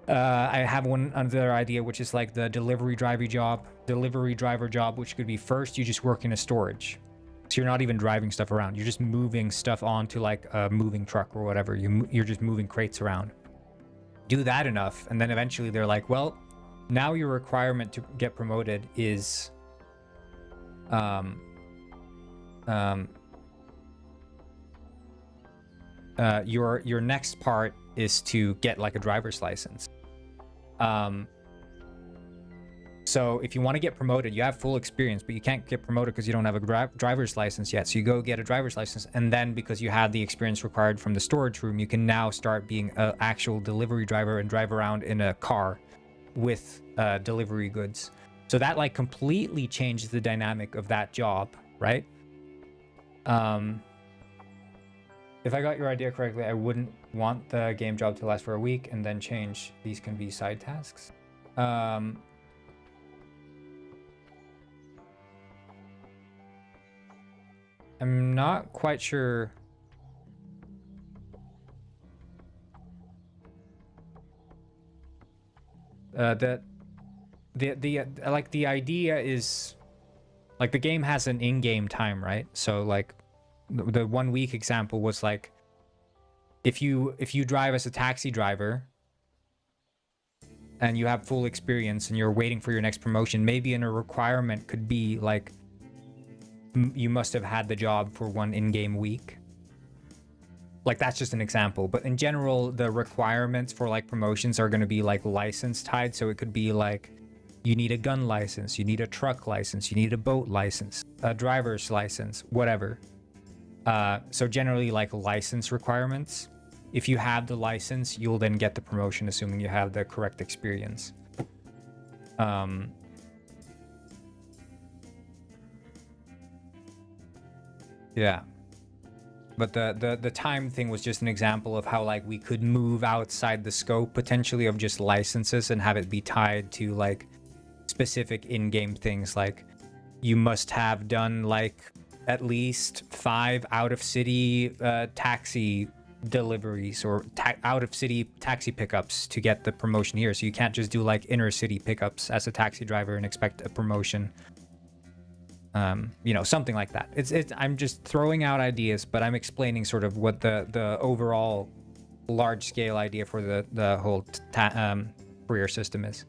I have one other idea, which is like the delivery driver job, which could be first, you just work in a storage. So you're not even driving stuff around. You're just moving stuff onto like a moving truck or whatever. You're just moving crates around, do that enough, and then eventually they're like, well, now your requirement to get promoted is your next part is to get like a driver's license. So if you want to get promoted, you have full experience, but you can't get promoted because you don't have a driver's license yet. So you go get a driver's license, and then because you had the experience required from the storage room, you can now start being an actual delivery driver and drive around in a car with delivery goods. So that like completely changes the dynamic of that job, right? If I got your idea correctly, I wouldn't want the game job to last for a week and then change. These can be side tasks. I'm not quite sure. The idea is like the game has an in-game time, right? So like the 1 week example was like if you drive as a taxi driver and you have full experience and you're waiting for your next promotion, maybe in a requirement could be like you must have had the job for 1 in-game week. Like that's just an example, but in general the requirements for like promotions are going to be like license tied. So it could be like you need a gun license, you need a truck license, you need a boat license, a driver's license, whatever. So generally like license requirements. If you have the license, you'll then get the promotion assuming you have the correct experience. Yeah. But the time thing was just an example of how like we could move outside the scope potentially of just licenses and have it be tied to like specific in-game things. Like you must have done like at least 5 out-of-city taxi deliveries or out-of-city taxi pickups to get the promotion here. So you can't just do like inner-city pickups as a taxi driver and expect a promotion. You know, something like that. I'm just throwing out ideas, but I'm explaining sort of what the overall large-scale idea for the whole career system is.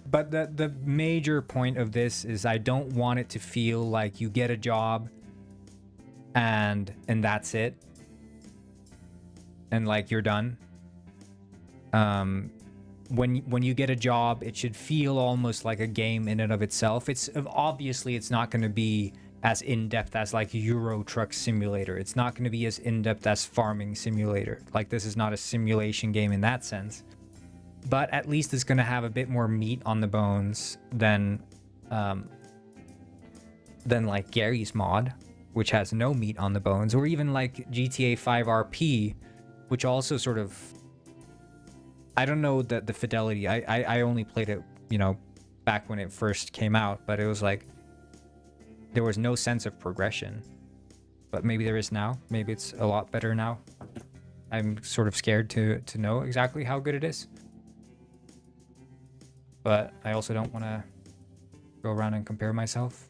But the major point of this is I don't want it to feel like you get a job and that's it. And like you're done. When you get a job, it should feel almost like a game in and of itself. It's obviously it's not going to be as in-depth as like Euro Truck Simulator. It's not going to be as in-depth as Farming Simulator. Like this is not a simulation game in that sense. But at least it's going to have a bit more meat on the bones than like Gary's mod, which has no meat on the bones, or even like GTA 5 RP, which also sort of, I don't know the fidelity. I only played it, you know, back when it first came out, but it was like there was no sense of progression. But maybe there is now. Maybe it's a lot better now. I'm sort of scared to know exactly how good it is. But I also don't want to go around and compare myself.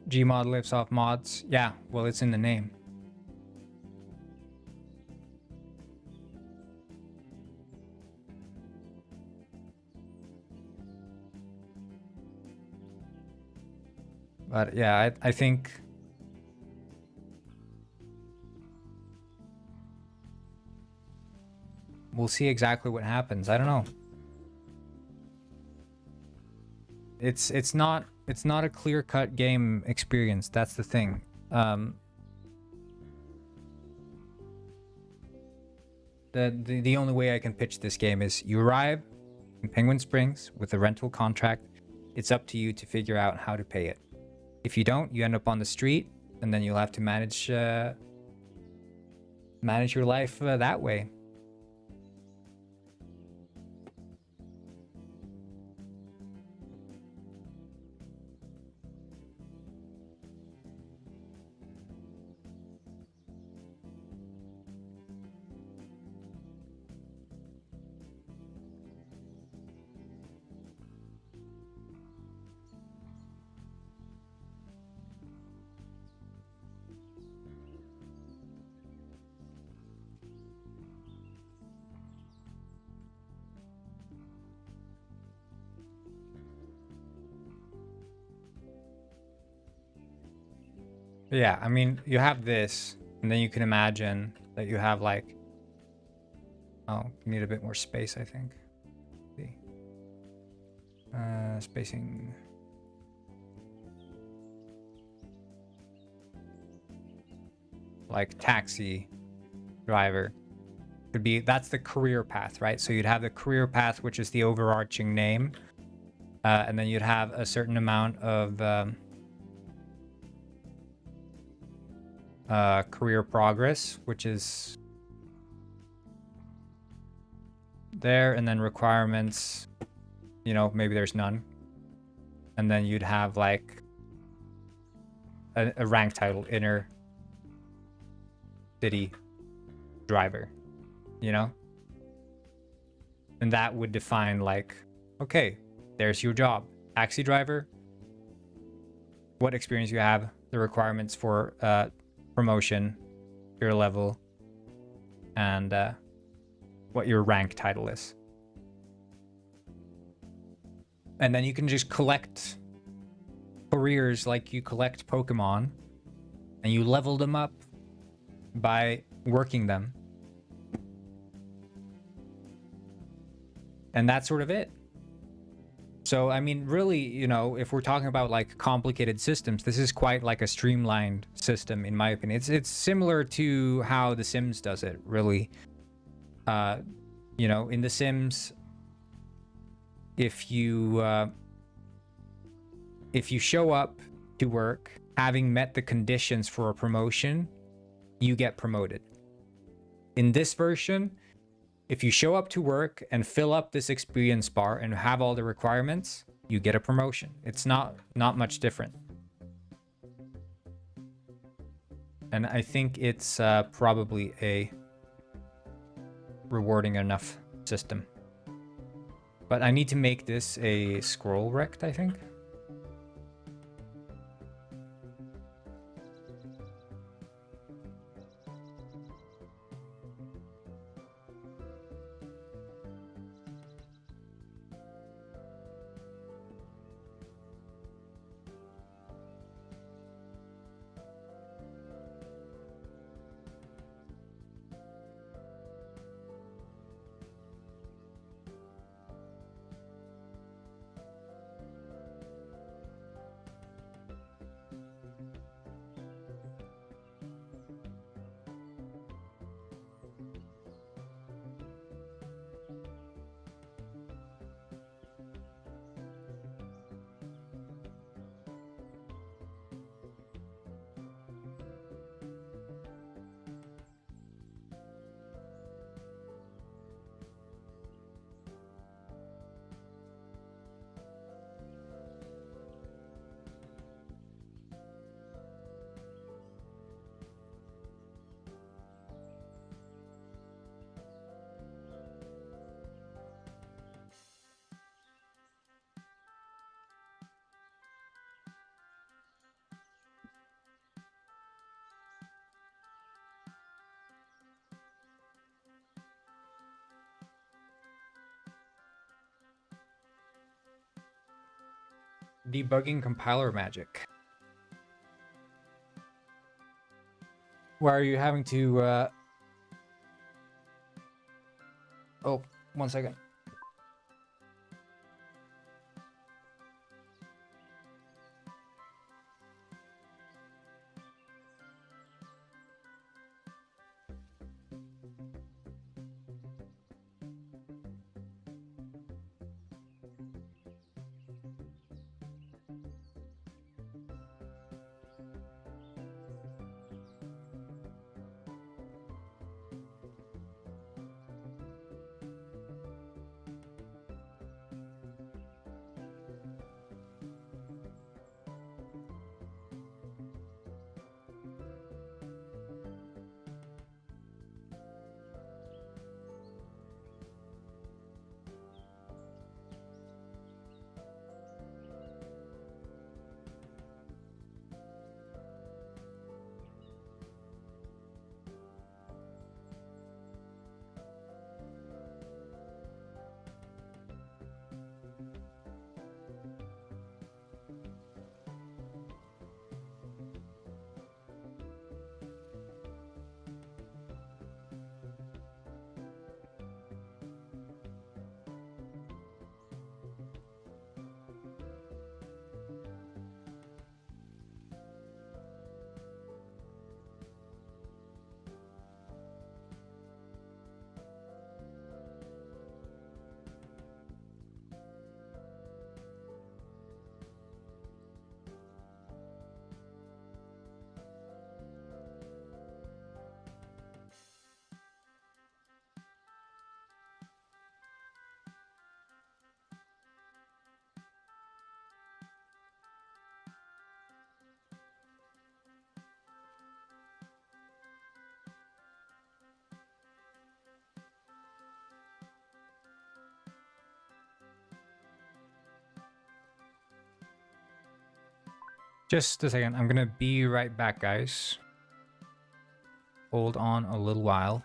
Gmod lives off mods. Yeah, well, it's in the name. But yeah, I think we'll see exactly what happens. I don't know. It's not a clear-cut game experience. That's the thing. The only way I can pitch this game is you arrive in Penguin Springs with a rental contract. It's up to you to figure out how to pay it. If you don't, you end up on the street, and then you'll have to manage your life that way. Yeah, I mean, you have this, and then you can imagine that you have like, oh, you need a bit more space, I think. See. Spacing. Like taxi driver could be, that's the career path, right? So you'd have the career path, which is the overarching name, and then you'd have a certain amount of career progress, which is there, and then requirements, you know, maybe there's none, and then you'd have like a rank title, inner city driver, you know, and that would define like, okay, there's your job, taxi driver, what experience you have, the requirements for promotion, your level, and what your rank title is. And then you can just collect careers like you collect Pokemon, and you level them up by working them. And that's sort of it. So, I mean, really, you know, if we're talking about like complicated systems, this is quite like a streamlined system, in my opinion. It's similar to how The Sims does it, really. You know, in The Sims, if you show up to work having met the conditions for a promotion, you get promoted. In this version, if you show up to work and fill up this experience bar and have all the requirements, you get a promotion. It's not much different. And I think it's probably a rewarding enough system. But I need to make this a scroll rect, I think. Debugging compiler magic. Why are you having to oh, 1 second. Just a second. I'm gonna be right back, guys. Hold on a little while.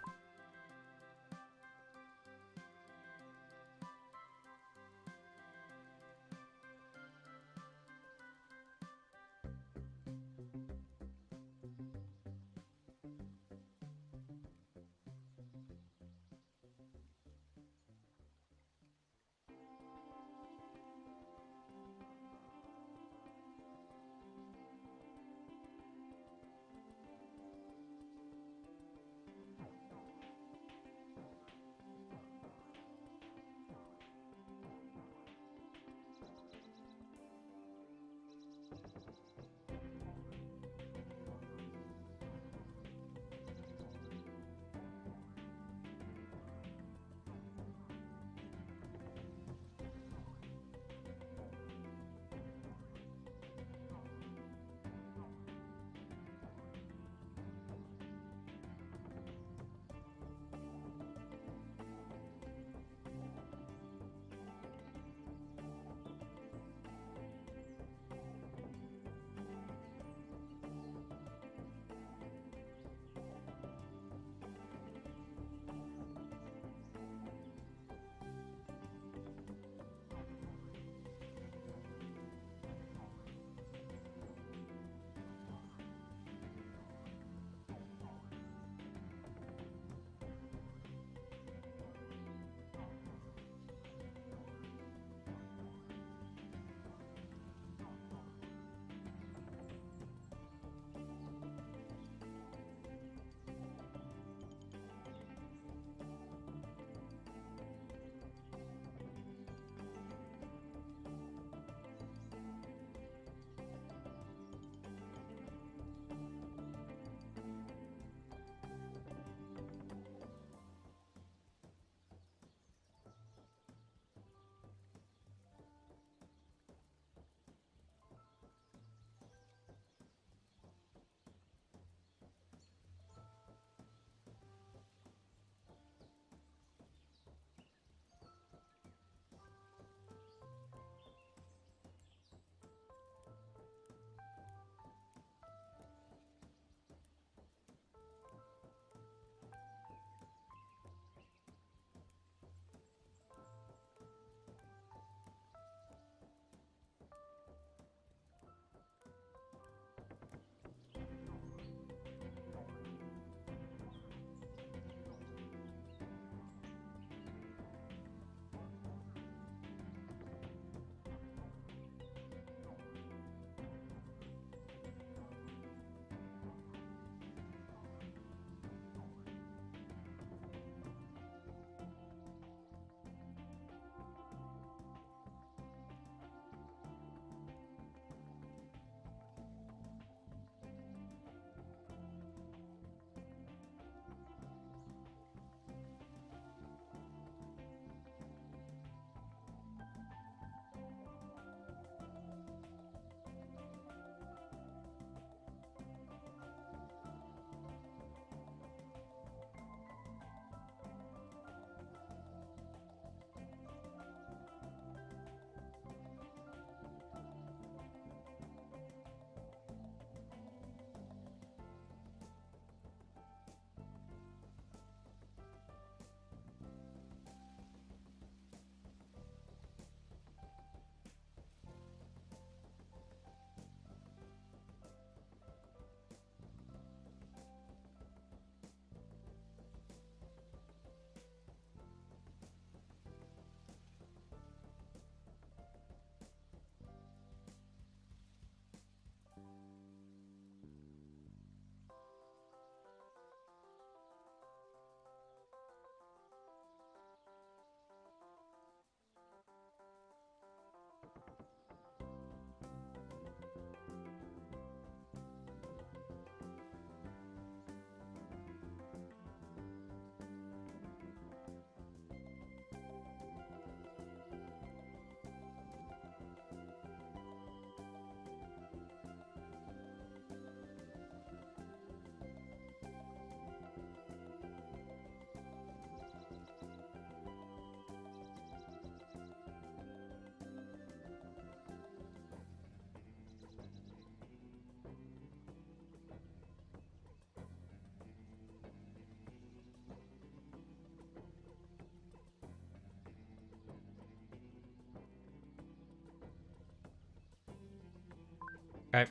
Okay.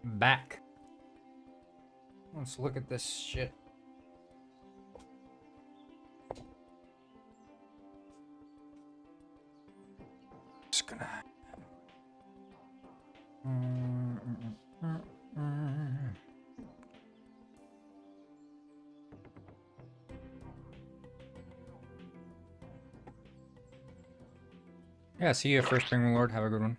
Back. Let's look at this shit. Just gonna. Yeah, see you, First Spring Lord. Have a good one.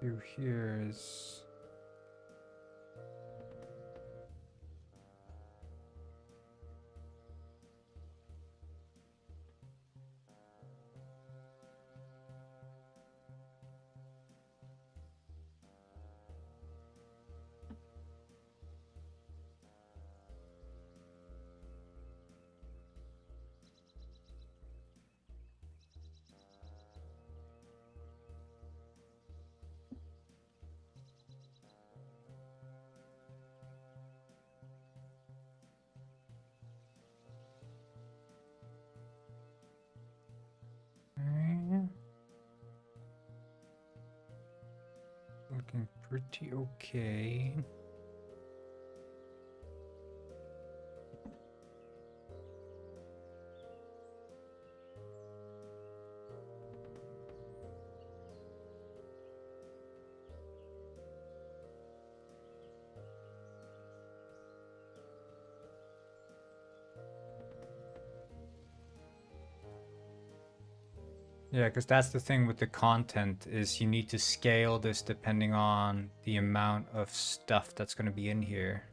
Through here is. Looking pretty okay. Yeah, because that's the thing with the content is you need to scale this depending on the amount of stuff that's going to be in here.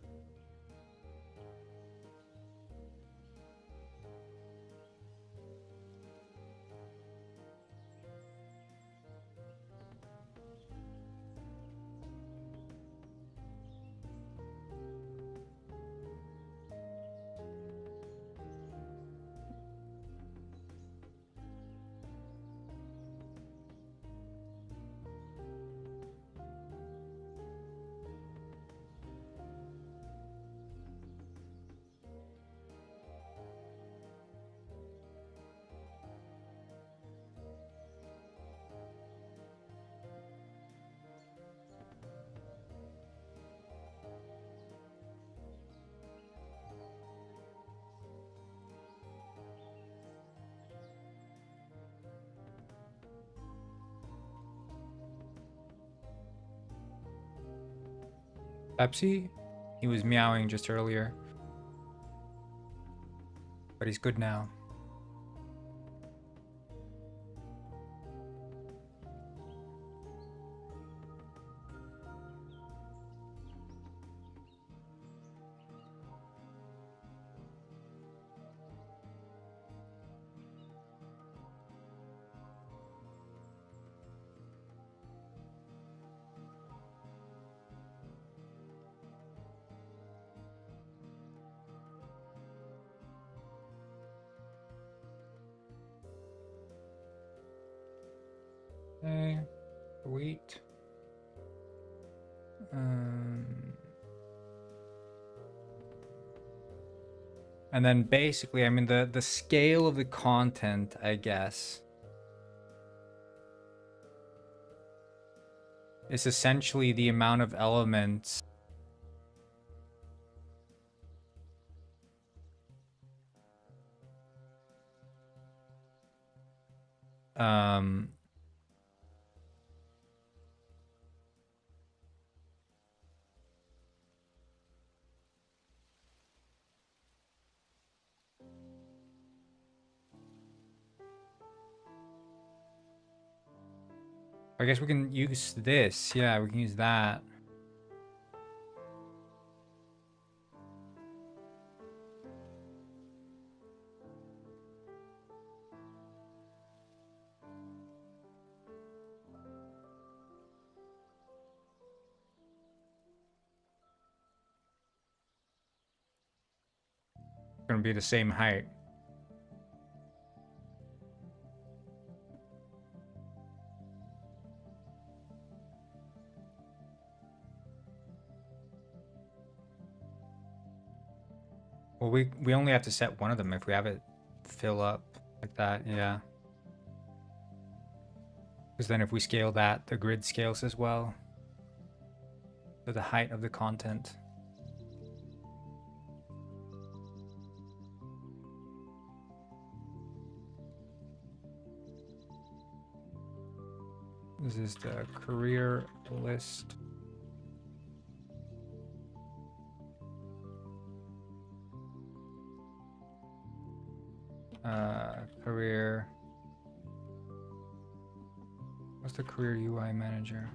Pepsi? He was meowing just earlier. But he's good now. Okay, sweet. And then basically, I mean, the scale of the content, I guess, is essentially the amount of elements um I guess we can use this. Yeah, we can use that. It's gonna be the same height. Well, we only have to set one of them if we have it fill up like that, yeah. Because then if we scale that, the grid scales as well. So the height of the content. This is the career list. Career. What's the career UI manager?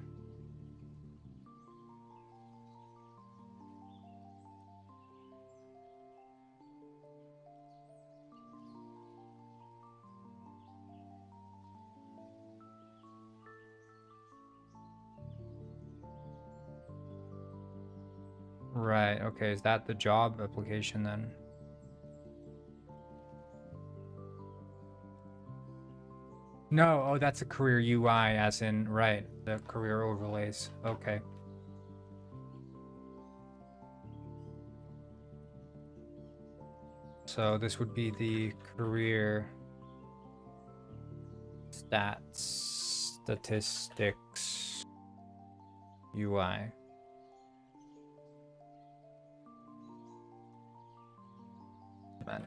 Right, okay, is that the job application then? No, oh, that's a career UI as in, right, the career overlays. Okay. So this would be the career statistics UI. Man.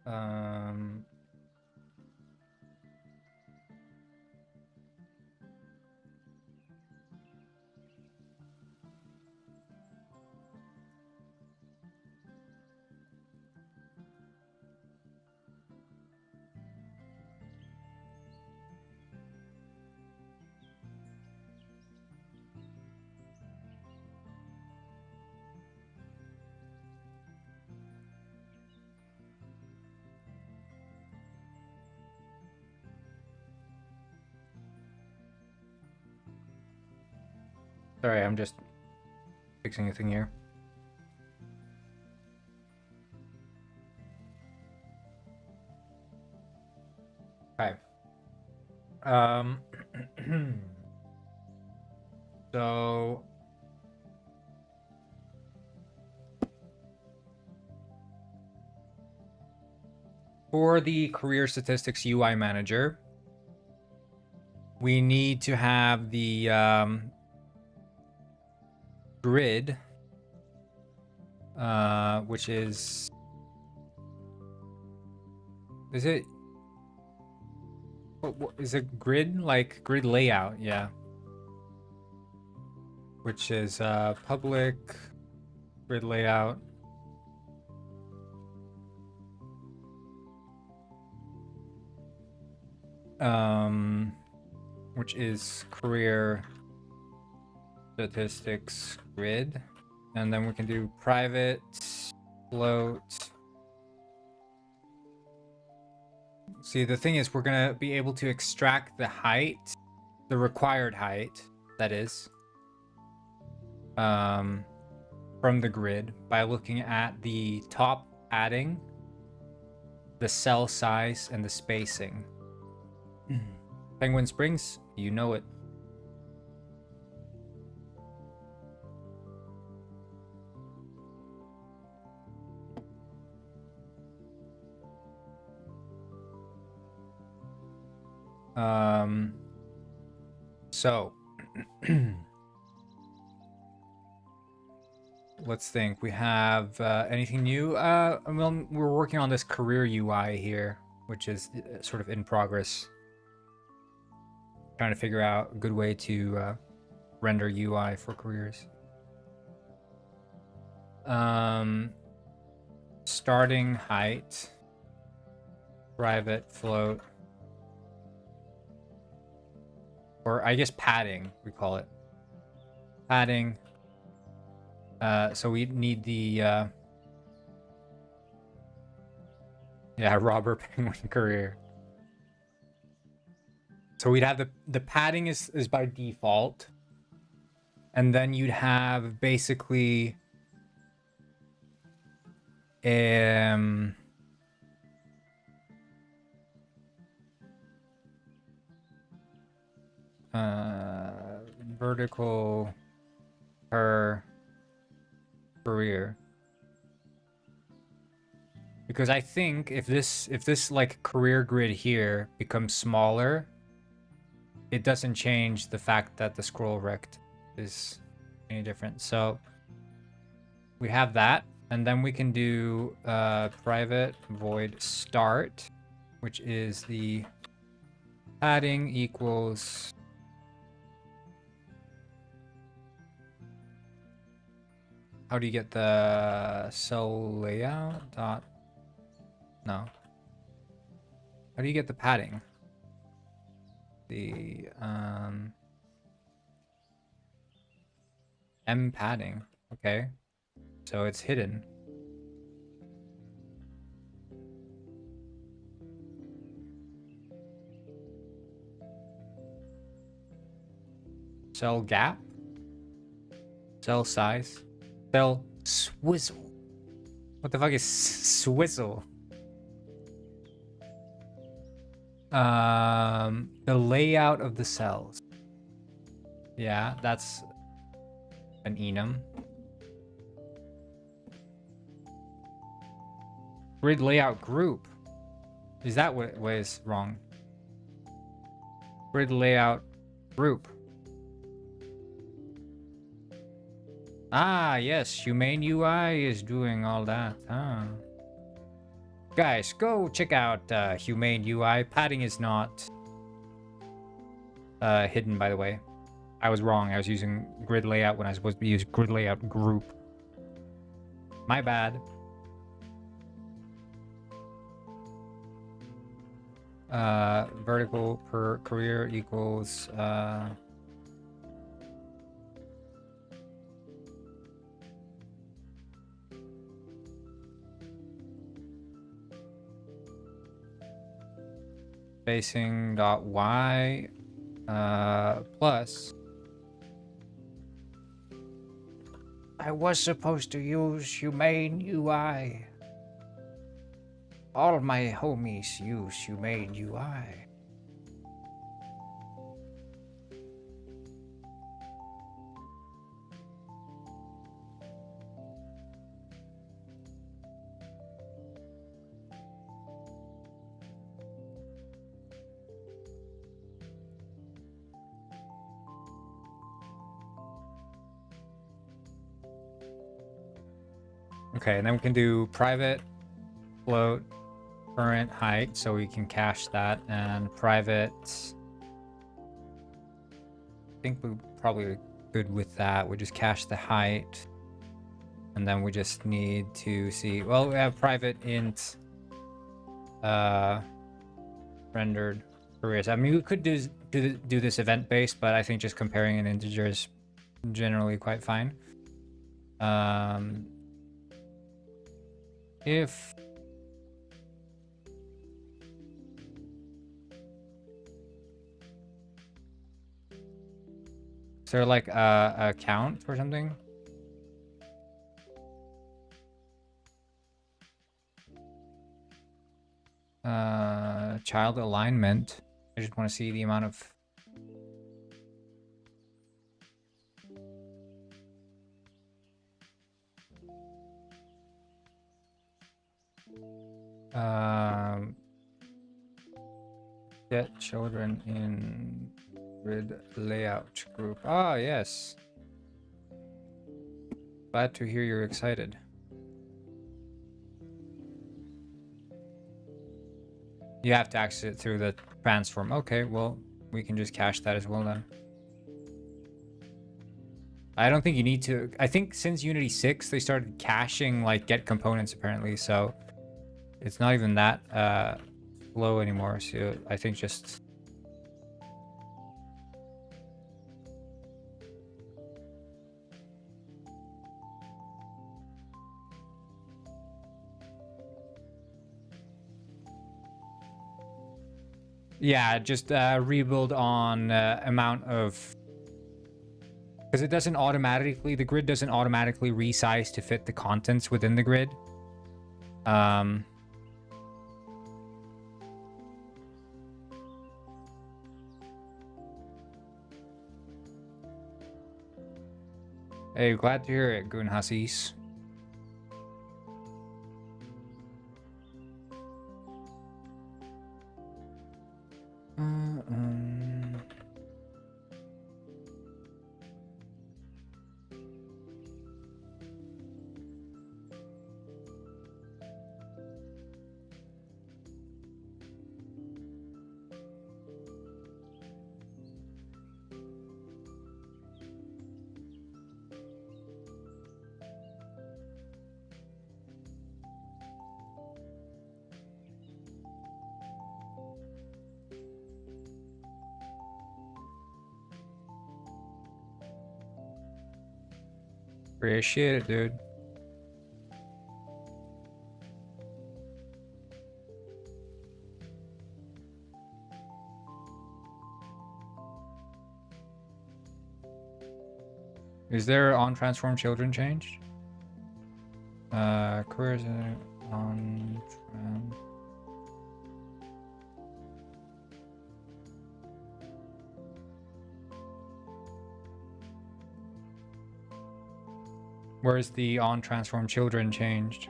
Um, Sorry, I'm just fixing a thing here. Um, so for the career statistics UI manager, we need to have the grid, which is it? What is it? Grid, like grid layout? Yeah. Which is public grid layout. Which is career statistics grid. And then we can do private, float. See, the thing is, we're gonna be able to extract the height, the required height, that is, from the grid by looking at the top padding, the cell size, and the spacing. Penguin Springs, you know it. So let's think. We have anything new? Well, we're working on this career UI here, which is sort of in progress. Trying to figure out a good way to render UI for careers. Starting height, private float, or I guess padding, we call it. Padding. So we need the yeah, robber penguin career. So we'd have the padding is by default. And then you'd have basically vertical per career. Because I think if this like career grid here becomes smaller, it doesn't change the fact that the scroll rect is any different. So we have that, and then we can do private void start, which is the padding equals how do you get the cell layout dot no how do you get the padding? The M padding. Okay, so it's hidden. Cell gap, cell size, cell swizzle. What the fuck is swizzle? The layout of the cells. Yeah, that's an enum. Grid layout group. Is that what is wrong? Grid layout group. Ah, yes, Humane UI is doing all that. Ah. Guys, go check out Humane UI. Padding is not hidden, by the way. I was wrong. I was using grid layout when I was supposed to use grid layout group. My bad. Vertical per career equals spacing dot y plus. I was supposed to use Humane UI. All my homies use Humane UI. Okay, and then we can do private, float, current height, so we can cache that, and private. I think we're probably good with that. We just cache the height, and then we just need to see. Well, we have private int rendered careers. I mean, we could do this event based, but I think just comparing an integer is generally quite fine. If is there like a count or something? Child alignment. I just want to see the amount of get children in grid layout group. Ah, yes. Glad to hear you're excited. You have to access it through the transform. Okay, well, we can just cache that as well then. I don't think you need to. I think since Unity 6, they started caching like get components apparently, so it's not even that slow anymore. So I think just yeah, just rebuild on amount of, because it doesn't automatically, the grid doesn't automatically resize to fit the contents within the grid. Hey, glad to hear it, Gunhasis. Appreciate it, dude. Is there on transform children changed? Careers on trans. Where's the on transform children changed?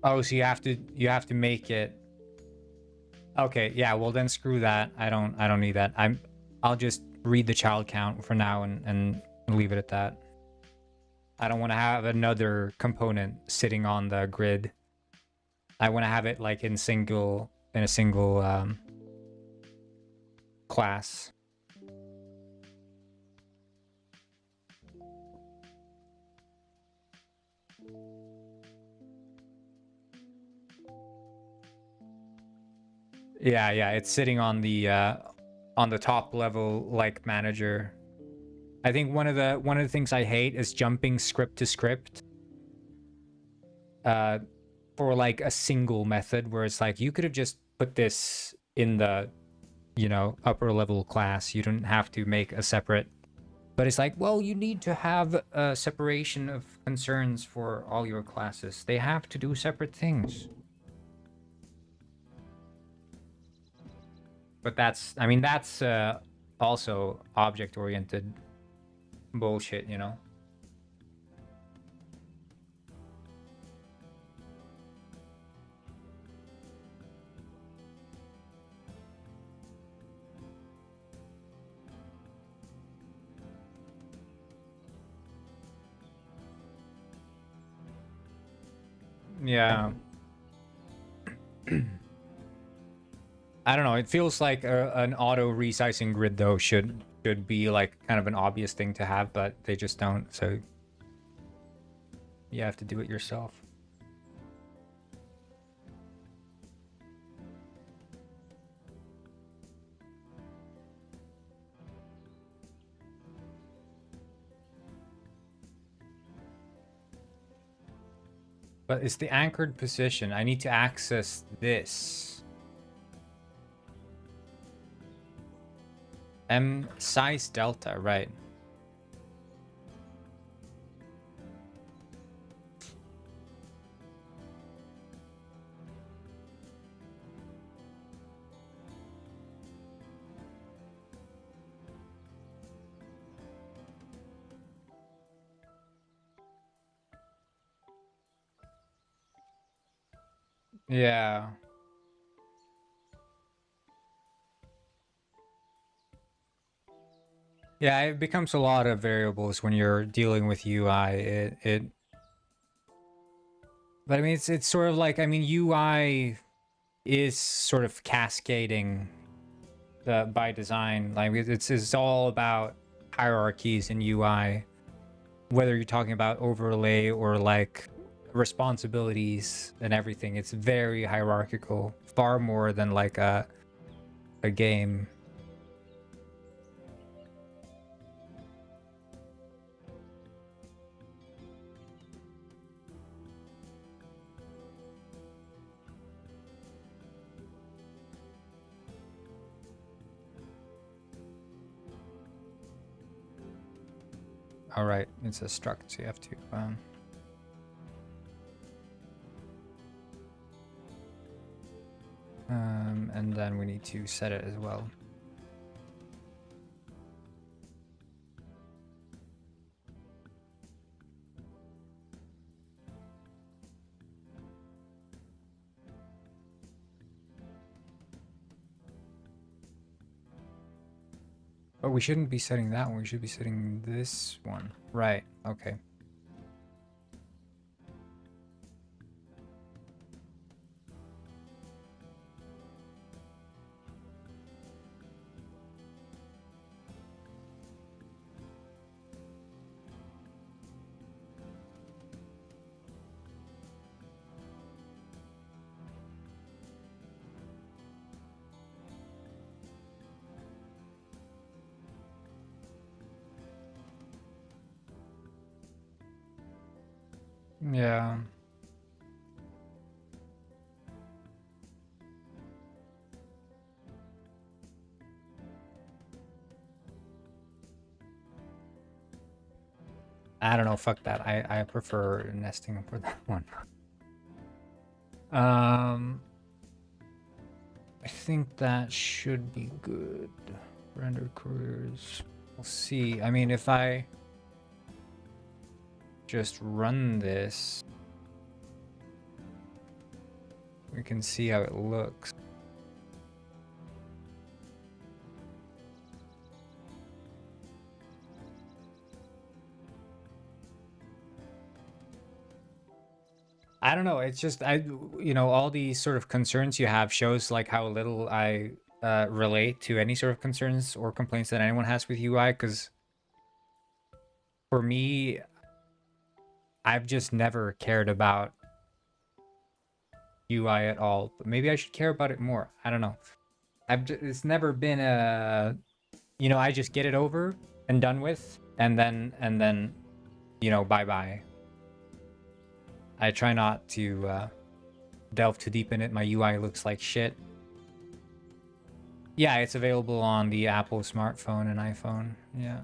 Oh, so you have to make it. Okay, yeah, well then screw that. I don't need that. I'll just read the child count for now and leave it at that. I don't want to have another component sitting on the grid. I want to have it like in a single class. Yeah, it's sitting on the top level like manager. I think one of the things I hate is jumping script to script for like a single method where it's like you could have just put this in the, you know, upper level class. You don't have to make a separate, but it's like, well, you need to have a separation of concerns for all your classes. They have to do separate things. But that's, I mean, that's also object-oriented bullshit, you know? Yeah. I don't know. It feels like an auto resizing grid though should be like kind of an obvious thing to have, but they just don't. So you have to do it yourself. But it's the anchored position. I need to access this. M size delta, right? Yeah. Yeah, it becomes a lot of variables when you're dealing with UI. But I mean it's sort of like, I mean, UI is sort of cascading by design. Like it's all about hierarchies in UI, whether you're talking about overlay or like responsibilities and everything. It's very hierarchical, far more than like a game. All right, it's a struct, so you have to and then we need to set it as well. Oh, we shouldn't be setting that one. We should be setting this one. Right. Okay. Yeah. I don't know, fuck that. I prefer nesting for that one. I think that should be good. Render careers. We'll see. I mean, if I just run this, we can see how it looks. I don't know. It's just all these sort of concerns you have shows like how little I relate to any sort of concerns or complaints that anyone has with UI. Because for me, I've just never cared about UI at all. But maybe I should care about it more. I don't know. It's never been I just get it over and done with, and then bye bye. I try not to delve too deep in it. My UI looks like shit. Yeah, it's available on the Apple smartphone and iPhone. Yeah.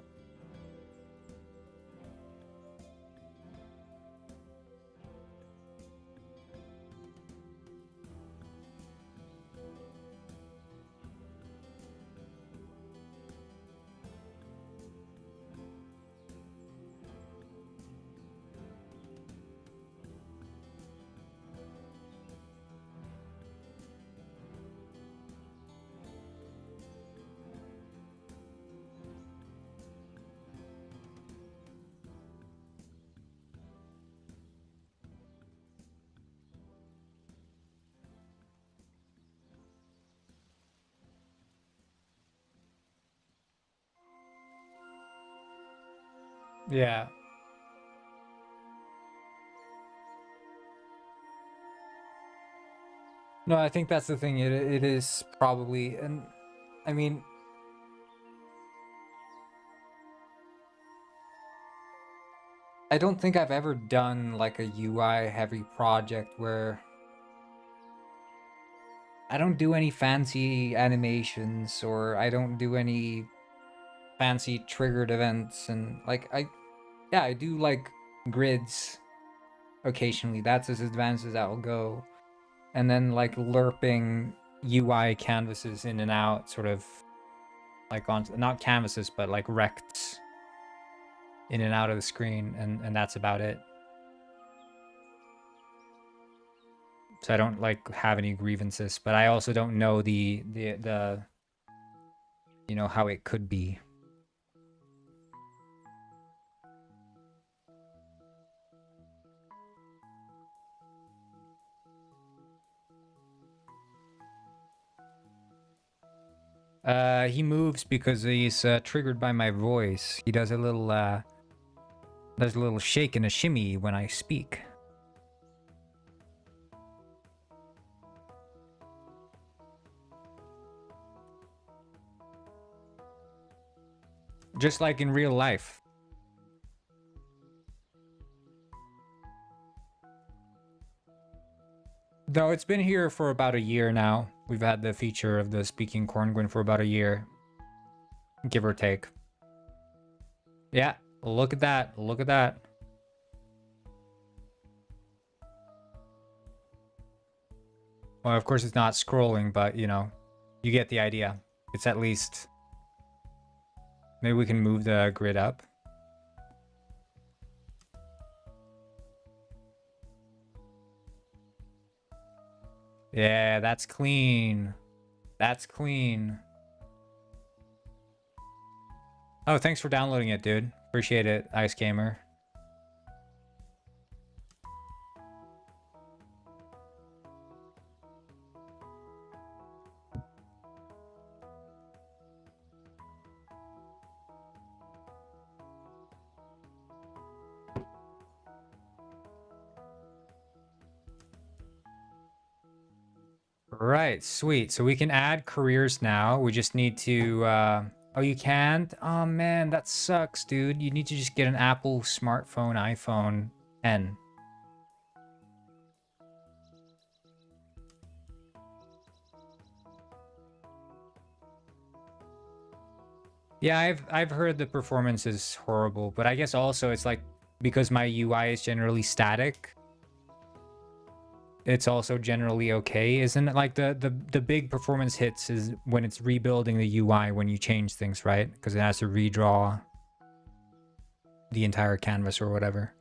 Yeah. No, I think that's the thing. It is probably, and I mean, I don't think I've ever done like a UI heavy project where I don't do any fancy animations or I don't do any fancy triggered events, and like yeah, I do like grids occasionally. That's as advanced as I'll go. And then like lerping UI canvases in and out, sort of like on, not canvases, but like rects in and out of the screen, and that's about it. So I don't like have any grievances, but I also don't know the you know, how it could be. He moves because he's triggered by my voice. He does a little shake and a shimmy when I speak. Just like in real life. Though it's been here for about a year now. We've had the feature of the speaking corngwin for about a year. Give or take. Yeah, look at that. Look at that. Well, of course it's not scrolling, but you know, you get the idea. It's at least... Maybe we can move the grid up. Yeah, that's clean. That's clean. Oh, thanks for downloading it, dude. Appreciate it, Ice Gamer. Right, sweet. So we can add careers now. We just need to... Oh, you can't? Oh, man, that sucks, dude. You need to just get an Apple smartphone, iPhone N. Yeah, I've heard the performance is horrible, but I guess also it's like because my UI is generally static, it's also generally okay. Isn't it like the big performance hits is when it's rebuilding the UI when you change things, right? Because it has to redraw the entire canvas or whatever.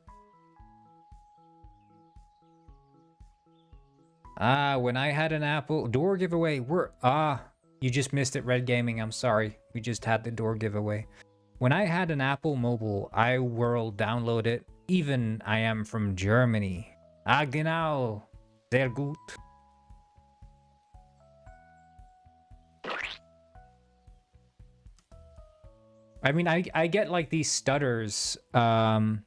Ah, when I had an Apple door giveaway, you just missed it, Red Gaming. I'm sorry. We just had the door giveaway. When I had an Apple mobile, I will download it. Even I am from Germany. Ah, genau. Sehr gut. I mean, I get like these stutters. I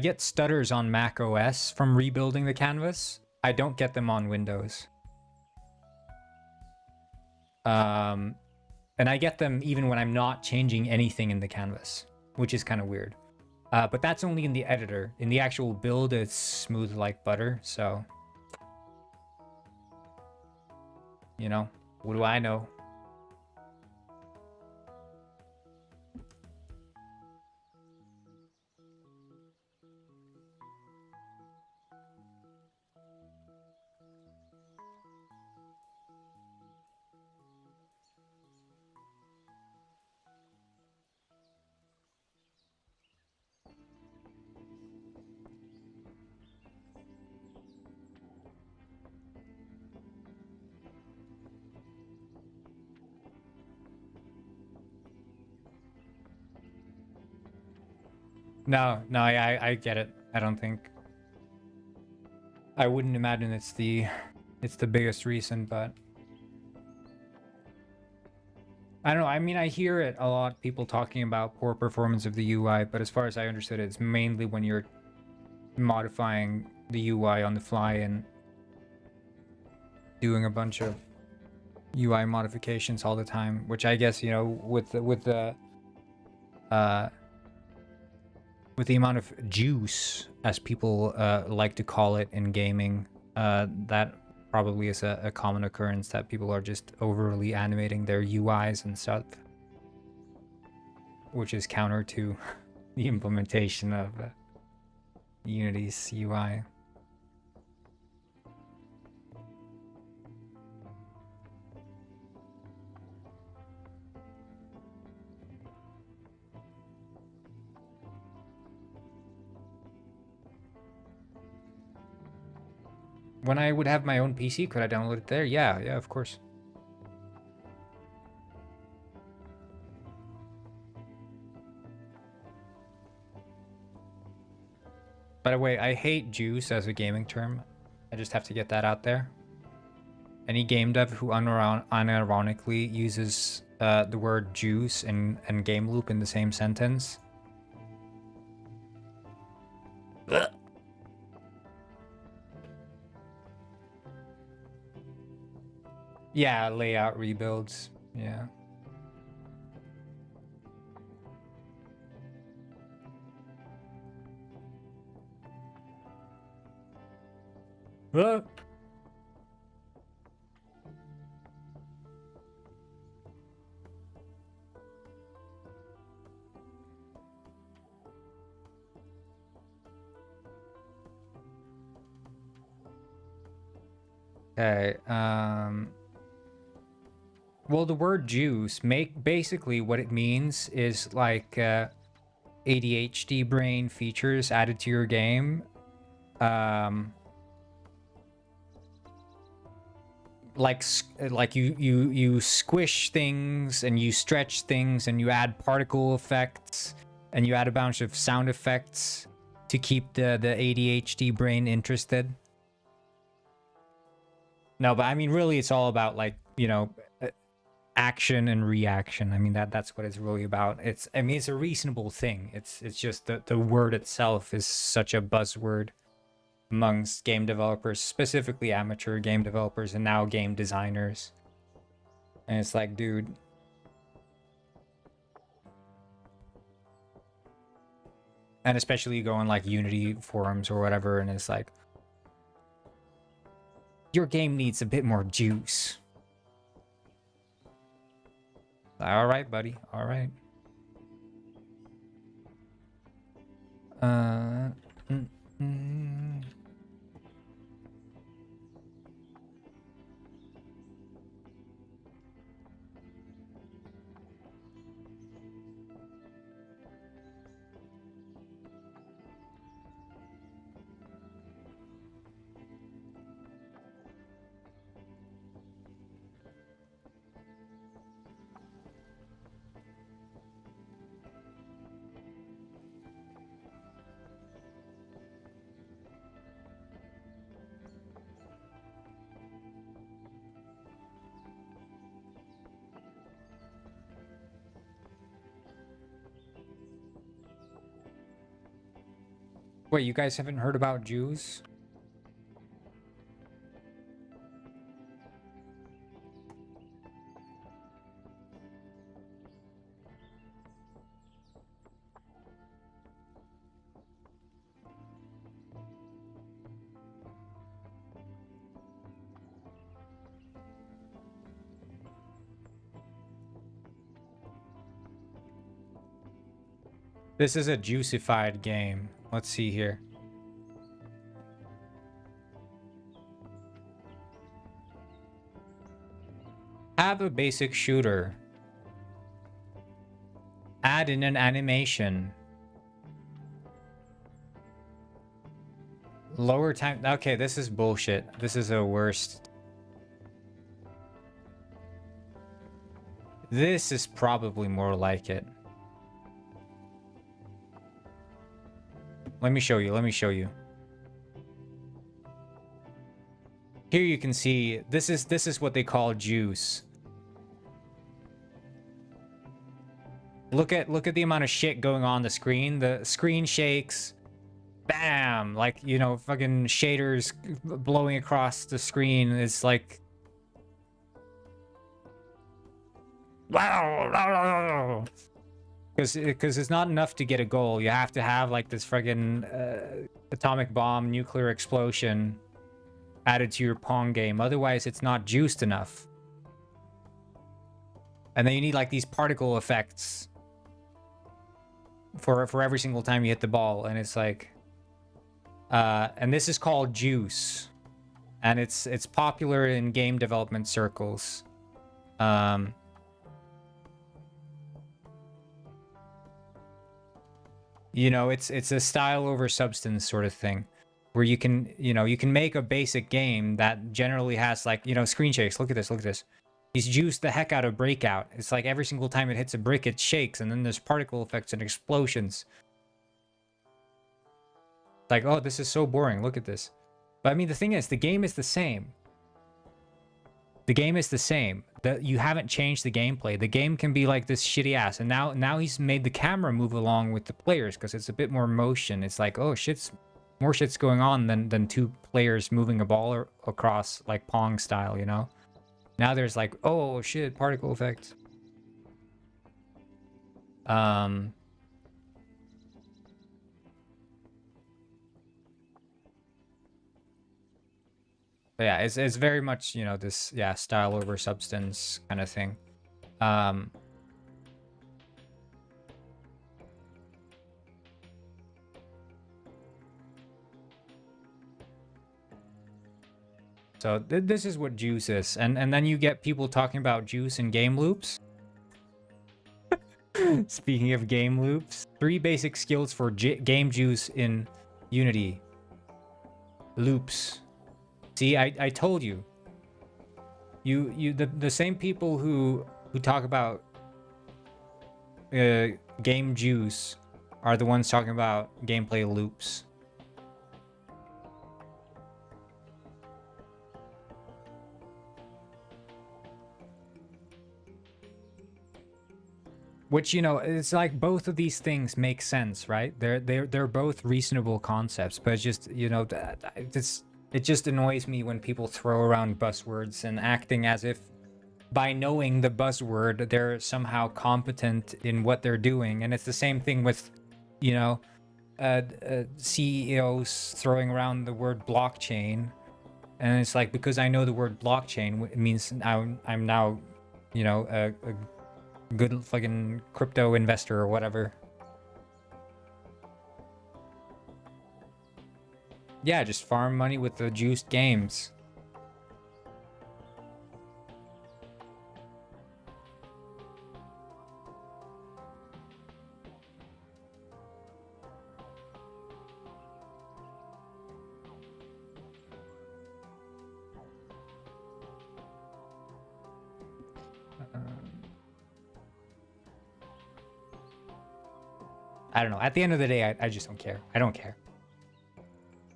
get stutters on Mac OS from rebuilding the canvas. I don't get them on Windows. And I get them even when I'm not changing anything in the canvas, which is kind of weird. But that's only in the editor. In the actual build, it's smooth like butter, so... You know, what do I know? No, I get it. I don't think... I wouldn't imagine it's the biggest reason, but... I don't know. I mean, I hear it a lot, people talking about poor performance of the UI, but as far as I understood it, it's mainly when you're modifying the UI on the fly and doing a bunch of UI modifications all the time, which I guess, you know, with the amount of juice, as people like to call it in gaming, that probably is a common occurrence, that people are just overly animating their UIs and stuff, which is counter to the implementation of Unity's UI. When I would have my own PC, could I download it there? Yeah, of course. By the way, I hate juice as a gaming term. I just have to get that out there. Any game dev who unironically uses the word juice and game loop in the same sentence. Yeah, layout rebuilds. Yeah. Okay. Well, the word juice, basically what it means is like ADHD brain features added to your game. Like you squish things and you stretch things and you add particle effects and you add a bunch of sound effects to keep the ADHD brain interested. No, but I mean, really, it's all about, like, you know, action and reaction. I mean, that's what it's really about. I mean, it's a reasonable thing. It's just the word itself is such a buzzword amongst game developers, specifically amateur game developers and now game designers. And it's like, dude, and especially you go on like Unity forums or whatever, and it's like, your game needs a bit more juice. All right, buddy. All right. Wait, you guys haven't heard about Jews? This is a juicified game. Let's see here. Have a basic shooter. Add in an animation. Lower time. Okay, this is bullshit. This is the worst. This is probably more like it. Let me show you. Let me show you. Here you can see this is what they call juice. look at the amount of shit going on the screen. The screen shakes. Bam! Like, you know, fucking shaders blowing across the screen. It's like, wow, because it's not enough to get a goal. You have to have like this friggin' atomic bomb, nuclear explosion added to your Pong game. Otherwise, it's not juiced enough. And then you need like these particle effects for every single time you hit the ball, and it's like, and this is called juice, and it's popular in game development circles. You know, it's a style over substance sort of thing, where you can, you know, you can make a basic game that generally has like, you know, screen shakes. Look at this, look at this. He's juiced the heck out of Breakout. It's like every single time it hits a brick, it shakes, and then there's particle effects and explosions. It's like, oh, this is so boring. Look at this. But I mean, the thing is, the game is the same. The game is the same. You haven't changed the gameplay. The game can be like this shitty ass, and now he's made the camera move along with the players because it's a bit more motion. It's like, oh, more shit's going on than two players moving a ball across like Pong style, you know? Now there's like, oh shit, particle effects. But yeah, it's very much, you know, this, yeah, style over substance kind of thing. So this is what juice is, and then you get people talking about juice and game loops. Speaking of game loops, 3 basic skills for game juice in Unity. Loops. See, I told you. The same people who talk about game juice are the ones talking about gameplay loops. Which, you know, it's like both of these things make sense, right? They're both reasonable concepts, but it's just, you know, it just annoys me when people throw around buzzwords and acting as if by knowing the buzzword they're somehow competent in what they're doing. And it's the same thing with, you know, CEOs throwing around the word blockchain, and it's like, because I know the word blockchain, it means I'm now, you know, a good fucking crypto investor or whatever. Yeah, just farm money with the juiced games. I don't know. At the end of the day, I just don't care. I don't care.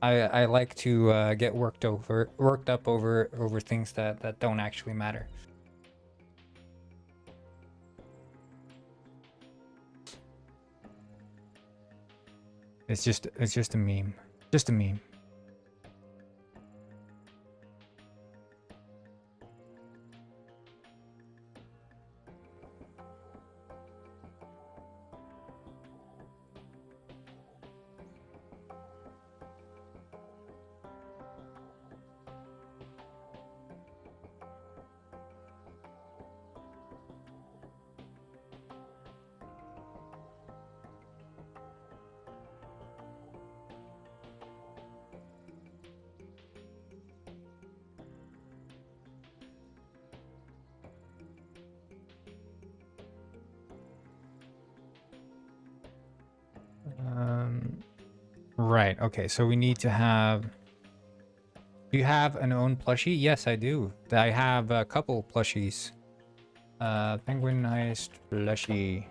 I like to get worked up over things that don't actually matter. It's just a meme. Just a meme. Right. Okay. So we need to have. Do you have an own plushie? Yes, I do. I have a couple plushies. Penguinized plushie.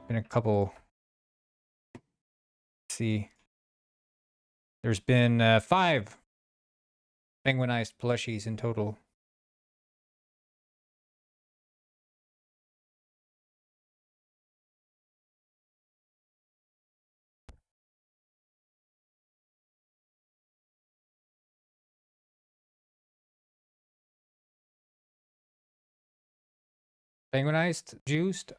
Been a couple. Let's see. There's been 5 penguinized plushies in total. Penguinized, juiced.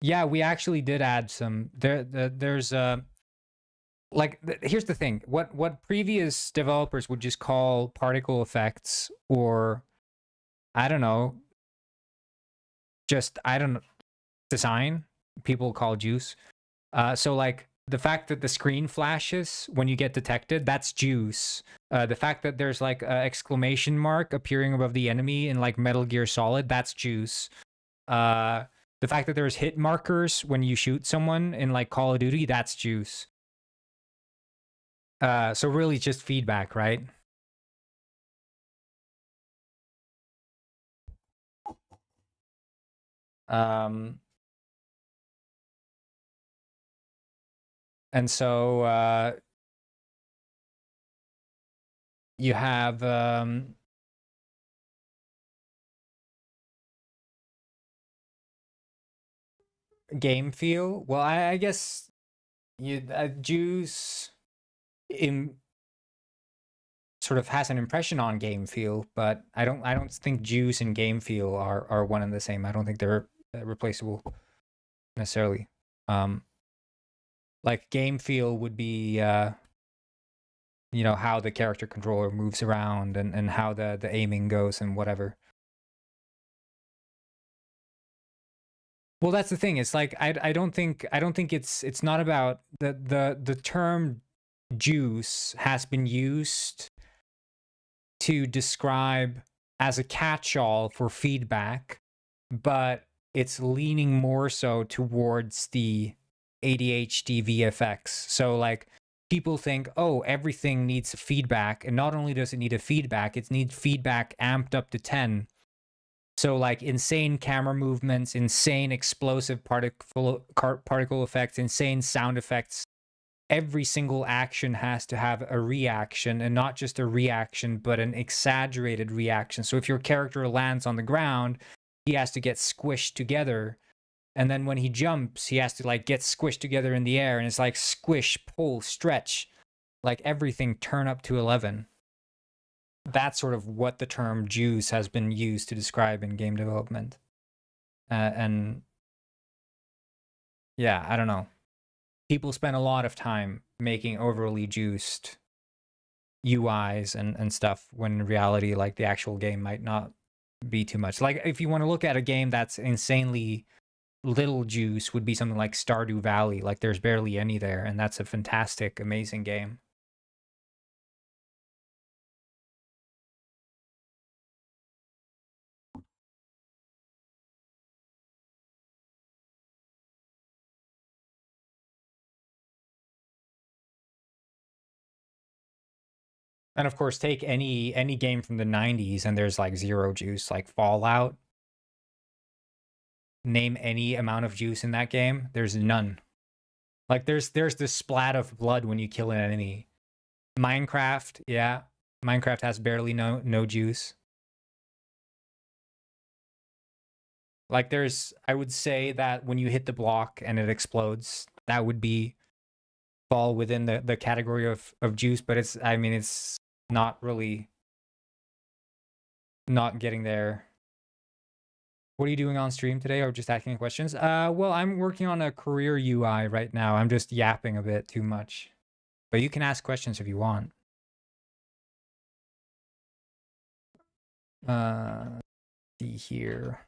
Yeah, we actually did add some. There's here's the thing. What previous developers would just call particle effects, or I don't know, just I don't know, design, people call juice. So like the fact that the screen flashes when you get detected, that's juice. The fact that there's like a exclamation mark appearing above the enemy in like Metal Gear Solid, that's juice. Uh, the fact that there's hit markers when you shoot someone in like Call of Duty, that's juice. So really just feedback, right? Um, and so you have game feel. Well, I guess you juice in sort of has an impression on game feel, but I don't think juice and game feel are one and the same. I don't think they're replaceable necessarily. Um, like game feel would be how the character controller moves around and how the aiming goes and whatever. Well, that's the thing. It's like I don't think it's not about the term juice has been used to describe as a catch-all for feedback, but it's leaning more so towards the ADHD VFX. So like people think, oh, everything needs feedback, and not only does it need a feedback, it needs feedback amped up to 10. So like insane camera movements, insane explosive particle effects, insane sound effects. Every single action has to have a reaction, and not just a reaction, but an exaggerated reaction. So if your character lands on the ground, he has to get squished together. And then when he jumps, he has to like get squished together in the air. And it's like squish, pull, stretch, like everything turn up to 11. That's sort of what the term juice has been used to describe in game development. And yeah, I don't know. People spend a lot of time making overly juiced UIs and stuff when in reality, like the actual game might not be too much. Like if you want to look at a game that's insanely little juice, would be something like Stardew Valley. Like there's barely any there, and that's a fantastic, amazing game. And of course, take any game from the 90s and there's like zero juice, like Fallout. Name any amount of juice in that game, there's none. Like there's this splat of blood when you kill an enemy. Minecraft, yeah. Minecraft has barely no juice. Like I would say that when you hit the block and it explodes, that would be fall within the category of juice, but it's not really not getting there. What are you doing on stream today, or just asking questions? Well, I'm working on a career UI right now. I'm just yapping a bit too much. But you can ask questions if you want. See here.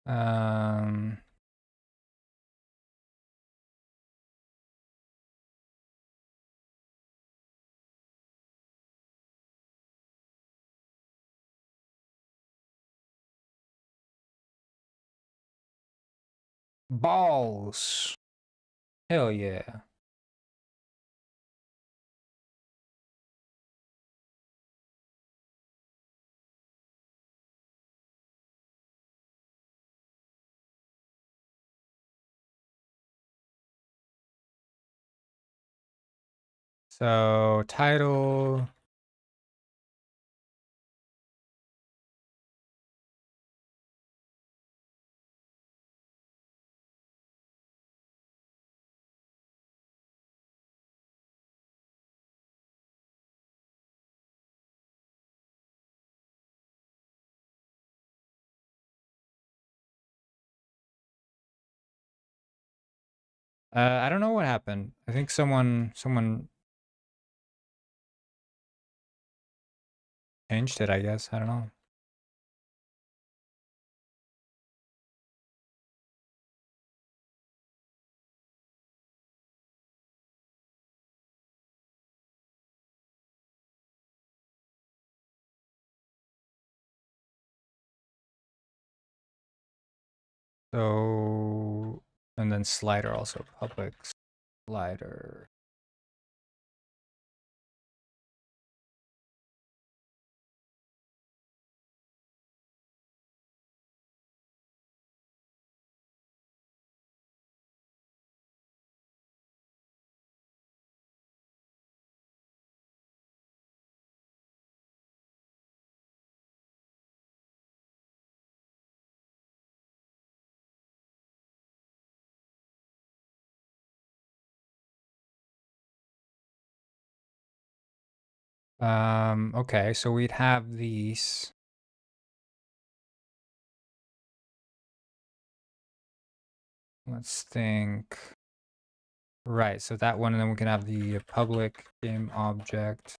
Um, balls. Hell yeah. So title. I don't know what happened. I think someone changed it, I guess. I don't know. So, and then slider also, public slider. Okay, so we'd have these. Let's think. Right, so that one, and then we can have the public game object.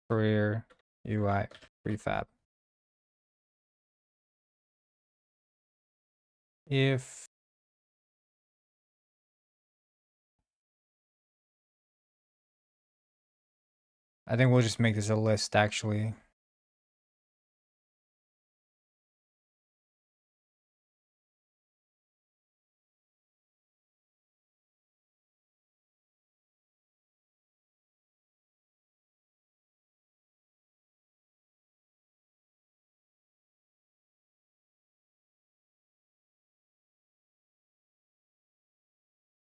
Career UI prefab. If I think we'll just make this a list actually.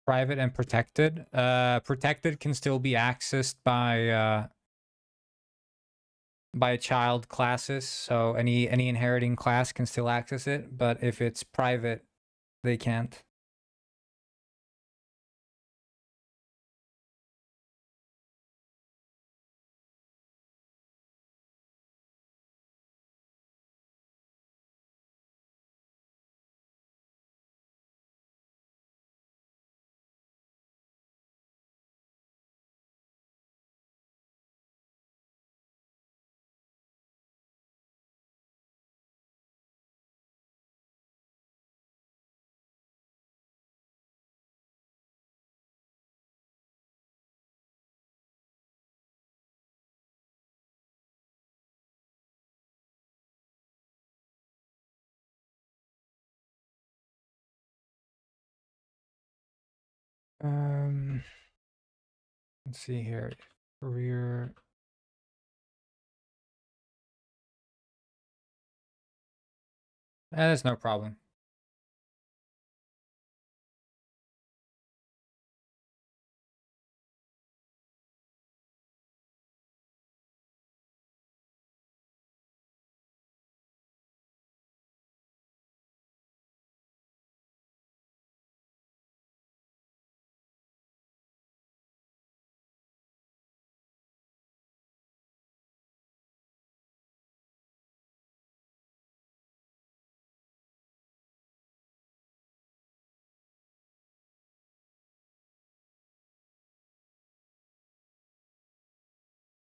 Private and protected. Protected can still be accessed by child classes, so any inheriting class can still access it, but if it's private, they can't. Let's see here. Career. That's no problem.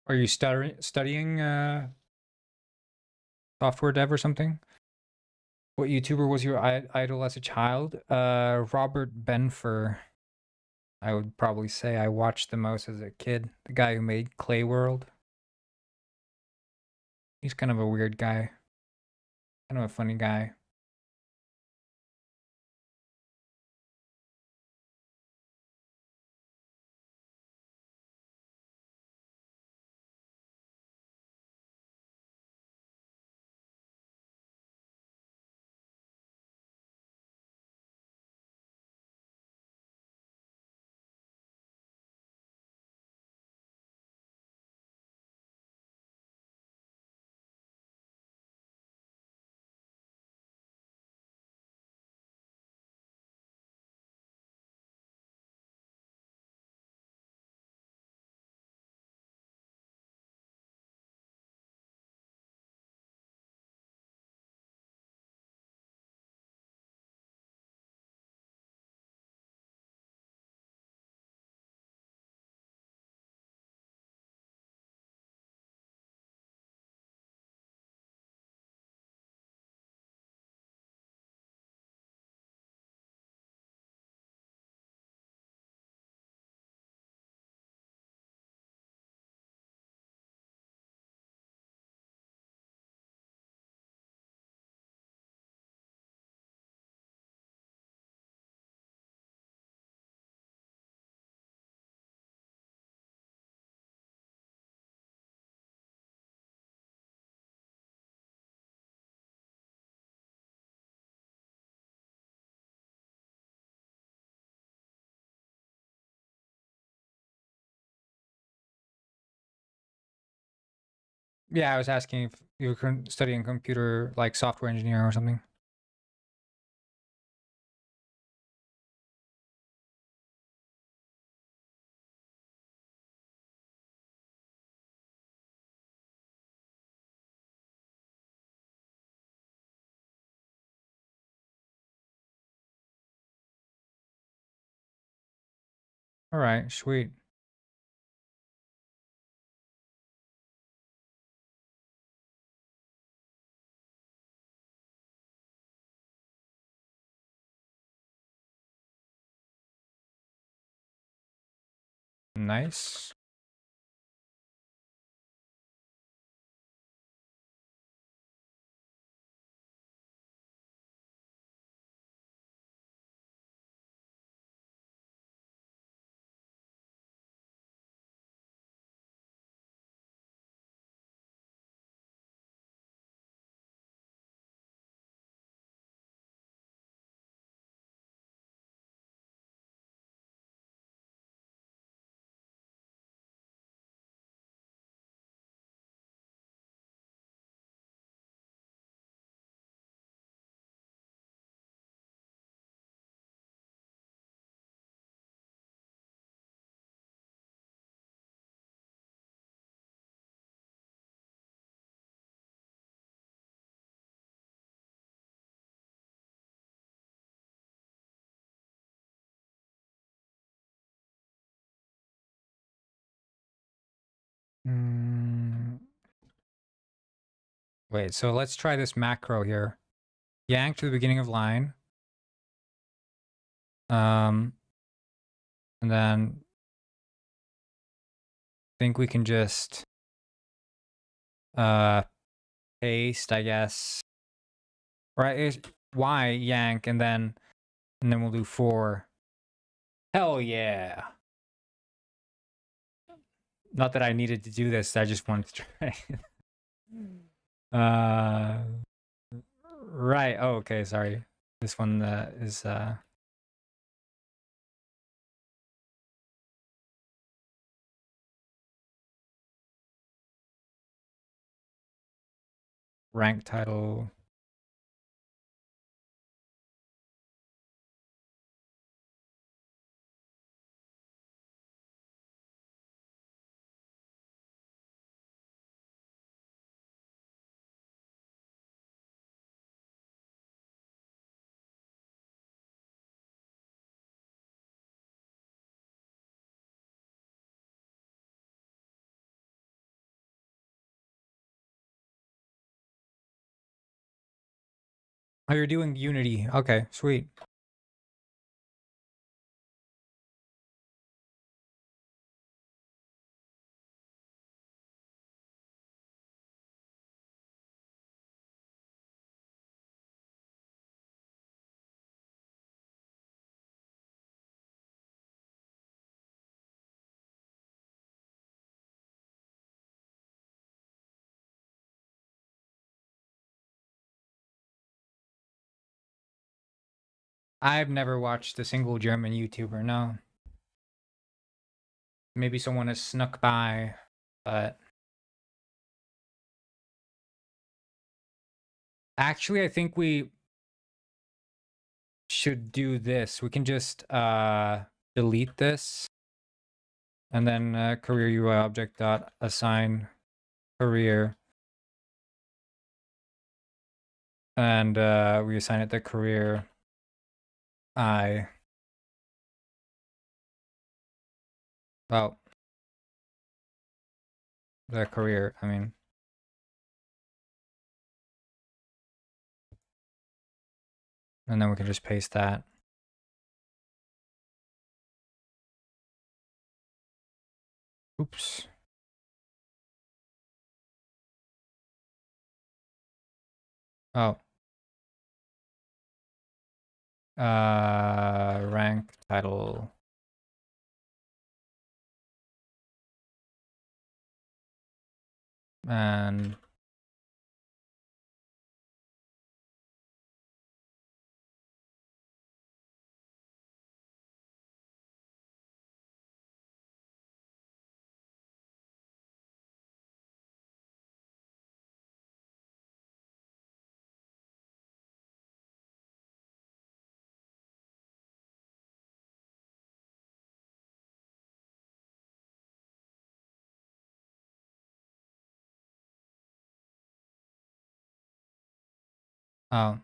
Are you studying software dev or something? What YouTuber was your idol as a child? Robert Benfer. I would probably say I watched the most as a kid. The guy who made Clay World. He's kind of a weird guy. Kind of a funny guy. Yeah, I was asking if you were studying computer, like software engineer or something. All right, sweet. Nice. Mm, wait, so let's try this macro here. Yank to the beginning of line. And then I think we can just paste, I guess. Right, it's Y yank and then we'll do 4. Hell yeah. Not that I needed to do this, I just wanted to try. Right. Oh, okay, sorry. This one is rank title. Oh, you're doing Unity. Okay, sweet. I've never watched a single German YouTuber, no. Maybe someone has snuck by, but actually I think we should do this. We can just delete this and then career UI object dot assign career, and we assign it the career I. Well, the career, I mean. And then we can just paste that. Oops. Oh. Rank title. And Oh.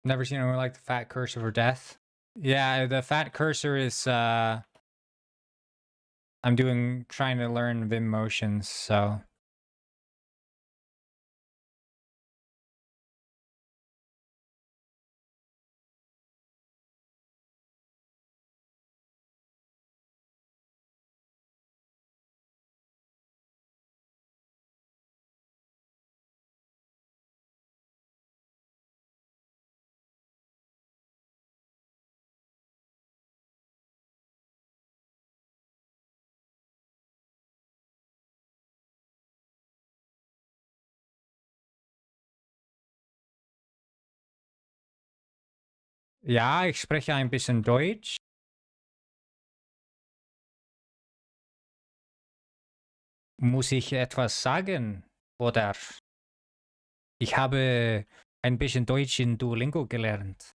Never seen anyone like the fat cursor for death. Yeah, the fat cursor is I'm trying to learn Vim motions, so ja, ich spreche ein bisschen Deutsch. Muss ich etwas sagen? Oder ich habe ein bisschen Deutsch in Duolingo gelernt.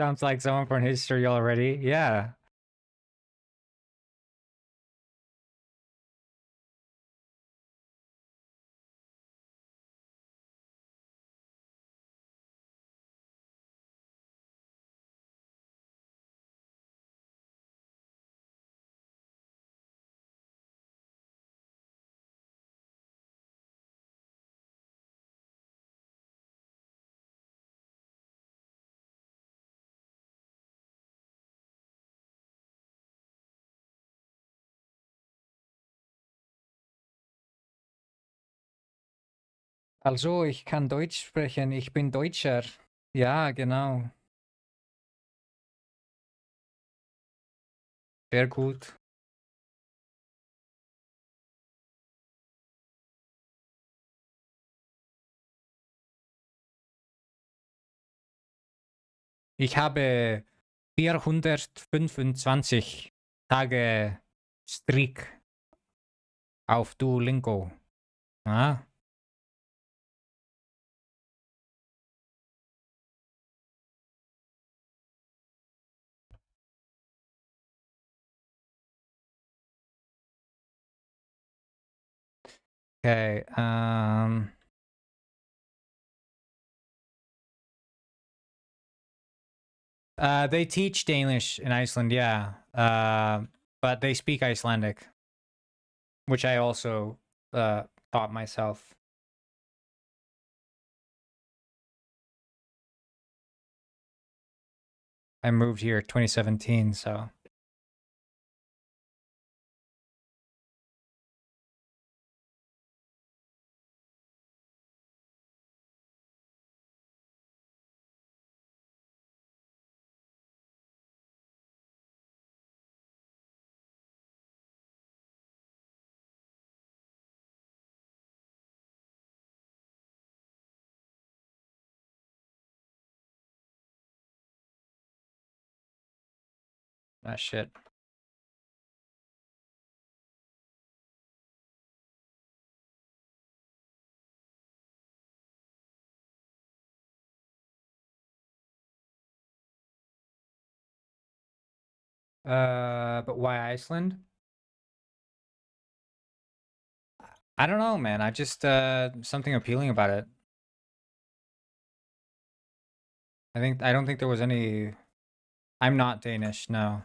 Sounds like someone from history already. Yeah. Also, ich kann Deutsch sprechen. Ich bin Deutscher. Ja, genau. Sehr gut. Ich habe 425 Tage Streak auf Duolingo. Ah, okay. They teach Danish in Iceland, yeah. But they speak Icelandic, which I also taught myself. I moved here 2017, so that shit. But why Iceland? I don't know, man. I just something appealing about it. I don't think there was any. I'm not Danish, no.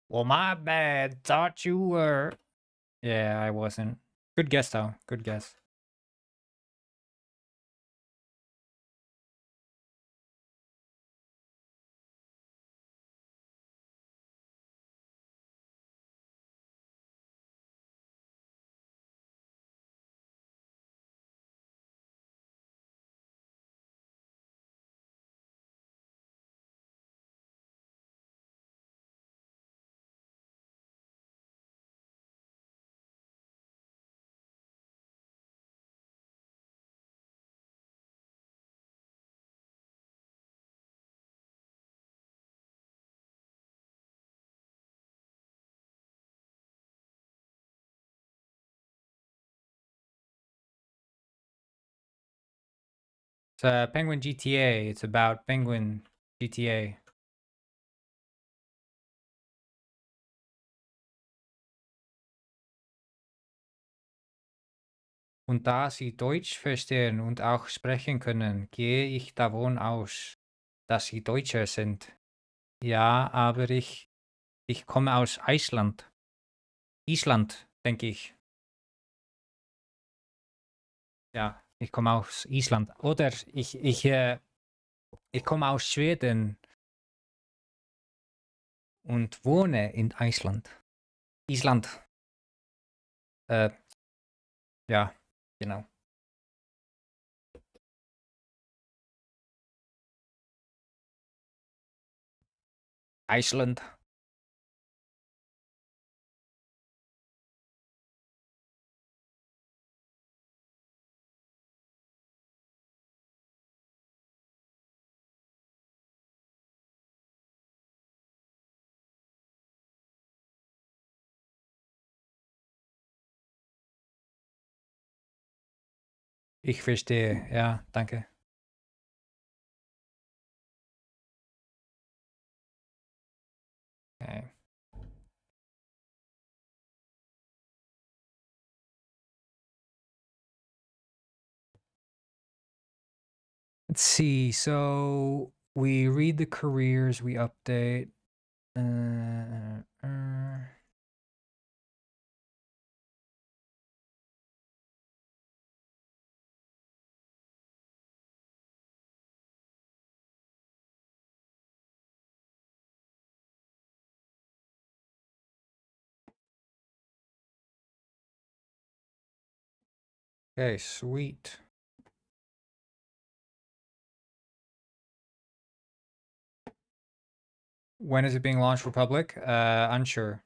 Well, my bad. Thought you were. Yeah, I wasn't. Good guess, though. Good guess. It's Penguin GTA. It's about Penguin GTA. Und da Sie Deutsch verstehen und auch sprechen können, gehe ich davon aus, dass Sie Deutscher sind. Ja, aber ich komme aus Island. Island, denke ich. Ja, ich komme aus Island. Oder ich komme aus Schweden und wohne in Island. Island. Ja, genau. Iceland. Ich verstehe. Ja, danke. Okay. Let's see. So we read the careers, we update. Okay, sweet. When is it being launched for public? Unsure.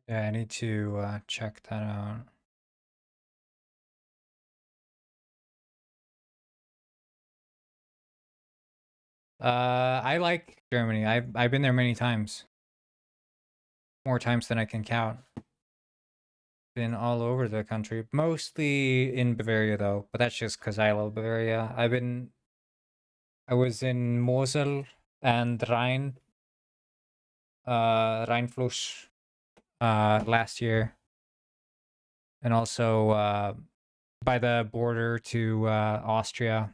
Yeah, I need to check that out. I like Germany. I've been there many times. More times than I can count. Been all over the country, mostly in Bavaria though, but that's just because I love Bavaria. I've been I was in Mosel and Rheinfluss last year, and also by the border to Austria.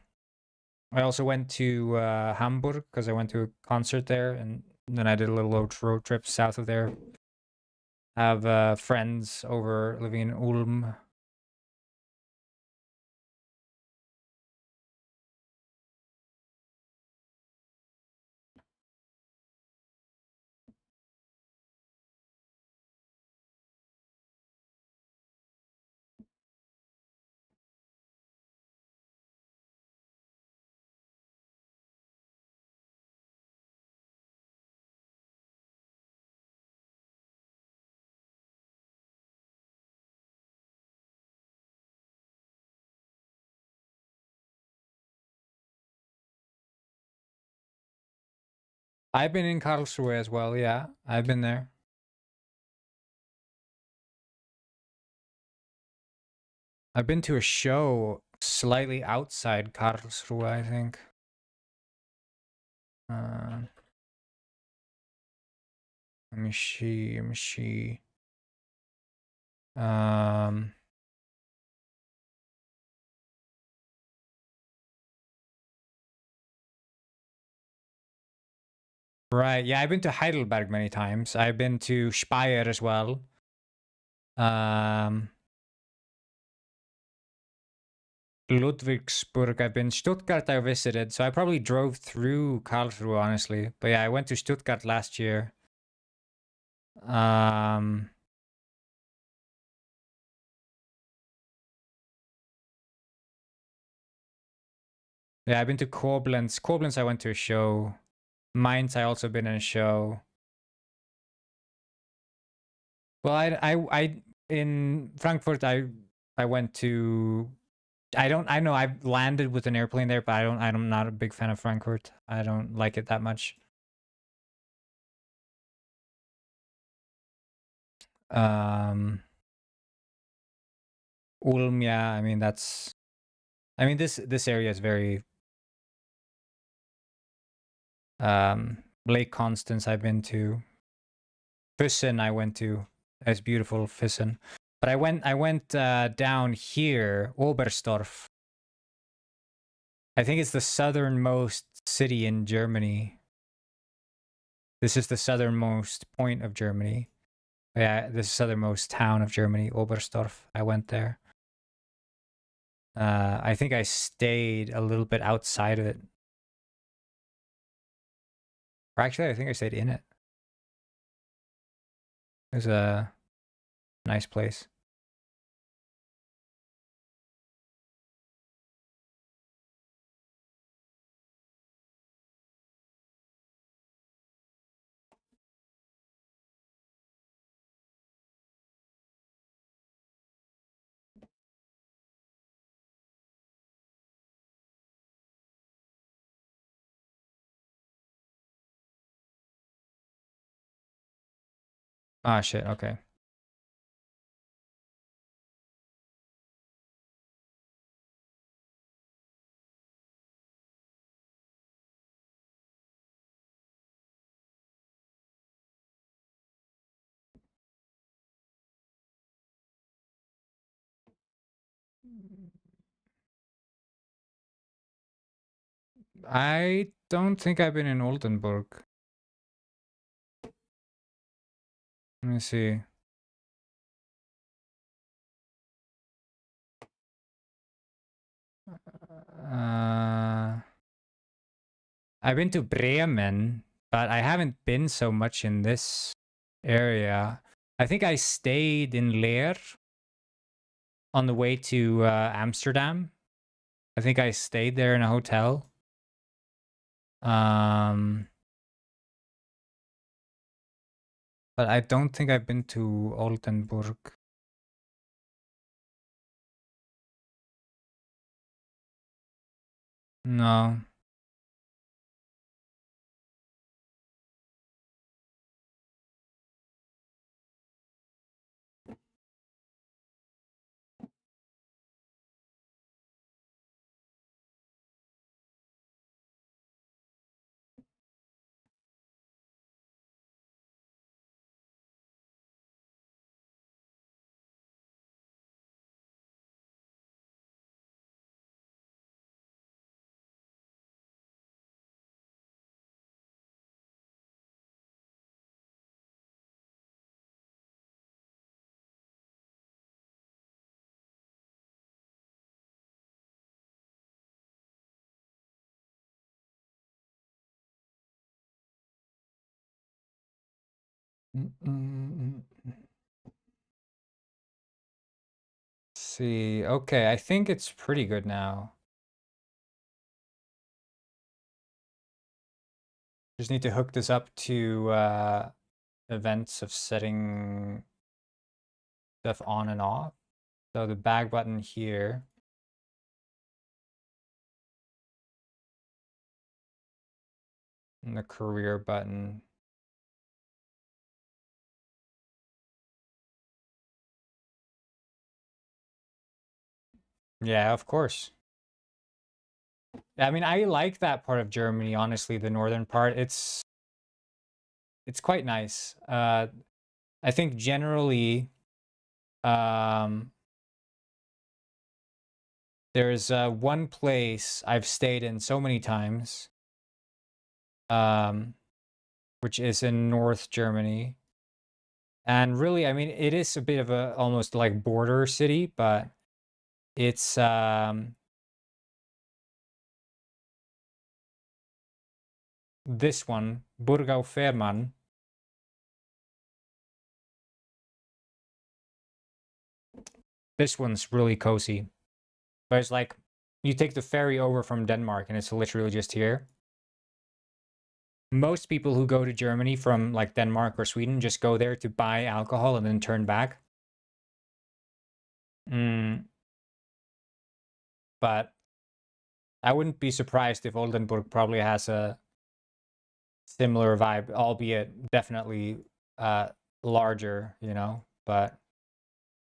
I also went to Hamburg because I went to a concert there, and then I did a little road trip south of there. I have friends over living in Ulm. I've been in Karlsruhe as well. Yeah, I've been there. I've been to a show slightly outside Karlsruhe, I think. Let me see. Let me see. Right. Yeah, I've been to Heidelberg many times. I've been to Speyer as well. Ludwigsburg, I've been. Stuttgart, I visited. So I probably drove through Karlsruhe, honestly. But yeah, I went to Stuttgart last year. Yeah, I've been to Koblenz. Koblenz, I went to a show. Mainz, I also been in a show. Well, I in Frankfurt, I went to. I know I've landed with an airplane there, but I'm not a big fan of Frankfurt. I don't like it that much. Ulm, yeah, I mean this area is very Lake Constance I've been to. Füssen I went to. It's beautiful, Füssen. But I went down here, Oberstdorf. I think it's the southernmost city in Germany. This is the southernmost point of Germany. Yeah, the southernmost town of Germany, Oberstdorf. I went there. I think I stayed a little bit outside of it. Or actually, I think I stayed in it. It was a nice place. Ah, shit, okay. I don't think I've been in Oldenburg. Let me see. I've been to Bremen, but I haven't been so much in this area. I think I stayed in Leer on the way to Amsterdam. I think I stayed there in a hotel. But I don't think I've been to Oldenburg. No. See, okay, I think it's pretty good now. Just need to hook this up to events of setting stuff on and off. So the back button here. And the career button. Yeah, of course. I mean, I like that part of Germany, honestly, the northern part. It's quite nice. I think generally there's one place I've stayed in so many times, which is in North Germany. And really, I mean, it is a bit of a almost like border city, but it's this one, Burgau Fährmann. This one's really cozy. But it's like you take the ferry over from Denmark and it's literally just here. Most people who go to Germany from like Denmark or Sweden just go there to buy alcohol and then turn back. But I wouldn't be surprised if Oldenburg probably has a similar vibe, albeit definitely larger, you know. But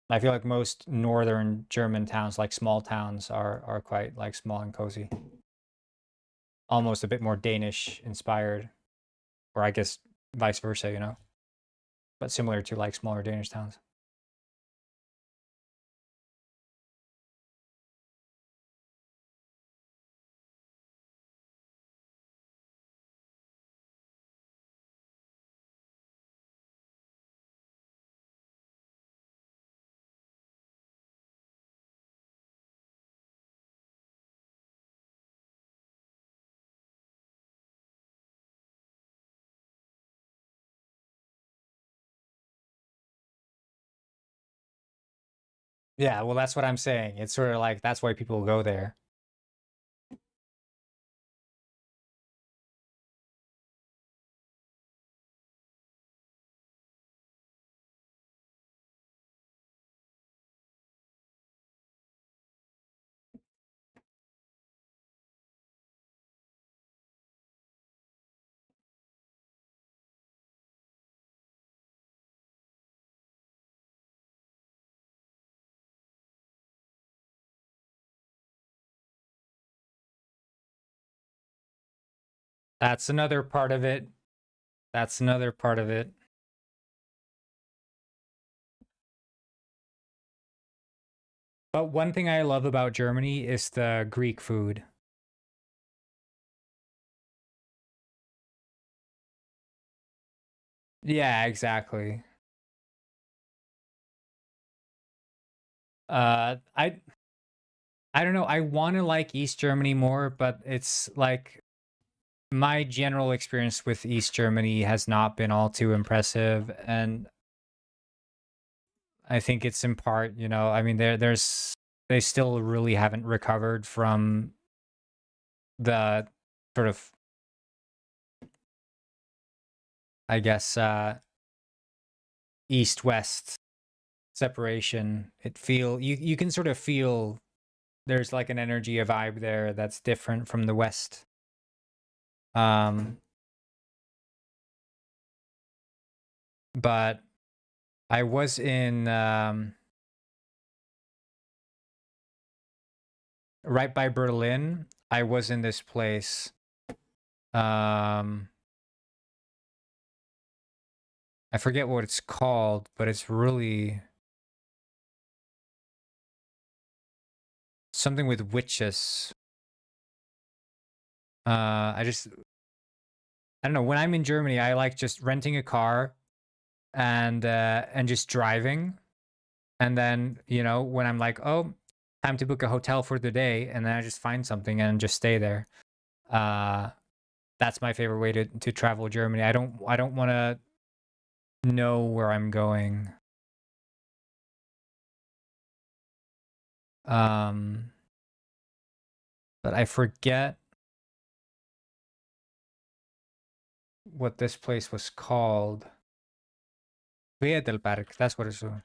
I feel like most northern German towns, like small towns, are quite like small and cozy. Almost a bit more Danish inspired, or I guess vice versa, you know. But similar to like smaller Danish towns. Yeah, well, that's what I'm saying. It's sort of like that's why people go there. That's another part of it. That's another part of it. But one thing I love about Germany is the Greek food. Yeah, exactly. I don't know. I want to like East Germany more, but it's like my general experience with East Germany has not been all too impressive, and I think it's in part, you know, I mean they still really haven't recovered from the sort of, I guess, east-west separation. You can sort of feel there's like an energy, a vibe there that's different from the west. But I was in right by Berlin. I was in this place. I forget what it's called, but it's really something with witches. I don't know. When I'm in Germany, I like just renting a car and just driving. And then, you know, when I'm like, oh, time to book a hotel for the day, and then I just find something and just stay there. That's my favorite way to travel Germany. I don't want to know where I'm going. But I forget what this place was called. Vedelberg, that's what it's called.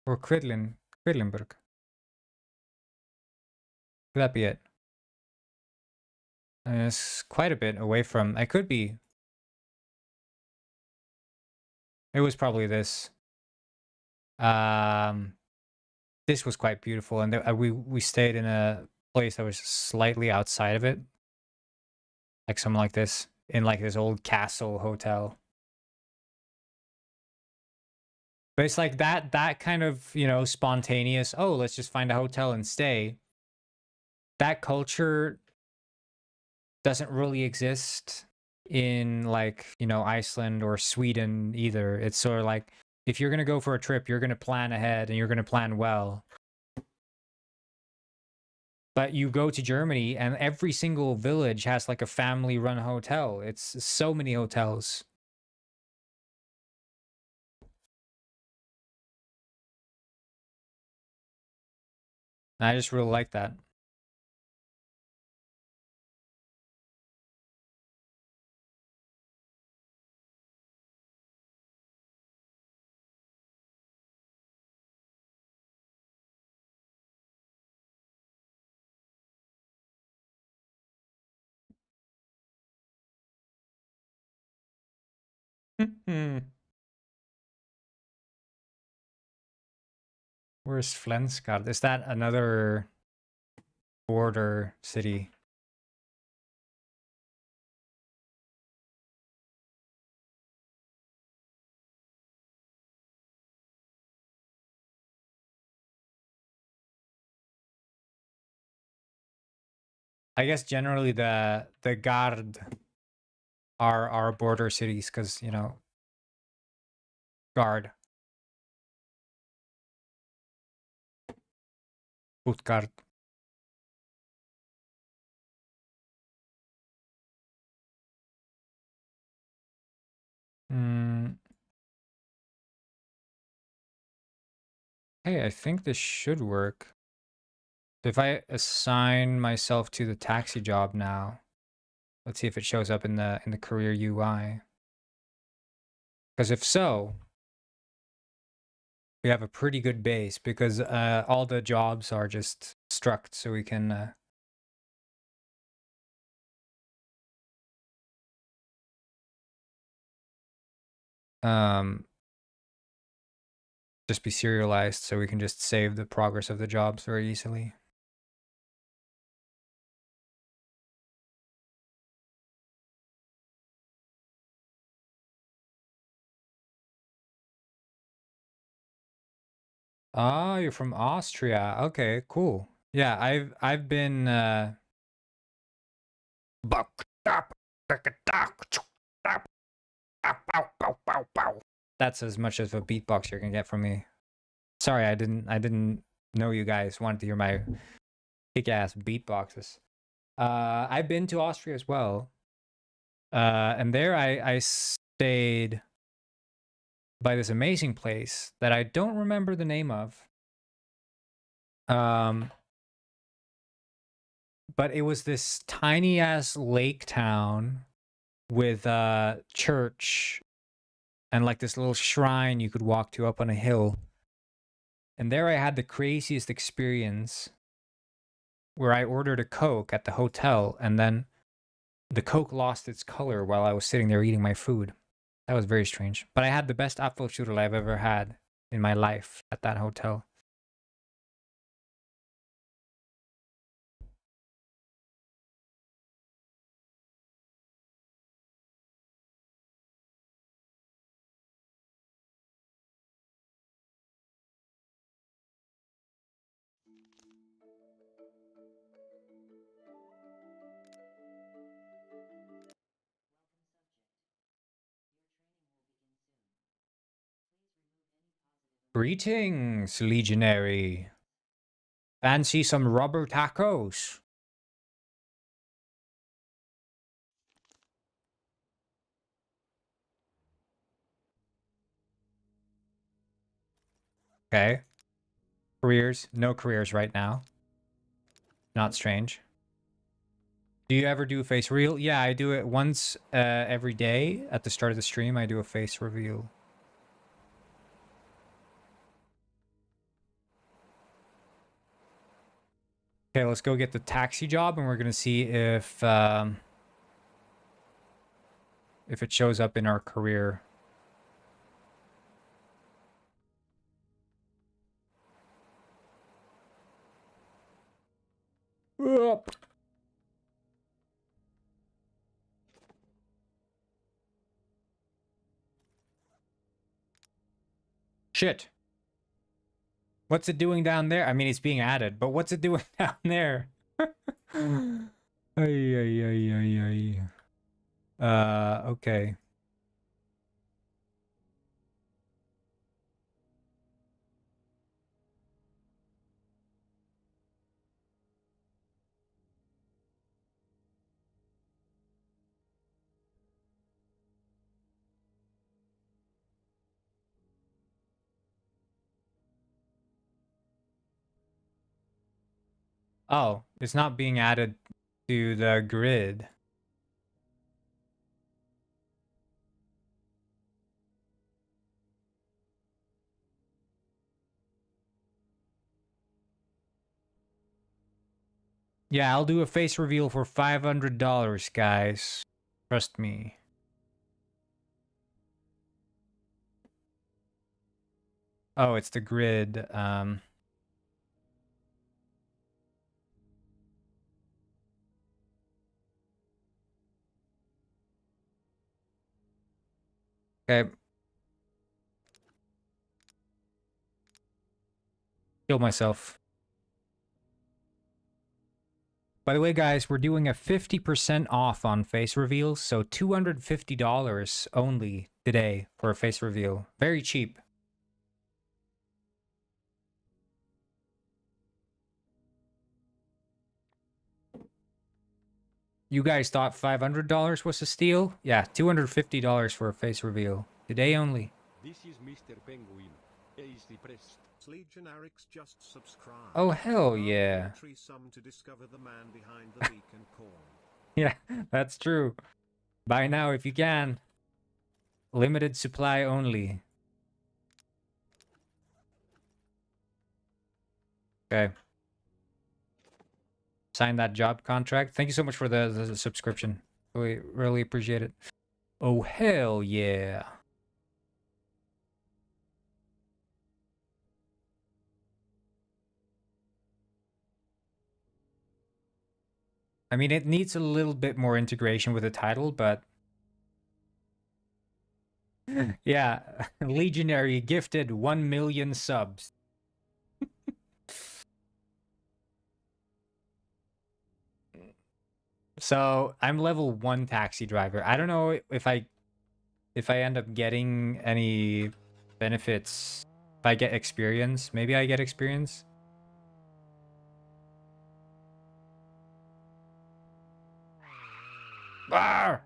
Or Quedlinburg. Could that be it? It's quite a bit away from. I could be. It was probably this. This was quite beautiful, and we stayed in a place that was slightly outside of it, like something like this, in like this old castle hotel. But it's like that kind of, you know, spontaneous, oh, let's just find a hotel and stay. That culture doesn't really exist in like, you know, Iceland or Sweden either. It's sort of like, if you're going to go for a trip, you're going to plan ahead and you're going to plan well. But you go to Germany and every single village has like a family run hotel. It's so many hotels. And I just really like that. Where's Flensgard? Is that another border city? I guess generally the Gard are border cities because, you know, Gard. Utgard. Hey, I think this should work. If I assign myself to the taxi job now, let's see if it shows up in the career UI. Because if so, we have a pretty good base because all the jobs are just struct, so we can just be serialized, so we can just save the progress of the jobs very easily. Ah, you're from Austria. Okay, cool. Yeah, I've been that's as much as a beatbox you're gonna get from me. Sorry, I didn't know you guys wanted to hear my kick-ass beatboxes. I've been to Austria as well. And there I stayed by this amazing place that I don't remember the name of. But it was this tiny ass lake town with a church and like this little shrine you could walk to up on a hill. And there I had the craziest experience where I ordered a Coke at the hotel and then the Coke lost its color while I was sitting there eating my food. That was very strange. But I had the best Apfelstrudel I've ever had in my life at that hotel. Greetings, Legionary. Fancy some rubber tacos? Okay. Careers. No careers right now. Not strange. Do you ever do a face reveal? Yeah, I do it once every day. At the start of the stream, I do a face reveal. Okay, let's go get the taxi job, and we're gonna see if it shows up in our career. Shit. What's it doing down there? I mean, it's being added, but what's it doing down there? Ay, ay, ay, ay, ay. Okay. Oh, it's not being added to the grid. Yeah, I'll do a face reveal for $500, guys. Trust me. Oh, it's the grid. Okay. Kill myself. By the way, guys, we're doing a 50% off on face reveals, so $250 only today for a face reveal. Very cheap. You guys thought $500 was a steal? Yeah, $250 for a face reveal. Today only. This is Mr. Penguin. Is depressed. Legionarics just subscribed. Oh, hell yeah. Sum to discover the man behind the beacon corn. Yeah, that's true. Buy now if you can. Limited supply only. Okay. Sign that job contract. Thank you so much for the subscription. We really appreciate it. Oh, hell yeah. I mean, it needs a little bit more integration with the title, but... yeah, Legionary gifted 1 million subs. So, I'm level 1 taxi driver. I don't know if I end up getting any benefits. If I get experience. Maybe I get experience. Arr!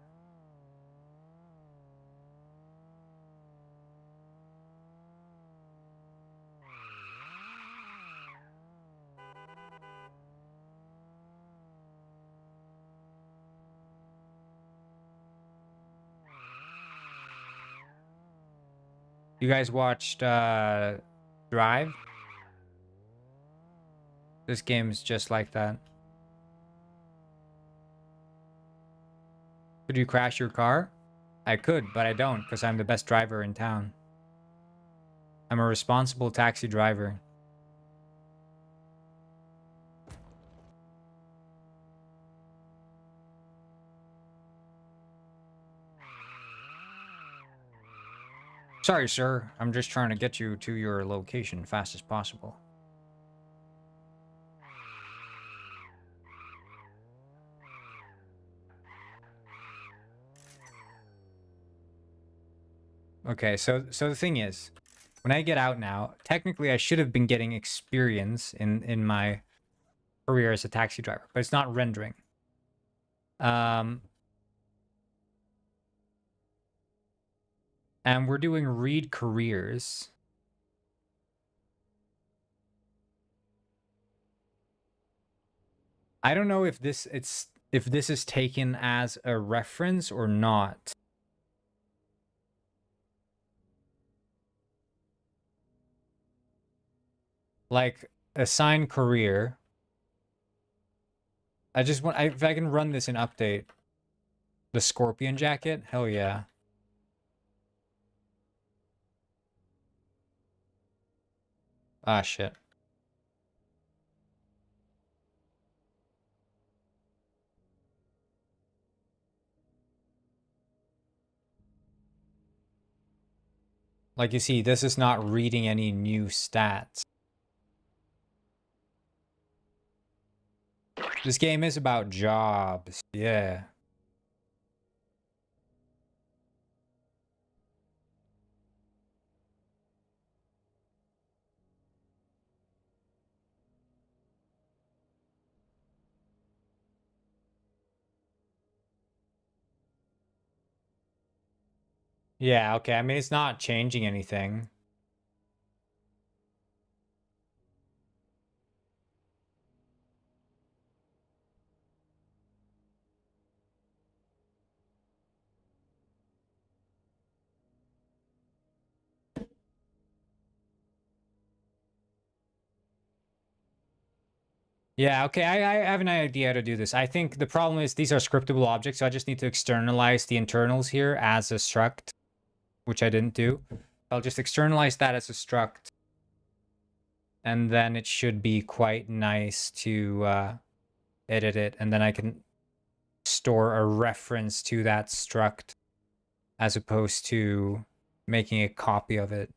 You guys watched Drive? This game's just like that. Could you crash your car? I could, but I don't, because I'm the best driver in town. I'm a responsible taxi driver. Sorry, sir. I'm just trying to get you to your location fast as possible. Okay, so the thing is, when I get out now, technically I should have been getting experience in my career as a taxi driver, but it's not rendering. And we're doing read careers. I don't know if this is taken as a reference or not. Like assign career. I just want if I can run this in update. The scorpion jacket? Hell yeah. Ah shit. Like you see, this is not reading any new stats. This game is about jobs. Yeah. Yeah, okay. I mean, it's not changing anything. Yeah, okay, I have an idea how to do this. I think the problem is these are scriptable objects, so I just need to externalize the internals here as a struct, which I didn't do. I'll just externalize that as a struct. And then it should be quite nice to edit it. And then I can store a reference to that struct as opposed to making a copy of it.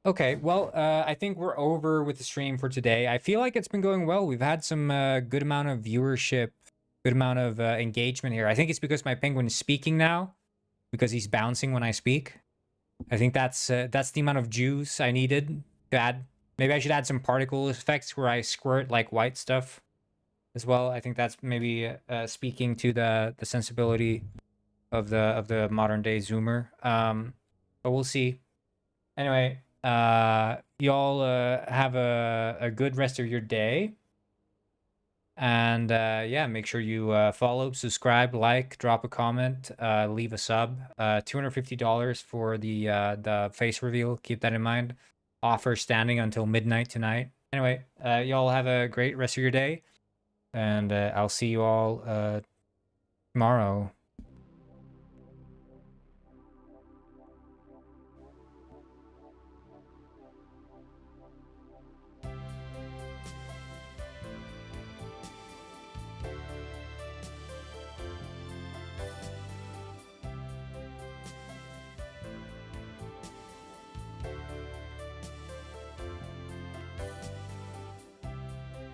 Okay, well, I think we're over with the stream for today. I feel like it's been going well. We've had some good amount of viewership, good amount of engagement here. I think it's because my penguin is speaking now, because he's bouncing when I speak. I think that's the amount of juice I needed to add. Maybe I should add some particle effects where I squirt like white stuff as well. I think that's maybe speaking to the sensibility of the modern day zoomer. But we'll see. Anyway, y'all have a good rest of your day. And yeah, make sure you follow, subscribe, like, drop a comment, leave a sub. $250 for the face reveal. Keep that in mind. Offer standing until midnight tonight. Anyway, y'all have a great rest of your day. And I'll see you all tomorrow.